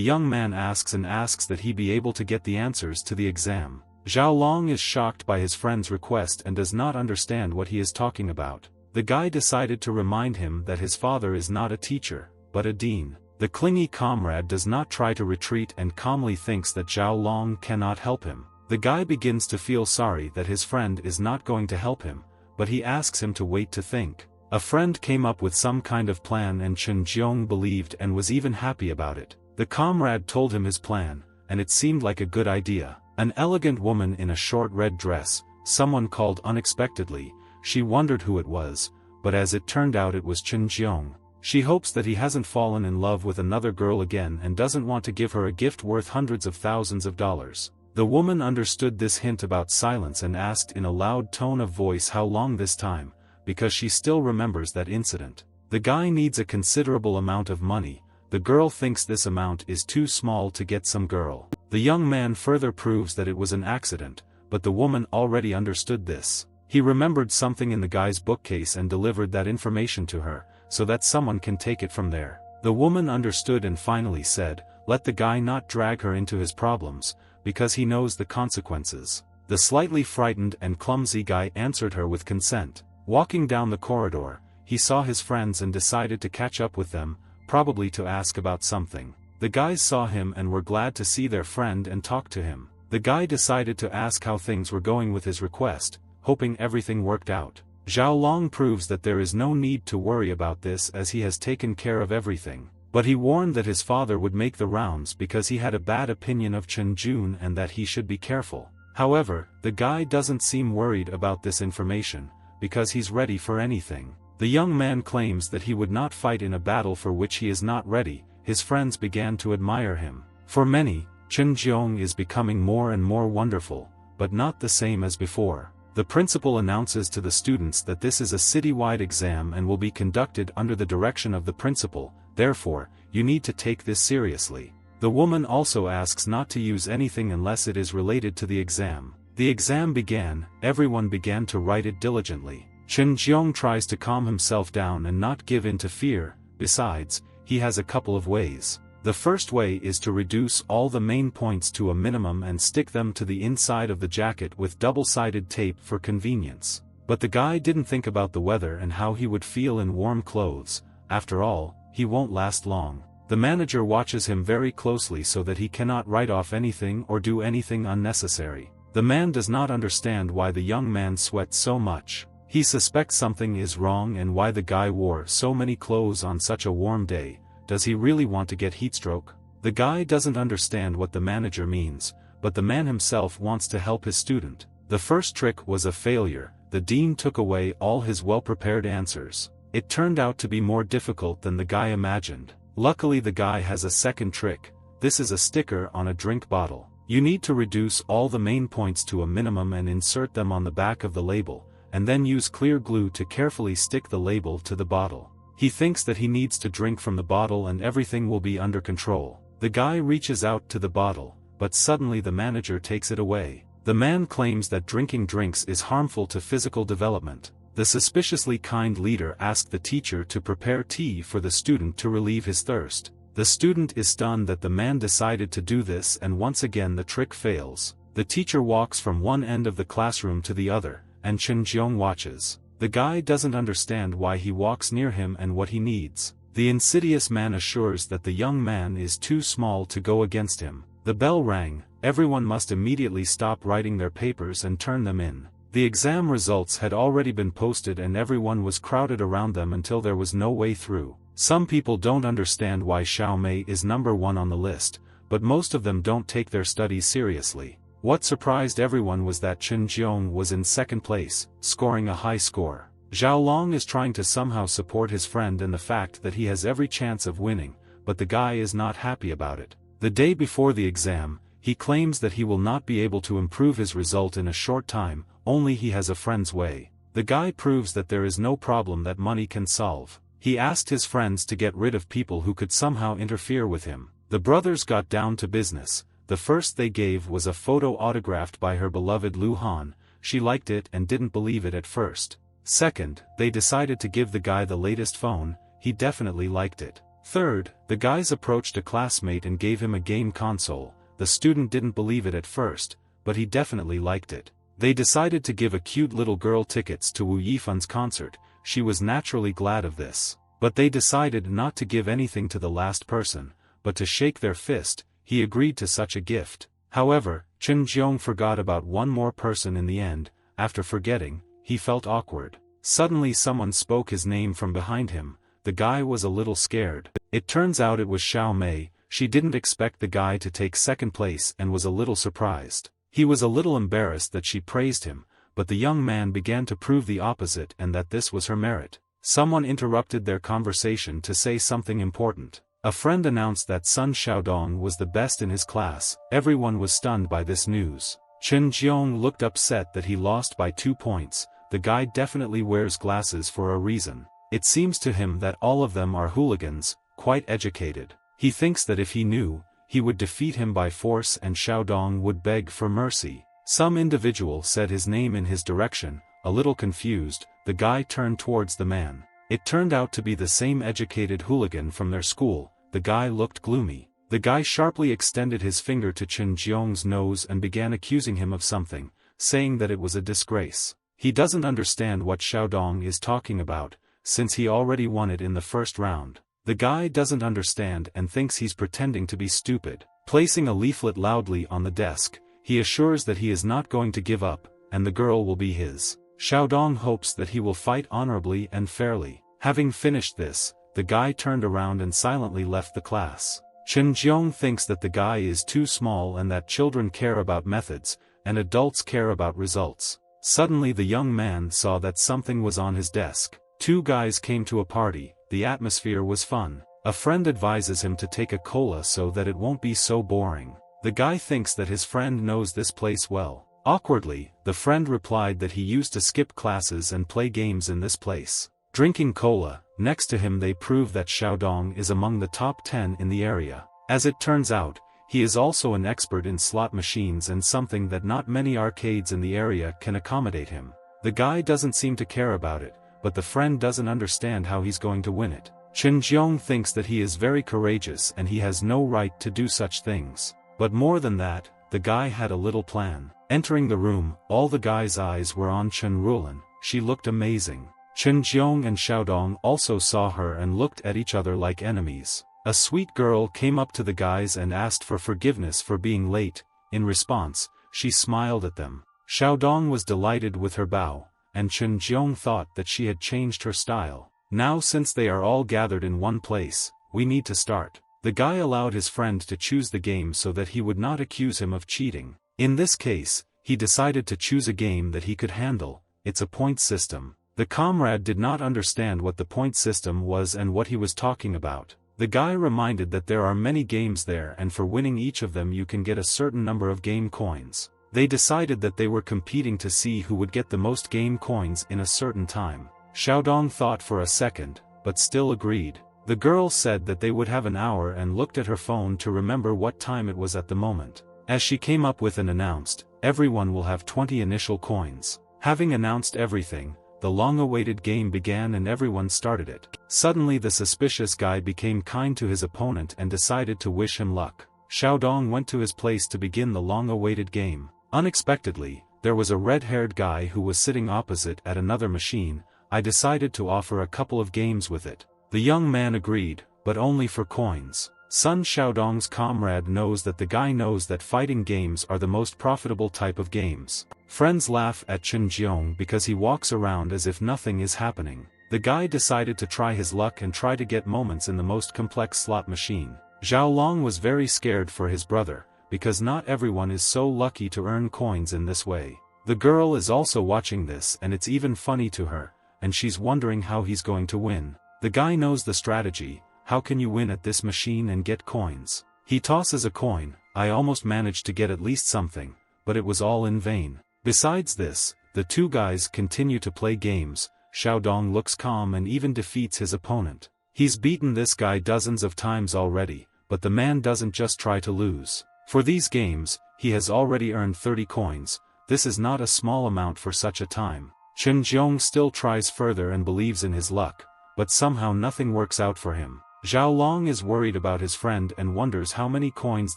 young man asks that he be able to get the answers to the exam. Zhao Long is shocked by his friend's request and does not understand what he is talking about. The guy decided to remind him that his father is not a teacher, but a dean. The clingy comrade does not try to retreat and calmly thinks that Zhao Long cannot help him. The guy begins to feel sorry that his friend is not going to help him, but he asks him to wait to think. A friend came up with some kind of plan and Chen Jiong believed and was even happy about it. The comrade told him his plan, and it seemed like a good idea. An elegant woman in a short red dress, someone called unexpectedly. She wondered who it was, but as it turned out it was Chen Jiong. She hopes that he hasn't fallen in love with another girl again and doesn't want to give her a gift worth hundreds of thousands of dollars. The woman understood this hint about silence and asked in a loud tone of voice how long this time, because she still remembers that incident. The guy needs a considerable amount of money. The girl thinks this amount is too small to get some girl. The young man further proves that it was an accident, but the woman already understood this. He remembered something in the guy's bookcase and delivered that information to her, so that someone can take it from there. The woman understood and finally said, let the guy not drag her into his problems, because he knows the consequences. The slightly frightened and clumsy guy answered her with consent. Walking down the corridor, he saw his friends and decided to catch up with them, probably to ask about something. The guys saw him and were glad to see their friend and talk to him. The guy decided to ask how things were going with his request, hoping everything worked out. Zhao Long proves that there is no need to worry about this as he has taken care of everything. But he warned that his father would make the rounds because he had a bad opinion of Chen Jun and that he should be careful. However, the guy doesn't seem worried about this information, because he's ready for anything. The young man claims that he would not fight in a battle for which he is not ready. His friends began to admire him. For many, Chen Jiong is becoming more and more wonderful, but not the same as before. The principal announces to the students that this is a citywide exam and will be conducted under the direction of the principal. Therefore, you need to take this seriously. The woman also asks not to use anything unless it is related to the exam. The exam began, everyone began to write it diligently. Chen Jiong tries to calm himself down and not give in to fear. Besides, he has a couple of ways. The first way is to reduce all the main points to a minimum and stick them to the inside of the jacket with double-sided tape for convenience. But the guy didn't think about the weather and how he would feel in warm clothes. After all, he won't last long. The manager watches him very closely so that he cannot write off anything or do anything unnecessary. The man does not understand why the young man sweats so much. He suspects something is wrong and why the guy wore so many clothes on such a warm day. Does he really want to get heatstroke? The guy doesn't understand what the manager means, but the man himself wants to help his student. The first trick was a failure. The dean took away all his well-prepared answers. It turned out to be more difficult than the guy imagined. Luckily the guy has a second trick. This is a sticker on a drink bottle. You need to reduce all the main points to a minimum and insert them on the back of the label, and then use clear glue to carefully stick the label to the bottle. He thinks that he needs to drink from the bottle and everything will be under control. The guy reaches out to the bottle, but suddenly the manager takes it away. The man claims that drinking drinks is harmful to physical development. The suspiciously kind leader asked the teacher to prepare tea for the student to relieve his thirst. The student is stunned that the man decided to do this and once again the trick fails. The teacher walks from one end of the classroom to the other, and Chen Jiong watches. The guy doesn't understand why he walks near him and what he needs. The insidious man assures that the young man is too small to go against him. The bell rang. Everyone must immediately stop writing their papers and turn them in. The exam results had already been posted and everyone was crowded around them until there was no way through. Some people don't understand why Xiao Mei is number one on the list, but most of them don't take their studies seriously. What surprised everyone was that Chen Jiong was in second place, scoring a high score. Zhao Long is trying to somehow support his friend and the fact that he has every chance of winning, but the guy is not happy about it. The day before the exam, he claims that he will not be able to improve his result in a short time, only he has a friend's way. The guy proves that there is no problem that money can solve. He asked his friends to get rid of people who could somehow interfere with him. The brothers got down to business. The first they gave was a photo autographed by her beloved Lu Han. She liked it and didn't believe it at first. Second, they decided to give the guy the latest phone. He definitely liked it. Third, the guys approached a classmate and gave him a game console. The student didn't believe it at first, but he definitely liked it. They decided to give a cute little girl tickets to Wu Yifan's concert. She was naturally glad of this. But they decided not to give anything to the last person, but to shake their fist. He agreed to such a gift. However, Chen Jiong forgot about one more person in the end. After forgetting, he felt awkward. Suddenly someone spoke his name from behind him. The guy was a little scared. It turns out it was Xiao Mei. she didn't expect the guy to take second place and was a little surprised. He was a little embarrassed that she praised him, but the young man began to prove the opposite and that this was her merit. Someone interrupted their conversation to say something important. A friend announced that Sun Xiaodong was the best in his class. Everyone was stunned by this news. Chen Jiong looked upset that he lost by 2 points. The guy definitely wears glasses for a reason. It seems to him that all of them are hooligans, quite educated. He thinks that if he knew, he would defeat him by force and Xiaodong would beg for mercy. Some individual said his name in his direction. A little confused, the guy turned towards the man. It turned out to be the same educated hooligan from their school. The guy looked gloomy. The guy sharply extended his finger to Chen Jiong's nose and began accusing him of something, saying that it was a disgrace. He doesn't understand what Xiaodong is talking about, since he already won it in the first round. The guy doesn't understand and thinks he's pretending to be stupid. Placing a leaflet loudly on the desk, he assures that he is not going to give up, and the girl will be his. Xiaodong hopes that he will fight honorably and fairly. Having finished this, the guy turned around and silently left the class. Chen Jiong thinks that the guy is too small and that children care about methods, and adults care about results. Suddenly the young man saw that something was on his desk. 2 guys came to a party. The atmosphere was fun. A friend advises him to take a cola so that it won't be so boring. The guy thinks that his friend knows this place well. Awkwardly, the friend replied that he used to skip classes and play games in this place. Drinking cola, next to him they prove that Xiaodong is among the top 10 in the area. As it turns out, he is also an expert in slot machines and something that not many arcades in the area can accommodate him. The guy doesn't seem to care about it, but the friend doesn't understand how he's going to win it. Chen Jiong thinks that he is very courageous and he has no right to do such things. But more than that, the guy had a little plan. Entering the room, all the guys' eyes were on Chen Ruolin. She looked amazing. Chen Jiong and Xiaodong also saw her and looked at each other like enemies. A sweet girl came up to the guys and asked for forgiveness for being late. In response, she smiled at them. Xiaodong was delighted with her bow, and Chen Jiong thought that she had changed her style. Now since they are all gathered in one place, we need to start. The guy allowed his friend to choose the game so that he would not accuse him of cheating. In this case, he decided to choose a game that he could handle. It's a point system. The comrade did not understand what the point system was and what he was talking about. The guy reminded that there are many games there and for winning each of them you can get a certain number of game coins. They decided that they were competing to see who would get the most game coins in a certain time. Xiaodong thought for a second, but still agreed. The girl said that they would have an hour and looked at her phone to remember what time it was at the moment. As she came up with and announced, everyone will have 20 initial coins. Having announced everything, the long-awaited game began and everyone started it. Suddenly the suspicious guy became kind to his opponent and decided to wish him luck. Xiaodong went to his place to begin the long-awaited game. Unexpectedly, there was a red-haired guy who was sitting opposite at another machine. I decided to offer a couple of games with it. The young man agreed, but only for coins. Sun Xiaodong's comrade knows that the guy knows that fighting games are the most profitable type of games. Friends laugh at Chen Jiong because he walks around as if nothing is happening. The guy decided to try his luck and try to get moments in the most complex slot machine. Zhao Long was very scared for his brother, because not everyone is so lucky to earn coins in this way. The girl is also watching this and it's even funny to her, and she's wondering how he's going to win. The guy knows the strategy. How can you win at this machine and get coins? He tosses a coin. I almost managed to get at least something, but it was all in vain. Besides this, the 2 guys continue to play games. Xiaodong looks calm and even defeats his opponent. He's beaten this guy dozens of times already, but the man doesn't just try to lose. For these games, he has already earned 30 coins. This is not a small amount for such a time. Chen Jiong still tries further and believes in his luck, but somehow nothing works out for him. Zhao Long is worried about his friend and wonders how many coins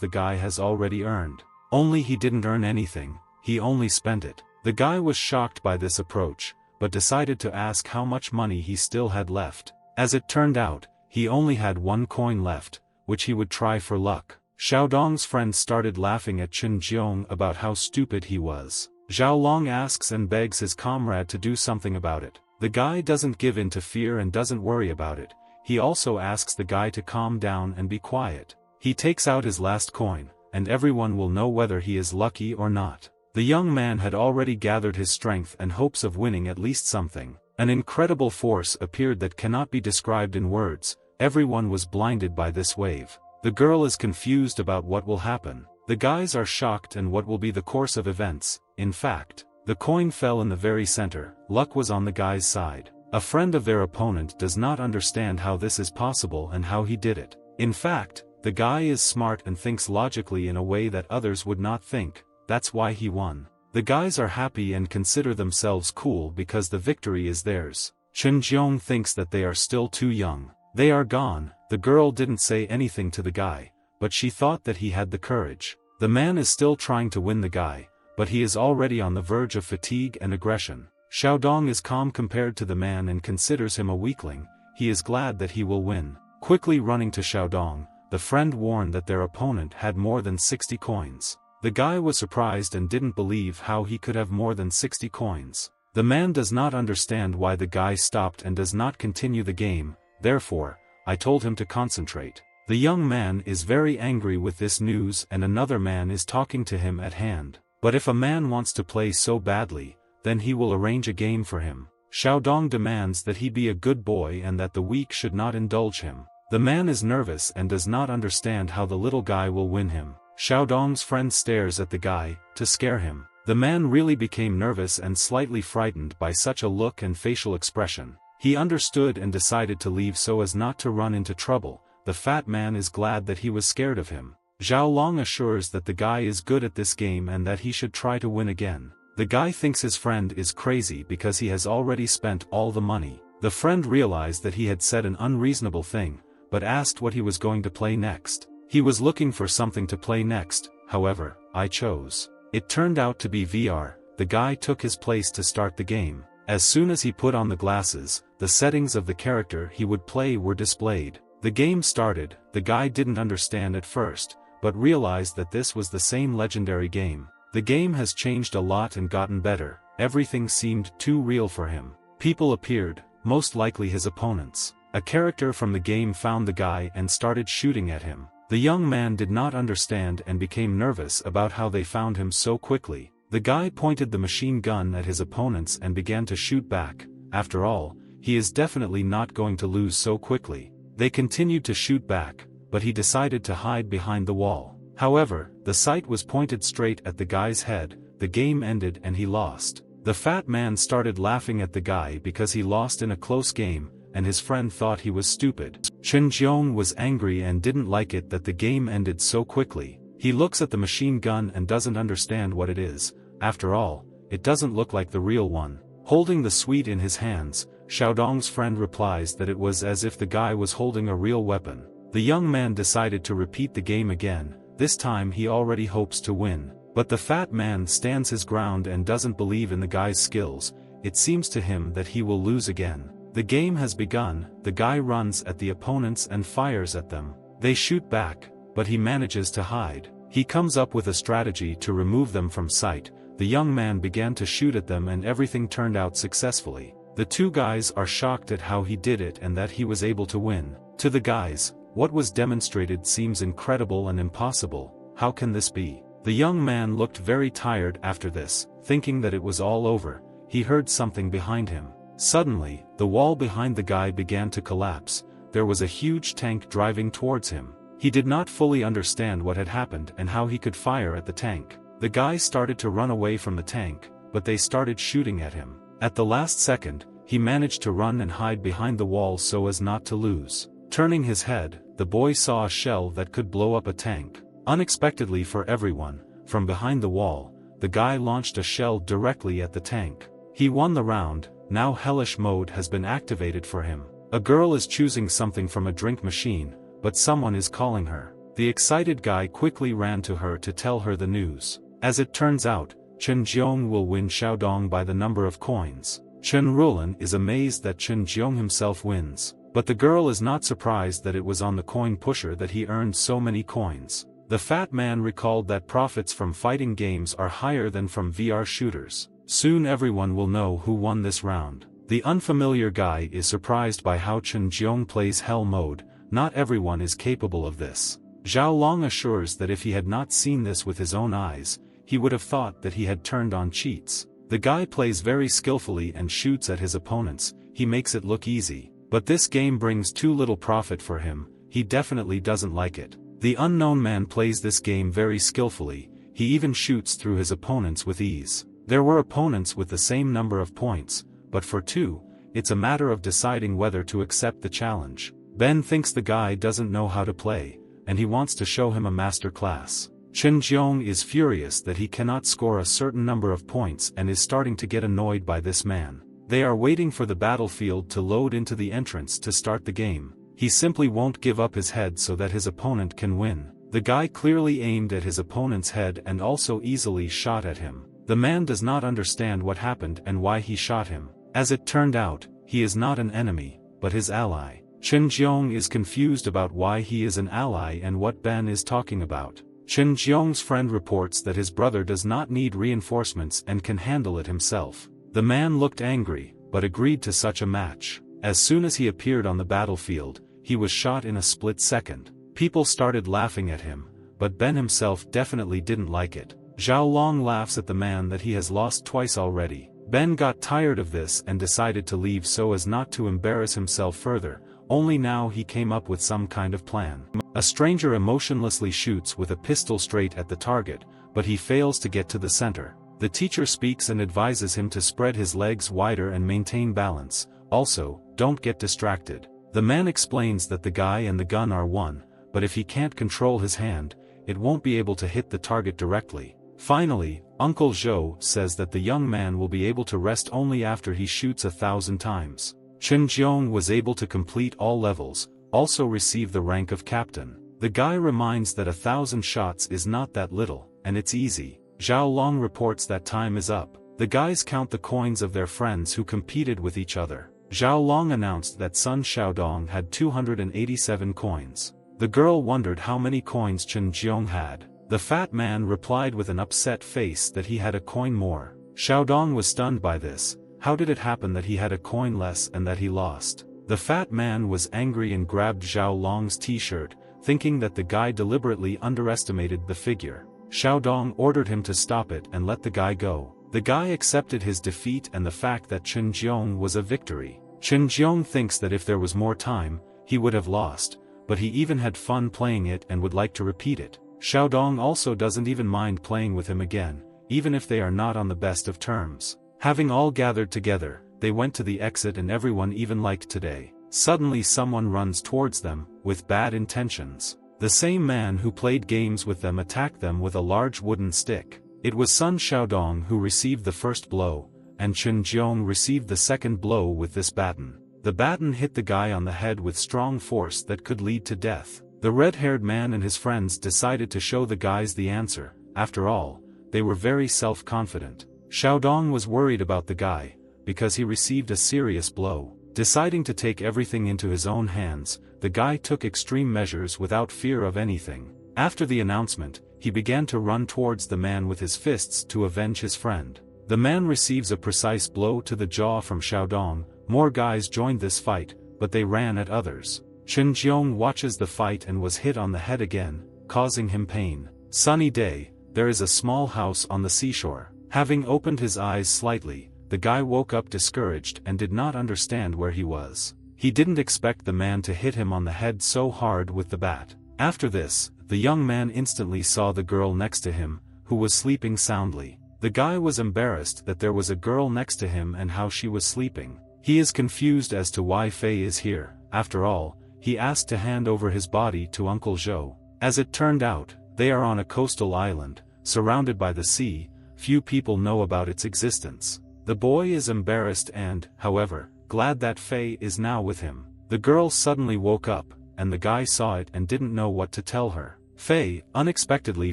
the guy has already earned. Only he didn't earn anything, he only spent it. The guy was shocked by this approach, but decided to ask how much money he still had left. As it turned out, he only had 1 coin left, which he would try for luck. Xiaodong's friend started laughing at Chen Jiong about how stupid he was. Zhao Long asks and begs his comrade to do something about it. The guy doesn't give in to fear and doesn't worry about it. He also asks the guy to calm down and be quiet. He takes out his last coin, and everyone will know whether he is lucky or not. The young man had already gathered his strength and hopes of winning at least something. An incredible force appeared that cannot be described in words. Everyone was blinded by this wave. The girl is confused about what will happen. The guys are shocked and what will be the course of events. In fact, the coin fell in the very center. Luck was on the guy's side. A friend of their opponent does not understand how this is possible and how he did it. In fact, the guy is smart and thinks logically in a way that others would not think. That's why he won. The guys are happy and consider themselves cool because the victory is theirs. Chen Jiong thinks that they are still too young. They are gone. The girl didn't say anything to the guy, but she thought that he had the courage. The man is still trying to win the guy, but he is already on the verge of fatigue and aggression. Xiaodong is calm compared to the man and considers him a weakling. He is glad that he will win. Quickly running to Xiaodong, the friend warned that their opponent had more than 60 coins. The guy was surprised and didn't believe how he could have more than 60 coins. The man does not understand why the guy stopped and does not continue the game. Therefore, I told him to concentrate. The young man is very angry with this news and another man is talking to him at hand. But if a man wants to play so badly, then he will arrange a game for him. Xiaodong demands that he be a good boy and that the weak should not indulge him. The man is nervous and does not understand how the little guy will win him. Xiaodong's friend stares at the guy, to scare him. The man really became nervous and slightly frightened by such a look and facial expression. He understood and decided to leave so as not to run into trouble. The fat man is glad that he was scared of him. Zhao Long assures that the guy is good at this game and that he should try to win again. The guy thinks his friend is crazy because he has already spent all the money. The friend realized that he had said an unreasonable thing, but asked what he was going to play next. He was looking for something to play next, however, I chose. It turned out to be VR. The guy took his place to start the game. As soon as he put on the glasses, the settings of the character he would play were displayed. The game started. The guy didn't understand at first, but realized that this was the same legendary game. The game has changed a lot and gotten better. Everything seemed too real for him. People appeared, most likely his opponents. A character from the game found the guy and started shooting at him. The young man did not understand and became nervous about how they found him so quickly. The guy pointed the machine gun at his opponents and began to shoot back. After all, he is definitely not going to lose so quickly. They continued to shoot back, but he decided to hide behind the wall. However, the sight was pointed straight at the guy's head. The game ended and he lost. The fat man started laughing at the guy because he lost in a close game, and his friend thought he was stupid. Chen Jiong was angry and didn't like it that the game ended so quickly. He looks at the machine gun and doesn't understand what it is. After all, it doesn't look like the real one. Holding the sweet in his hands, Xiaodong's friend replies that it was as if the guy was holding a real weapon. The young man decided to repeat the game again. This time he already hopes to win. But the fat man stands his ground and doesn't believe in the guy's skills. It seems to him that he will lose again. The game has begun. The guy runs at the opponents and fires at them. They shoot back, but he manages to hide. He comes up with a strategy to remove them from sight. The young man began to shoot at them and everything turned out successfully. The two guys are shocked at how he did it and that he was able to win. To the guys, what was demonstrated seems incredible and impossible. How can this be? The young man looked very tired after this, thinking that it was all over. He heard something behind him. Suddenly, the wall behind the guy began to collapse. There was a huge tank driving towards him. He did not fully understand what had happened and how he could fire at the tank. The guy started to run away from the tank, but they started shooting at him. At the last second, he managed to run and hide behind the wall so as not to lose. Turning his head, the boy saw a shell that could blow up a tank. Unexpectedly for everyone, from behind the wall, the guy launched a shell directly at the tank. He won the round. Now hellish mode has been activated for him. A girl is choosing something from a drink machine, but someone is calling her. The excited guy quickly ran to her to tell her the news. As it turns out, Chen Jiong will win Xiaodong by the number of coins. Chen Rulan is amazed that Chen Jiong himself wins, but the girl is not surprised that it was on the coin pusher that he earned so many coins. The fat man recalled that profits from fighting games are higher than from VR shooters. Soon everyone will know who won this round. The unfamiliar guy is surprised by how Chen Jiong plays hell mode. Not everyone is capable of this. Zhao Long assures that if he had not seen this with his own eyes, he would have thought that he had turned on cheats. The guy plays very skillfully and shoots at his opponents, he makes it look easy. But this game brings too little profit for him, he definitely doesn't like it. The unknown man plays this game very skillfully, he even shoots through his opponents with ease. There were opponents with the same number of points, but for two, it's a matter of deciding whether to accept the challenge. Ben thinks the guy doesn't know how to play, and he wants to show him a master class. Chen Jiong is furious that he cannot score a certain number of points and is starting to get annoyed by this man. They are waiting for the battlefield to load into the entrance to start the game. He simply won't give up his head so that his opponent can win. The guy clearly aimed at his opponent's head and also easily shot at him. The man does not understand what happened and why he shot him. As it turned out, he is not an enemy, but his ally. Chen Jiong is confused about why he is an ally and what Ben is talking about. Chen Jiong's friend reports that his brother does not need reinforcements and can handle it himself. The man looked angry, but agreed to such a match. As soon as he appeared on the battlefield, he was shot in a split second. People started laughing at him, but Ben himself definitely didn't like it. Zhao Long laughs at the man that he has lost twice already. Ben got tired of this and decided to leave so as not to embarrass himself further, only now he came up with some kind of plan. A stranger emotionlessly shoots with a pistol straight at the target, but he fails to get to the center. The teacher speaks and advises him to spread his legs wider and maintain balance. Also, don't get distracted. The man explains that the guy and the gun are one, but if he can't control his hand, it won't be able to hit the target directly. Finally, Uncle Zhou says that the young man will be able to rest only after he shoots 1,000 times. Chen Jiong was able to complete all levels, also receive the rank of captain. The guy reminds that 1,000 shots is not that little, and it's easy. Zhao Long reports that time is up. The guys count the coins of their friends who competed with each other. Zhao Long announced that Sun Xiaodong had 287 coins. The girl wondered how many coins Chen Jiong had. The fat man replied with an upset face that he had a coin more. Xiaodong was stunned by this. How did it happen that he had a coin less and that he lost? The fat man was angry and grabbed Zhao Long's t-shirt, thinking that the guy deliberately underestimated the figure. Xiaodong ordered him to stop it and let the guy go. The guy accepted his defeat and the fact that Chen Jiong was a victory. Chen Jiong thinks that if there was more time, he would have lost, but he even had fun playing it and would like to repeat it. Xiaodong also doesn't even mind playing with him again, even if they are not on the best of terms. Having all gathered together, they went to the exit and everyone even liked today. Suddenly someone runs towards them, with bad intentions. The same man who played games with them attacked them with a large wooden stick. It was Sun Xiaodong who received the first blow, and Chen Jiong received the second blow with this baton. The baton hit the guy on the head with strong force that could lead to death. The red-haired man and his friends decided to show the guys the answer. After all, they were very self-confident. Xiaodong was worried about the guy, because he received a serious blow. Deciding to take everything into his own hands, the guy took extreme measures without fear of anything. After the announcement, he began to run towards the man with his fists to avenge his friend. The man receives a precise blow to the jaw from Xiaodong. More guys joined this fight, but they ran at others. Chen Jiong watches the fight and was hit on the head again, causing him pain. Sunny day, there is a small house on the seashore. Having opened his eyes slightly, the guy woke up discouraged and did not understand where he was. He didn't expect the man to hit him on the head so hard with the bat. After this, the young man instantly saw the girl next to him, who was sleeping soundly. The guy was embarrassed that there was a girl next to him and how she was sleeping. He is confused as to why Fei is here. After all, he asked to hand over his body to Uncle Zhou. As it turned out, they are on a coastal island, surrounded by the sea. Few people know about its existence. The boy is embarrassed and, however, glad that Fei is now with him. The girl suddenly woke up, and the guy saw it and didn't know what to tell her. Fei, unexpectedly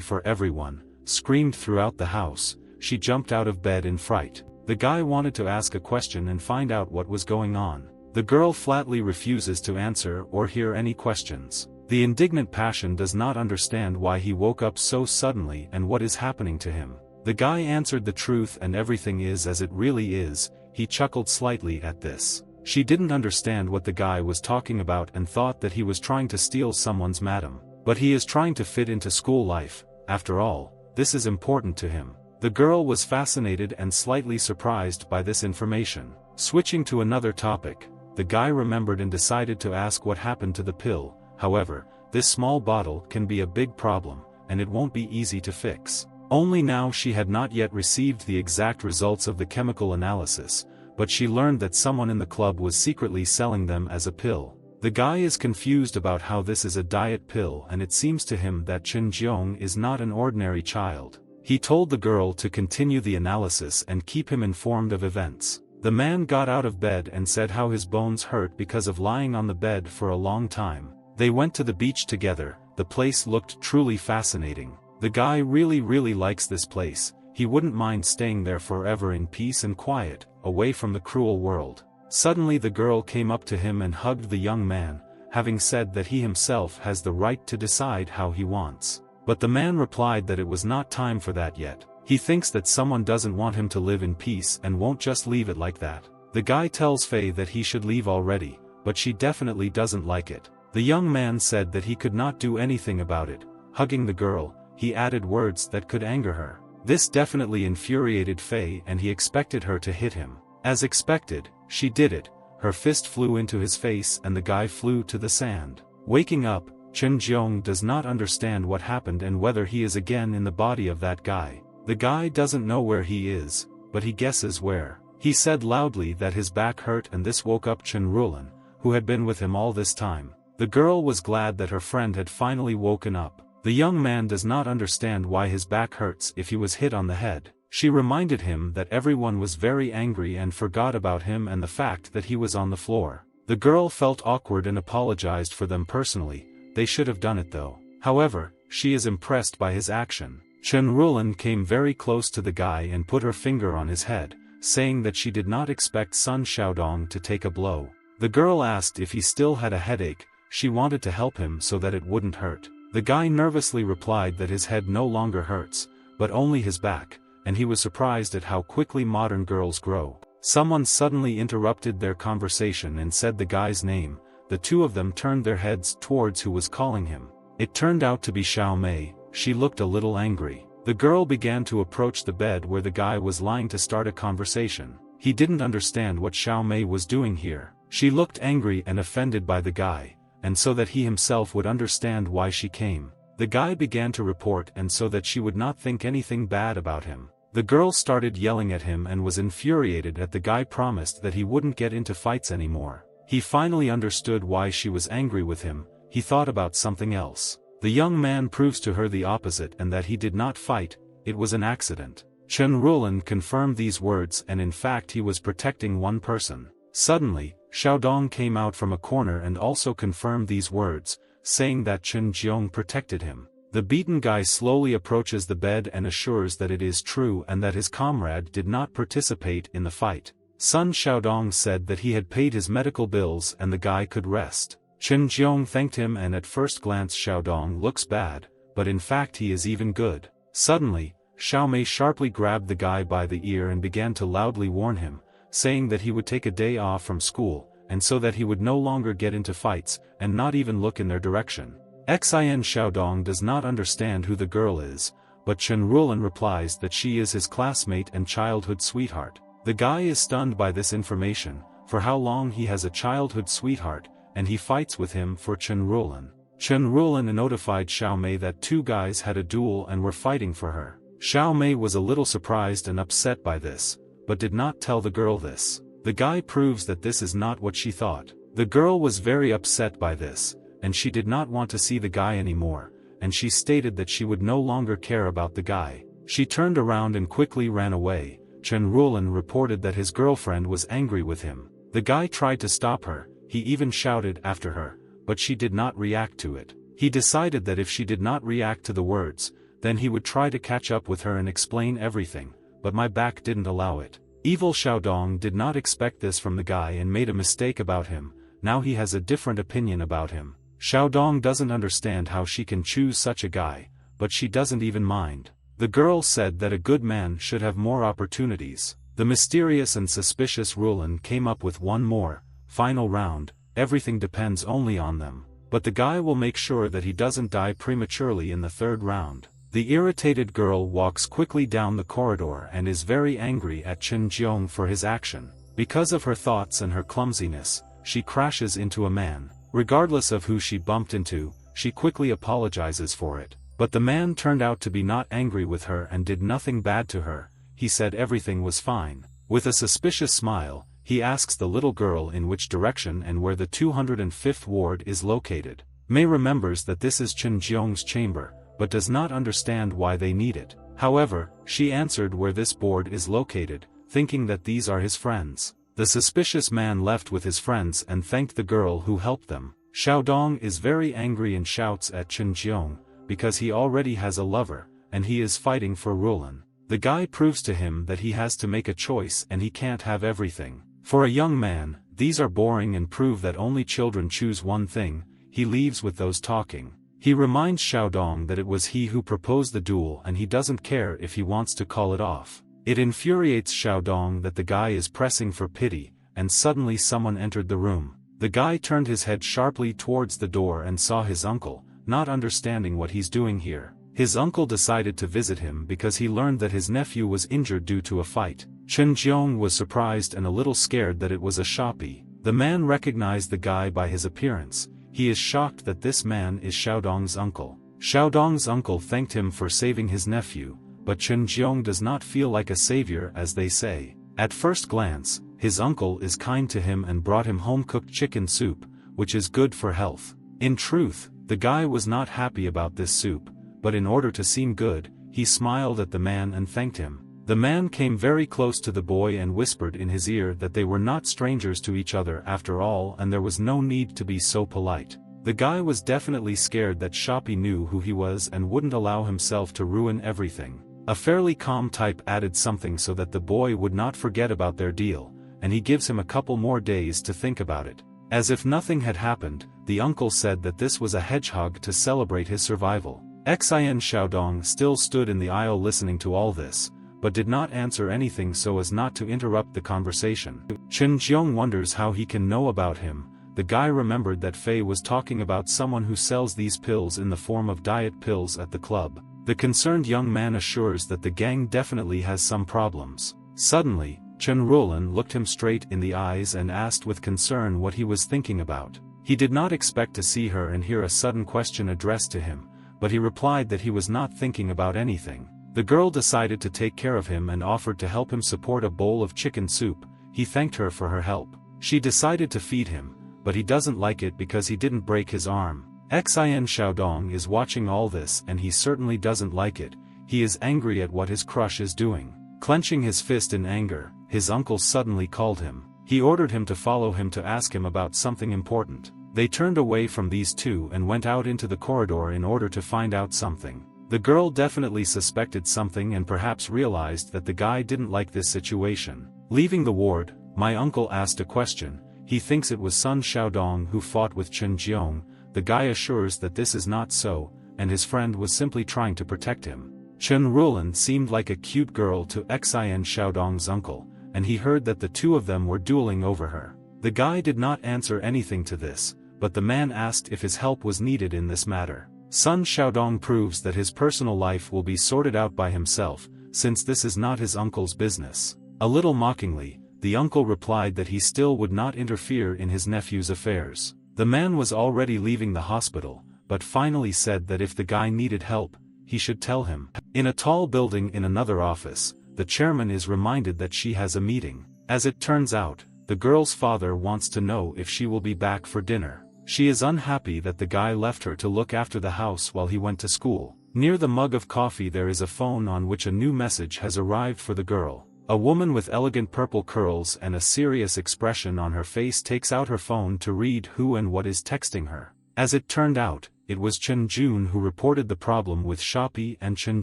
for everyone, screamed throughout the house. She jumped out of bed in fright. The guy wanted to ask a question and find out what was going on. The girl flatly refuses to answer or hear any questions. The indignant passion does not understand why he woke up so suddenly and what is happening to him. The guy answered the truth and everything is as it really is. He chuckled slightly at this. She didn't understand what the guy was talking about and thought that he was trying to steal someone's madam. But he is trying to fit into school life, after all, this is important to him. The girl was fascinated and slightly surprised by this information. Switching to another topic, the guy remembered and decided to ask what happened to the pill. However, this small bottle can be a big problem, and it won't be easy to fix. Only now she had not yet received the exact results of the chemical analysis, but she learned that someone in the club was secretly selling them as a pill. The guy is confused about how this is a diet pill, and it seems to him that Chen Jiong is not an ordinary child. He told the girl to continue the analysis and keep him informed of events. The man got out of bed and said how his bones hurt because of lying on the bed for a long time. They went to the beach together. The place looked truly fascinating. The guy really likes this place. He wouldn't mind staying there forever in peace and quiet, away from the cruel world. Suddenly the girl came up to him and hugged the young man, having said that he himself has the right to decide how he wants. But the man replied that it was not time for that yet. He thinks that someone doesn't want him to live in peace and won't just leave it like that. The guy tells Faye that he should leave already, but she definitely doesn't like it. The young man said that he could not do anything about it. Hugging the girl, he added words that could anger her. This definitely infuriated Faye and he expected her to hit him. As expected, she did it. Her fist flew into his face and the guy flew to the sand. Waking up, Chen Jiong does not understand what happened and whether he is again in the body of that guy. The guy doesn't know where he is, but he guesses where. He said loudly that his back hurt and this woke up Chen Rulan, who had been with him all this time. The girl was glad that her friend had finally woken up. The young man does not understand why his back hurts if he was hit on the head. She reminded him that everyone was very angry and forgot about him and the fact that he was on the floor. The girl felt awkward and apologized for them personally. They should have done it though. However, she is impressed by his action. Chen Rulan came very close to the guy and put her finger on his head, saying that she did not expect Sun Xiaodong to take a blow. The girl asked if he still had a headache. She wanted to help him so that it wouldn't hurt. The guy nervously replied that his head no longer hurts, but only his back, and he was surprised at how quickly modern girls grow. Someone suddenly interrupted their conversation and said the guy's name. The two of them turned their heads towards who was calling him. It turned out to be Xiao Mei. She looked a little angry. The girl began to approach the bed where the guy was lying to start a conversation. He didn't understand what Xiao Mei was doing here. She looked angry and offended by the guy, and so that he himself would understand why she came. The guy began to report and so that she would not think anything bad about him. The girl started yelling at him and was infuriated that the guy promised that he wouldn't get into fights anymore. He finally understood why she was angry with him. He thought about something else. The young man proves to her the opposite and that he did not fight, it was an accident. Chen Rulan confirmed these words and in fact he was protecting one person. Suddenly, Xiaodong came out from a corner and also confirmed these words, saying that Chen Jiong protected him. The beaten guy slowly approaches the bed and assures that it is true and that his comrade did not participate in the fight. Sun Xiaodong said that he had paid his medical bills and the guy could rest. Chen Jiong thanked him and at first glance Xiaodong looks bad, but in fact he is even good. Suddenly, Xiao Mei sharply grabbed the guy by the ear and began to loudly warn him, saying that he would take a day off from school, and so that he would no longer get into fights, and not even look in their direction. Xin Xiaodong does not understand who the girl is, but Chen Rulan replies that she is his classmate and childhood sweetheart. The guy is stunned by this information, for how long he has a childhood sweetheart, and he fights with him for Chen Rulan. Chen Rulan notified Xiao Mei that two guys had a duel and were fighting for her. Xiao Mei was a little surprised and upset by this, but did not tell the girl this. The guy proves that this is not what she thought. The girl was very upset by this, and she did not want to see the guy anymore, and she stated that she would no longer care about the guy. She turned around and quickly ran away. Chen Rulan reported that his girlfriend was angry with him. The guy tried to stop her, he even shouted after her, but she did not react to it. He decided that if she did not react to the words, then he would try to catch up with her and explain everything, but my back didn't allow it. Evil Xiaodong did not expect this from the guy and made a mistake about him. Now he has a different opinion about him. Xiaodong doesn't understand how she can choose such a guy, but she doesn't even mind. The girl said that a good man should have more opportunities. The mysterious and suspicious Rulan came up with one more, final round. Everything depends only on them. but the guy will make sure that he doesn't die prematurely in the third round. The irritated girl walks quickly down the corridor and is very angry at Chen Jiong for his action. Because of her thoughts and her clumsiness, she crashes into a man. Regardless of who she bumped into, she quickly apologizes for it. But the man turned out to be not angry with her and did nothing bad to her. He said everything was fine. With a suspicious smile, he asks the little girl in which direction and where the 205th ward is located. Mei remembers that this is Chen Jiong's chamber, but does not understand why they need it. However, she answered where this board is located, thinking that these are his friends. The suspicious man left with his friends and thanked the girl who helped them. Xiaodong is very angry and shouts at Chen Jiong, because he already has a lover, and he is fighting for Rulan. The guy proves to him that he has to make a choice and he can't have everything. For a young man, these are boring and prove that only children choose one thing. He leaves with those talking. He reminds Xiaodong that it was he who proposed the duel and he doesn't care if he wants to call it off. It infuriates Xiaodong that the guy is pressing for pity, and suddenly someone entered the room. The guy turned his head sharply towards the door and saw his uncle, not understanding what he's doing here. His uncle decided to visit him because he learned that his nephew was injured due to a fight. Chen Jiong was surprised and a little scared that it was a Shopee. The man recognized the guy by his appearance. He is shocked that this man is Xiaodong's uncle. Xiaodong's uncle thanked him for saving his nephew, but Chen Jiong does not feel like a savior as they say. At first glance, his uncle is kind to him and brought him home-cooked chicken soup, which is good for health. In truth, the guy was not happy about this soup, but in order to seem good, he smiled at the man and thanked him. The man came very close to the boy and whispered in his ear that they were not strangers to each other after all and there was no need to be so polite. The guy was definitely scared that Shopee knew who he was and wouldn't allow himself to ruin everything. A fairly calm type added something so that the boy would not forget about their deal, and he gives him a couple more days to think about it. As if nothing had happened, the uncle said that this was a hedgehog to celebrate his survival. Xin Xiaodong still stood in the aisle listening to all this, but did not answer anything so as not to interrupt the conversation. Chen Jiong wonders how he can know about him. The guy remembered that Fei was talking about someone who sells these pills in the form of diet pills at the club. The concerned young man assures that the gang definitely has some problems. Suddenly, Chen Rulan looked him straight in the eyes and asked with concern what he was thinking about. He did not expect to see her and hear a sudden question addressed to him, but he replied that he was not thinking about anything. The girl decided to take care of him and offered to help him support a bowl of chicken soup. He thanked her for her help. She decided to feed him, but he doesn't like it because he didn't break his arm. Xin Xiaodong is watching all this and he certainly doesn't like it. He is angry at what his crush is doing. Clenching his fist in anger, his uncle suddenly called him. He ordered him to follow him to ask him about something important. They turned away from these two and went out into the corridor in order to find out something. The girl definitely suspected something and perhaps realized that the guy didn't like this situation. Leaving the ward, my uncle asked a question. He thinks it was Sun Xiaodong who fought with Chen Jiong. The guy assures that this is not so, and his friend was simply trying to protect him. Chen Rulan seemed like a cute girl to Xin Xiaodong's uncle, and he heard that the two of them were dueling over her. The guy did not answer anything to this, but the man asked if his help was needed in this matter. Sun Xiaodong proves that his personal life will be sorted out by himself, since this is not his uncle's business. A little mockingly, the uncle replied that he still would not interfere in his nephew's affairs. The man was already leaving the hospital, but finally said that if the guy needed help, he should tell him. In a tall building in another office, the chairman is reminded that she has a meeting. As it turns out, the girl's father wants to know if she will be back for dinner. She is unhappy that the guy left her to look after the house while he went to school. Near the mug of coffee there is a phone on which a new message has arrived for the girl. A woman with elegant purple curls and a serious expression on her face takes out her phone to read who and what is texting her. As it turned out, it was Chen Jun who reported the problem with Shopee and Chen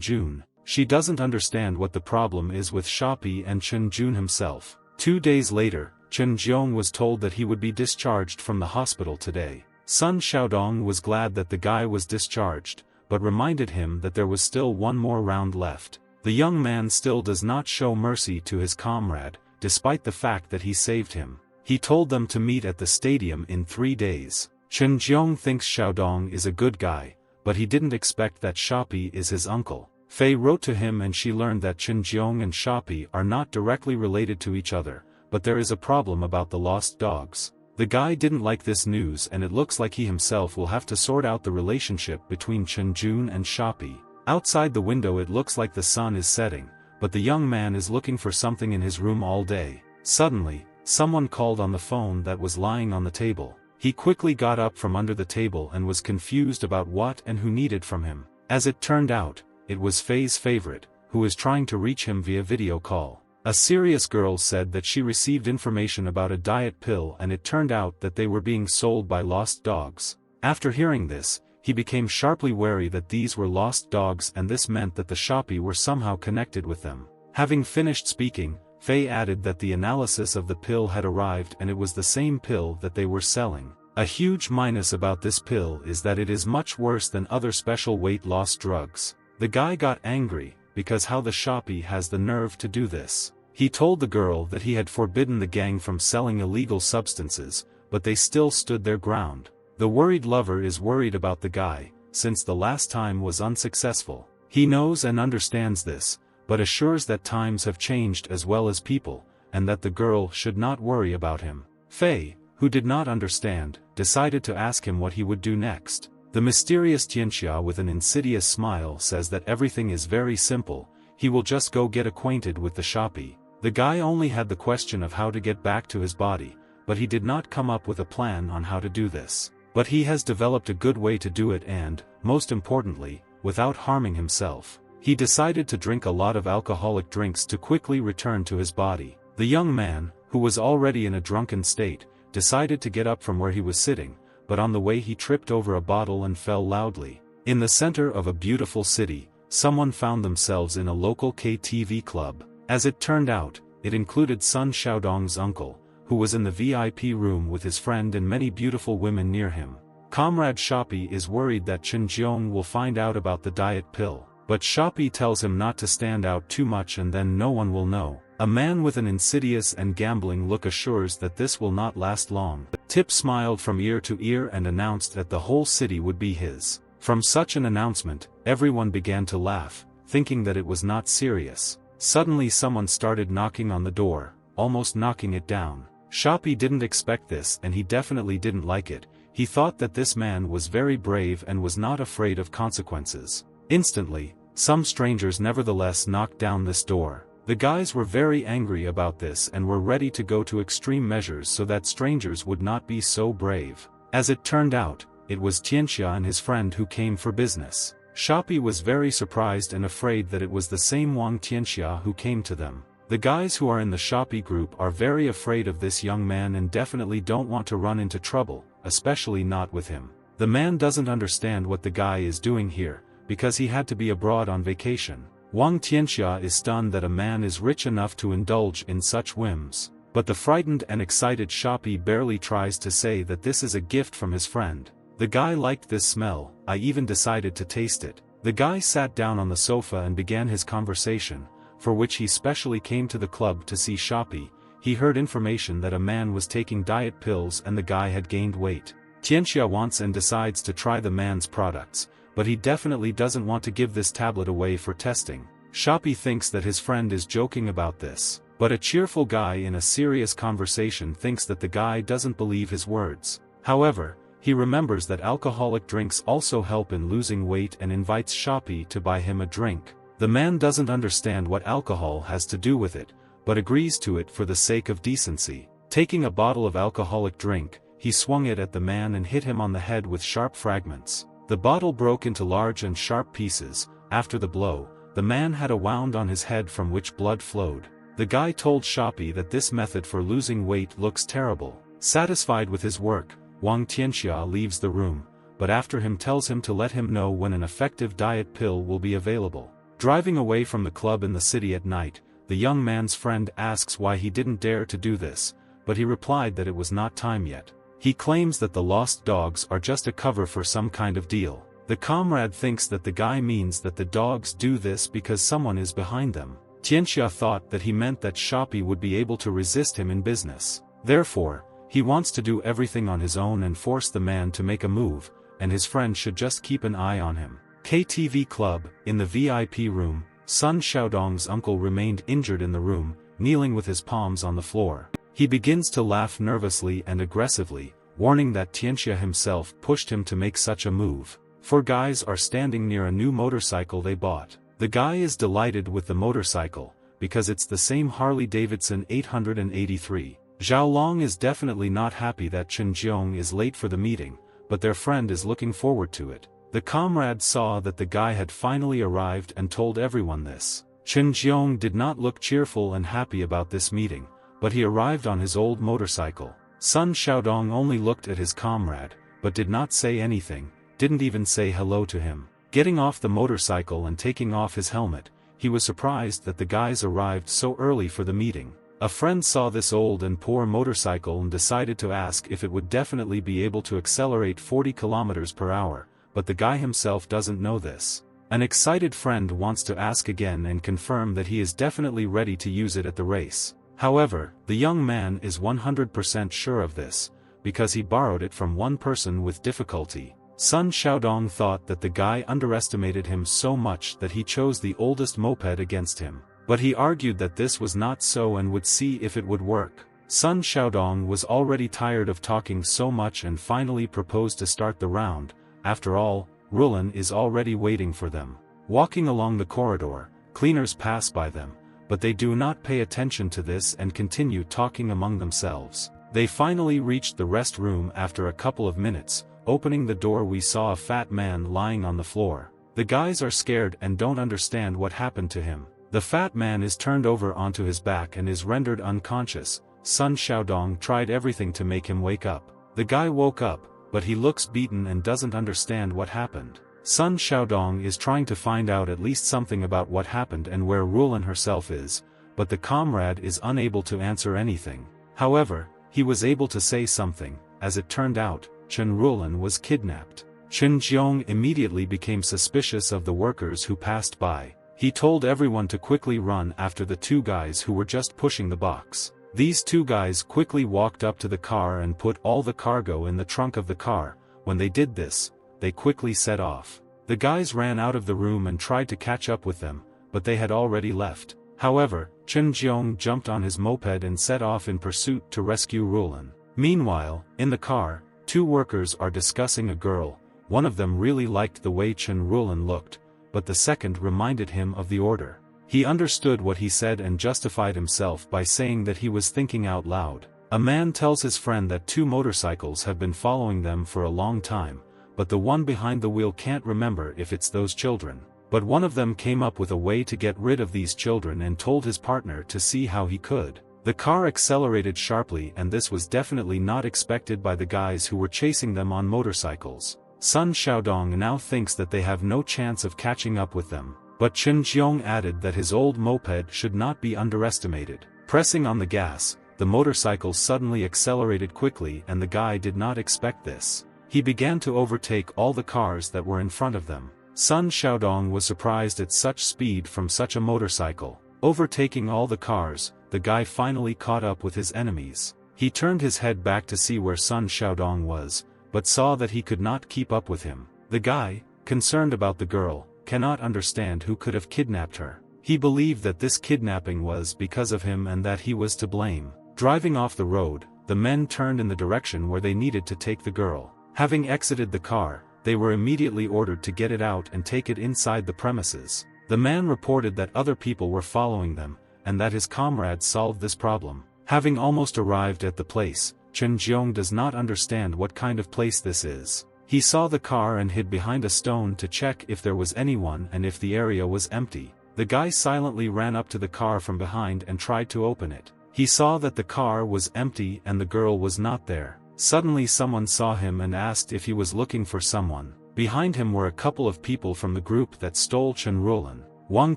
Jun. She doesn't understand what the problem is with Shopee and Chen Jun himself. 2 days later, Chen Jiong was told that he would be discharged from the hospital today. Sun Xiaodong was glad that the guy was discharged, but reminded him that there was still one more round left. The young man still does not show mercy to his comrade, despite the fact that he saved him. He told them to meet at the stadium in 3 days. Chen Jiong thinks Xiaodong is a good guy, but he didn't expect that Shoppy is his uncle. Fei wrote to him and she learned that Chen Jiong and Shoppy are not directly related to each other, but there is a problem about the lost dogs. The guy didn't like this news and it looks like he himself will have to sort out the relationship between Chen Jun and Shoppy. Outside the window it looks like the sun is setting, but the young man is looking for something in his room all day. Suddenly, someone called on the phone that was lying on the table. He quickly got up from under the table and was confused about what and who needed from him. As it turned out, it was Fei's favorite, who was trying to reach him via video call. A serious girl said that she received information about a diet pill and it turned out that they were being sold by lost dogs. After hearing this, he became sharply wary that these were lost dogs and this meant that the Shoppy were somehow connected with them. Having finished speaking, Fei added that the analysis of the pill had arrived and it was the same pill that they were selling. A huge minus about this pill is that it is much worse than other special weight loss drugs. The guy got angry, because how the Shoppy has the nerve to do this. He told the girl that he had forbidden the gang from selling illegal substances, but they still stood their ground. The worried lover is worried about the guy, since the last time was unsuccessful. He knows and understands this, but assures that times have changed as well as people, and that the girl should not worry about him. Fei, who did not understand, decided to ask him what he would do next. The mysterious Tianxia with an insidious smile says that everything is very simple, he will just go get acquainted with the Shoppy. The guy only had the question of how to get back to his body, but he did not come up with a plan on how to do this. But he has developed a good way to do it and, most importantly, without harming himself. He decided to drink a lot of alcoholic drinks to quickly return to his body. The young man, who was already in a drunken state, decided to get up from where he was sitting, but on the way he tripped over a bottle and fell loudly. In the center of a beautiful city, someone found themselves in a local KTV club. As it turned out, it included Sun Xiaodong's uncle, who was in the VIP room with his friend and many beautiful women near him. Comrade Shoppy is worried that Chen Jiong will find out about the diet pill, but Shoppy tells him not to stand out too much and then no one will know. A man with an insidious and gambling look assures that this will not last long. Tip smiled from ear to ear and announced that the whole city would be his. From such an announcement, everyone began to laugh, thinking that it was not serious. Suddenly someone started knocking on the door, almost knocking it down. Shoppy didn't expect this and he definitely didn't like it. He thought that this man was very brave and was not afraid of consequences. Instantly, some strangers nevertheless knocked down this door. The guys were very angry about this and were ready to go to extreme measures so that strangers would not be so brave. As it turned out, it was Tianxia and his friend who came for business. Shoppy was very surprised and afraid that it was the same Wang Tianxia who came to them. The guys who are in the Shoppy group are very afraid of this young man and definitely don't want to run into trouble, especially not with him. The man doesn't understand what the guy is doing here, because he had to be abroad on vacation. Wang Tianxia is stunned that a man is rich enough to indulge in such whims. But the frightened and excited Shoppy barely tries to say that this is a gift from his friend. The guy liked this smell, I even decided to taste it. The guy sat down on the sofa and began his conversation, for which he specially came to the club to see Shoppy. He heard information that a man was taking diet pills and the guy had gained weight. Tianxia wants and decides to try the man's products, but he definitely doesn't want to give this tablet away for testing. Shoppy thinks that his friend is joking about this, but a cheerful guy in a serious conversation thinks that the guy doesn't believe his words. However, he remembers that alcoholic drinks also help in losing weight and invites Shoppy to buy him a drink. The man doesn't understand what alcohol has to do with it, but agrees to it for the sake of decency. Taking a bottle of alcoholic drink, he swung it at the man and hit him on the head with sharp fragments. The bottle broke into large and sharp pieces. After the blow, the man had a wound on his head from which blood flowed. The guy told Shoppy that this method for losing weight looks terrible. Satisfied with his work, Wang Tianxia leaves the room, but after him tells him to let him know when an effective diet pill will be available. Driving away from the club in the city at night, the young man's friend asks why he didn't dare to do this, but he replied that it was not time yet. He claims that the lost dogs are just a cover for some kind of deal. The comrade thinks that the guy means that the dogs do this because someone is behind them. Tianxia thought that he meant that Shoppy would be able to resist him in business. Therefore, He wants to do everything on his own and force the man to make a move, and his friend should just keep an eye on him. KTV Club, in the VIP room, Sun Xiaodong's uncle remained injured in the room, kneeling with his palms on the floor. He begins to laugh nervously and aggressively, warning that Tianxia himself pushed him to make such a move. Four guys are standing near a new motorcycle they bought. The guy is delighted with the motorcycle, because it's the same Harley-Davidson 883. Xiaolong is definitely not happy that Chen Jiong is late for the meeting, but their friend is looking forward to it. The comrade saw that the guy had finally arrived and told everyone this. Chen Jiong did not look cheerful and happy about this meeting, but he arrived on his old motorcycle. Sun Xiaodong only looked at his comrade, but did not say anything, didn't even say hello to him. Getting off the motorcycle and taking off his helmet, he was surprised that the guys arrived so early for the meeting. A friend saw this old and poor motorcycle and decided to ask if it would definitely be able to accelerate 40 kilometers per hour, but the guy himself doesn't know this. An excited friend wants to ask again and confirm that he is definitely ready to use it at the race. However, the young man is 100% sure of this, because he borrowed it from one person with difficulty. Sun Xiaodong thought that the guy underestimated him so much that he chose the oldest moped against him. But he argued that this was not so and would see if it would work. Sun Xiaodong was already tired of talking so much and finally proposed to start the round. After all, Rulin is already waiting for them. Walking along the corridor, cleaners pass by them, but they do not pay attention to this and continue talking among themselves. They finally reached the rest room after a couple of minutes. Opening the door, we saw a fat man lying on the floor. The guys are scared and don't understand what happened to him. The fat man is turned over onto his back and is rendered unconscious. Sun Xiaodong tried everything to make him wake up. The guy woke up, but he looks beaten and doesn't understand what happened. Sun Xiaodong is trying to find out at least something about what happened and where Rulin herself is, but the comrade is unable to answer anything. However, he was able to say something. As it turned out, Chen Rulin was kidnapped. Chen Jiong immediately became suspicious of the workers who passed by. He told everyone to quickly run after the two guys who were just pushing the box. These two guys quickly walked up to the car and put all the cargo in the trunk of the car. When they did this, they quickly set off. The guys ran out of the room and tried to catch up with them, but they had already left. However, Chen Jiong jumped on his moped and set off in pursuit to rescue Rulin. Meanwhile, in the car, two workers are discussing a girl. One of them really liked the way Chen Rulin looked, but the second reminded him of the order. He understood what he said and justified himself by saying that he was thinking out loud. A man tells his friend that two motorcycles have been following them for a long time, but the one behind the wheel can't remember if it's those children. But one of them came up with a way to get rid of these children and told his partner to see how he could. The car accelerated sharply, and this was definitely not expected by the guys who were chasing them on motorcycles. Sun Xiaodong now thinks that they have no chance of catching up with them, but Chen Jiong added that his old moped should not be underestimated. Pressing on the gas, the motorcycle suddenly accelerated quickly, and the guy did not expect this. He began to overtake all the cars that were in front of them. Sun Xiaodong was surprised at such speed from such a motorcycle. Overtaking all the cars, the guy finally caught up with his enemies. He turned his head back to see where Sun Xiaodong was, but saw that he could not keep up with him. The guy, concerned about the girl, cannot understand who could have kidnapped her. He believed that this kidnapping was because of him and that he was to blame. Driving off the road, the men turned in the direction where they needed to take the girl. Having exited the car, they were immediately ordered to get it out and take it inside the premises. The man reported that other people were following them, and that his comrades solved this problem. Having almost arrived at the place, Chen Jiong does not understand what kind of place this is. He saw the car and hid behind a stone to check if there was anyone and if the area was empty. The guy silently ran up to the car from behind and tried to open it. He saw that the car was empty and the girl was not there. Suddenly someone saw him and asked if he was looking for someone. Behind him were a couple of people from the group that stole Chen Rulin. Wang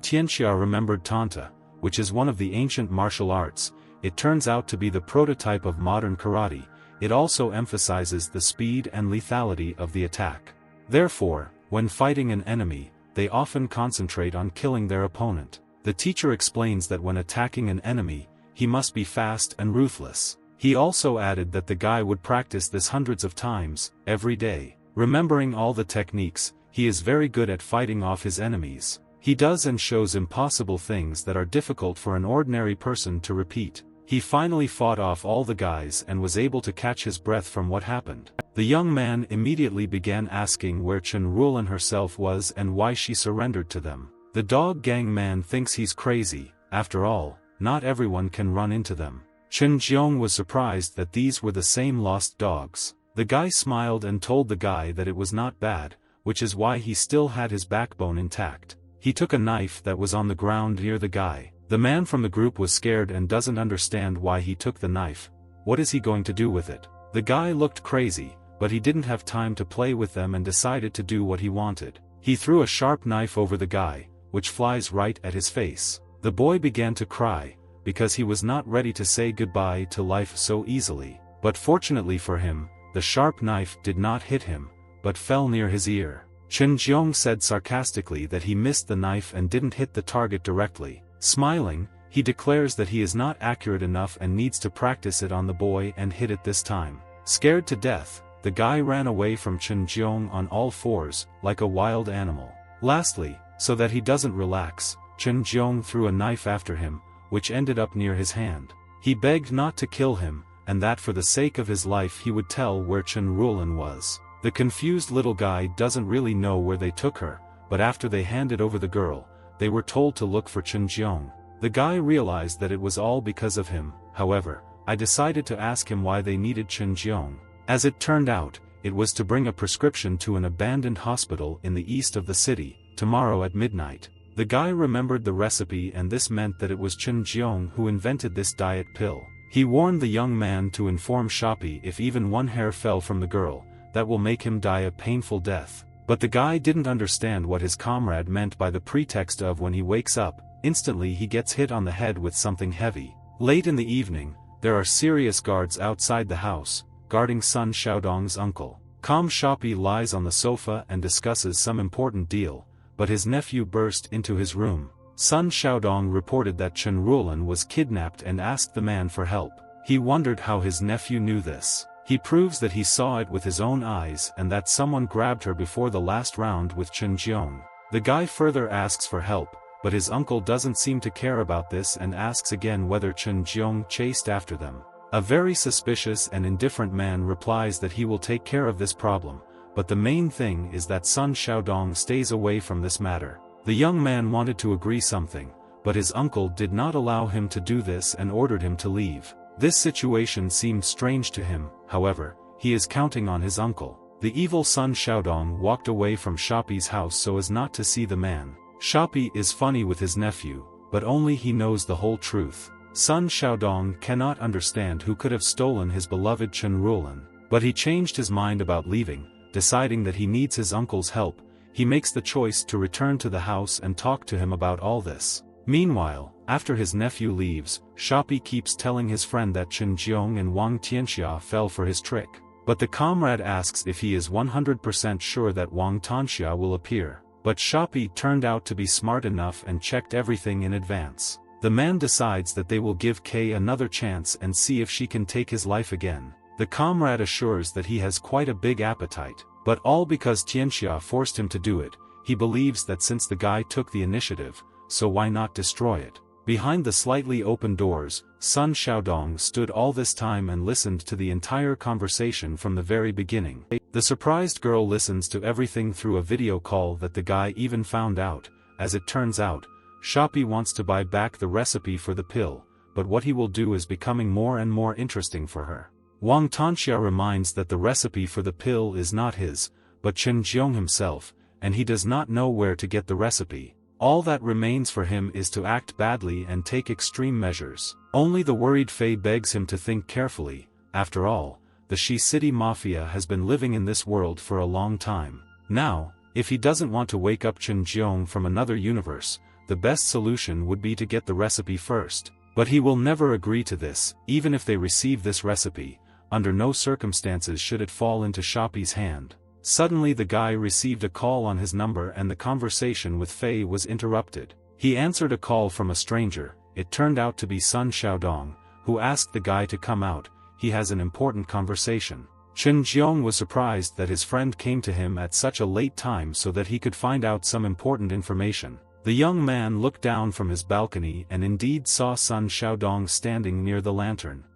Tianxia remembered Tanta, which is one of the ancient martial arts. It turns out to be the prototype of modern karate. It also emphasizes the speed and lethality of the attack. Therefore, when fighting an enemy, they often concentrate on killing their opponent. The teacher explains that when attacking an enemy, he must be fast and ruthless. He also added that the guy would practice this hundreds of times, every day. Remembering all the techniques, he is very good at fighting off his enemies. He does and shows impossible things that are difficult for an ordinary person to repeat. He finally fought off all the guys and was able to catch his breath from what happened. The young man immediately began asking where Chen Rulan herself was and why she surrendered to them. The dog gang man thinks he's crazy. After all, not everyone can run into them. Chen Jiong was surprised that these were the same lost dogs. The guy smiled and told the guy that it was not bad, which is why he still had his backbone intact. He took a knife that was on the ground near the guy. The man from the group was scared and doesn't understand why he took the knife. What is he going to do with it? The guy looked crazy, but he didn't have time to play with them and decided to do what he wanted. He threw a sharp knife over the guy, which flies right at his face. The boy began to cry, because he was not ready to say goodbye to life so easily. But fortunately for him, the sharp knife did not hit him, but fell near his ear. Chen Jiong said sarcastically that he missed the knife and didn't hit the target directly. Smiling, he declares that he is not accurate enough and needs to practice it on the boy and hit it this time. Scared to death, the guy ran away from Chen Jiong on all fours, like a wild animal. Lastly, so that he doesn't relax, Chen Jiong threw a knife after him, which ended up near his hand. He begged not to kill him, and that for the sake of his life he would tell where Chen Rulan was. The confused little guy doesn't really know where they took her, but after they handed over the girl, they were told to look for Chen Jiong. The guy realized that it was all because of him. However, I decided to ask him why they needed Chen Jiong. As it turned out, it was to bring a prescription to an abandoned hospital in the east of the city, tomorrow at midnight. The guy remembered the recipe and this meant that it was Chen Jiong who invented this diet pill. He warned the young man to inform Shoppy if even one hair fell from the girl, that will make him die a painful death. But the guy didn't understand what his comrade meant by the pretext of when he wakes up, instantly he gets hit on the head with something heavy. Late in the evening, there are serious guards outside the house, guarding Sun Xiaodong's uncle. Shoppy lies on the sofa and discusses some important deal, but his nephew burst into his room. Sun Xiaodong reported that Chen Rulan was kidnapped and asked the man for help. He wondered how his nephew knew this. He proves that he saw it with his own eyes and that someone grabbed her before the last round with Chen Jiong. The guy further asks for help, but his uncle doesn't seem to care about this and asks again whether Chen Jiong chased after them. A very suspicious and indifferent man replies that he will take care of this problem, but the main thing is that Sun Xiaodong stays away from this matter. The young man wanted to agree something, but his uncle did not allow him to do this and ordered him to leave. This situation seemed strange to him. However, he is counting on his uncle. The evil Sun Xiaodong walked away from Shoppy's house so as not to see the man. Shoppy is funny with his nephew, but only he knows the whole truth. Sun Xiaodong cannot understand who could have stolen his beloved Chen Rulan, but he changed his mind about leaving, deciding that he needs his uncle's help. He makes the choice to return to the house and talk to him about all this. Meanwhile, after his nephew leaves, Shoppy keeps telling his friend that Chen Jiong and Wang Tianxia fell for his trick. But the comrade asks if he is 100% sure that Wang Tianxia will appear. But Shoppy turned out to be smart enough and checked everything in advance. The man decides that they will give Kay another chance and see if she can take his life again. The comrade assures that he has quite a big appetite, but all because Tianxia forced him to do it. He believes that since the guy took the initiative, so why not destroy it? Behind the slightly open doors, Sun Xiaodong stood all this time and listened to the entire conversation from the very beginning. The surprised girl listens to everything through a video call that the guy even found out. As it turns out, Shoppy wants to buy back the recipe for the pill, but what he will do is becoming more and more interesting for her. Wang Tianxia reminds that the recipe for the pill is not his, but Chen Jiong himself, and he does not know where to get the recipe. All that remains for him is to act badly and take extreme measures. Only the worried Fei begs him to think carefully. After all, the Shi City Mafia has been living in this world for a long time. Now, if he doesn't want to wake up Chen Jiong from another universe, the best solution would be to get the recipe first. But he will never agree to this. Even if they receive this recipe, under no circumstances should it fall into Shoppy's hand. Suddenly the guy received a call on his number and the conversation with Fei was interrupted. He answered a call from a stranger. It turned out to be Sun Xiaodong, who asked the guy to come out. he has an important conversation. Chen Jiong was surprised that his friend came to him at such a late time so that he could find out some important information. The young man looked down from his balcony and indeed saw Sun Xiaodong standing near the lantern.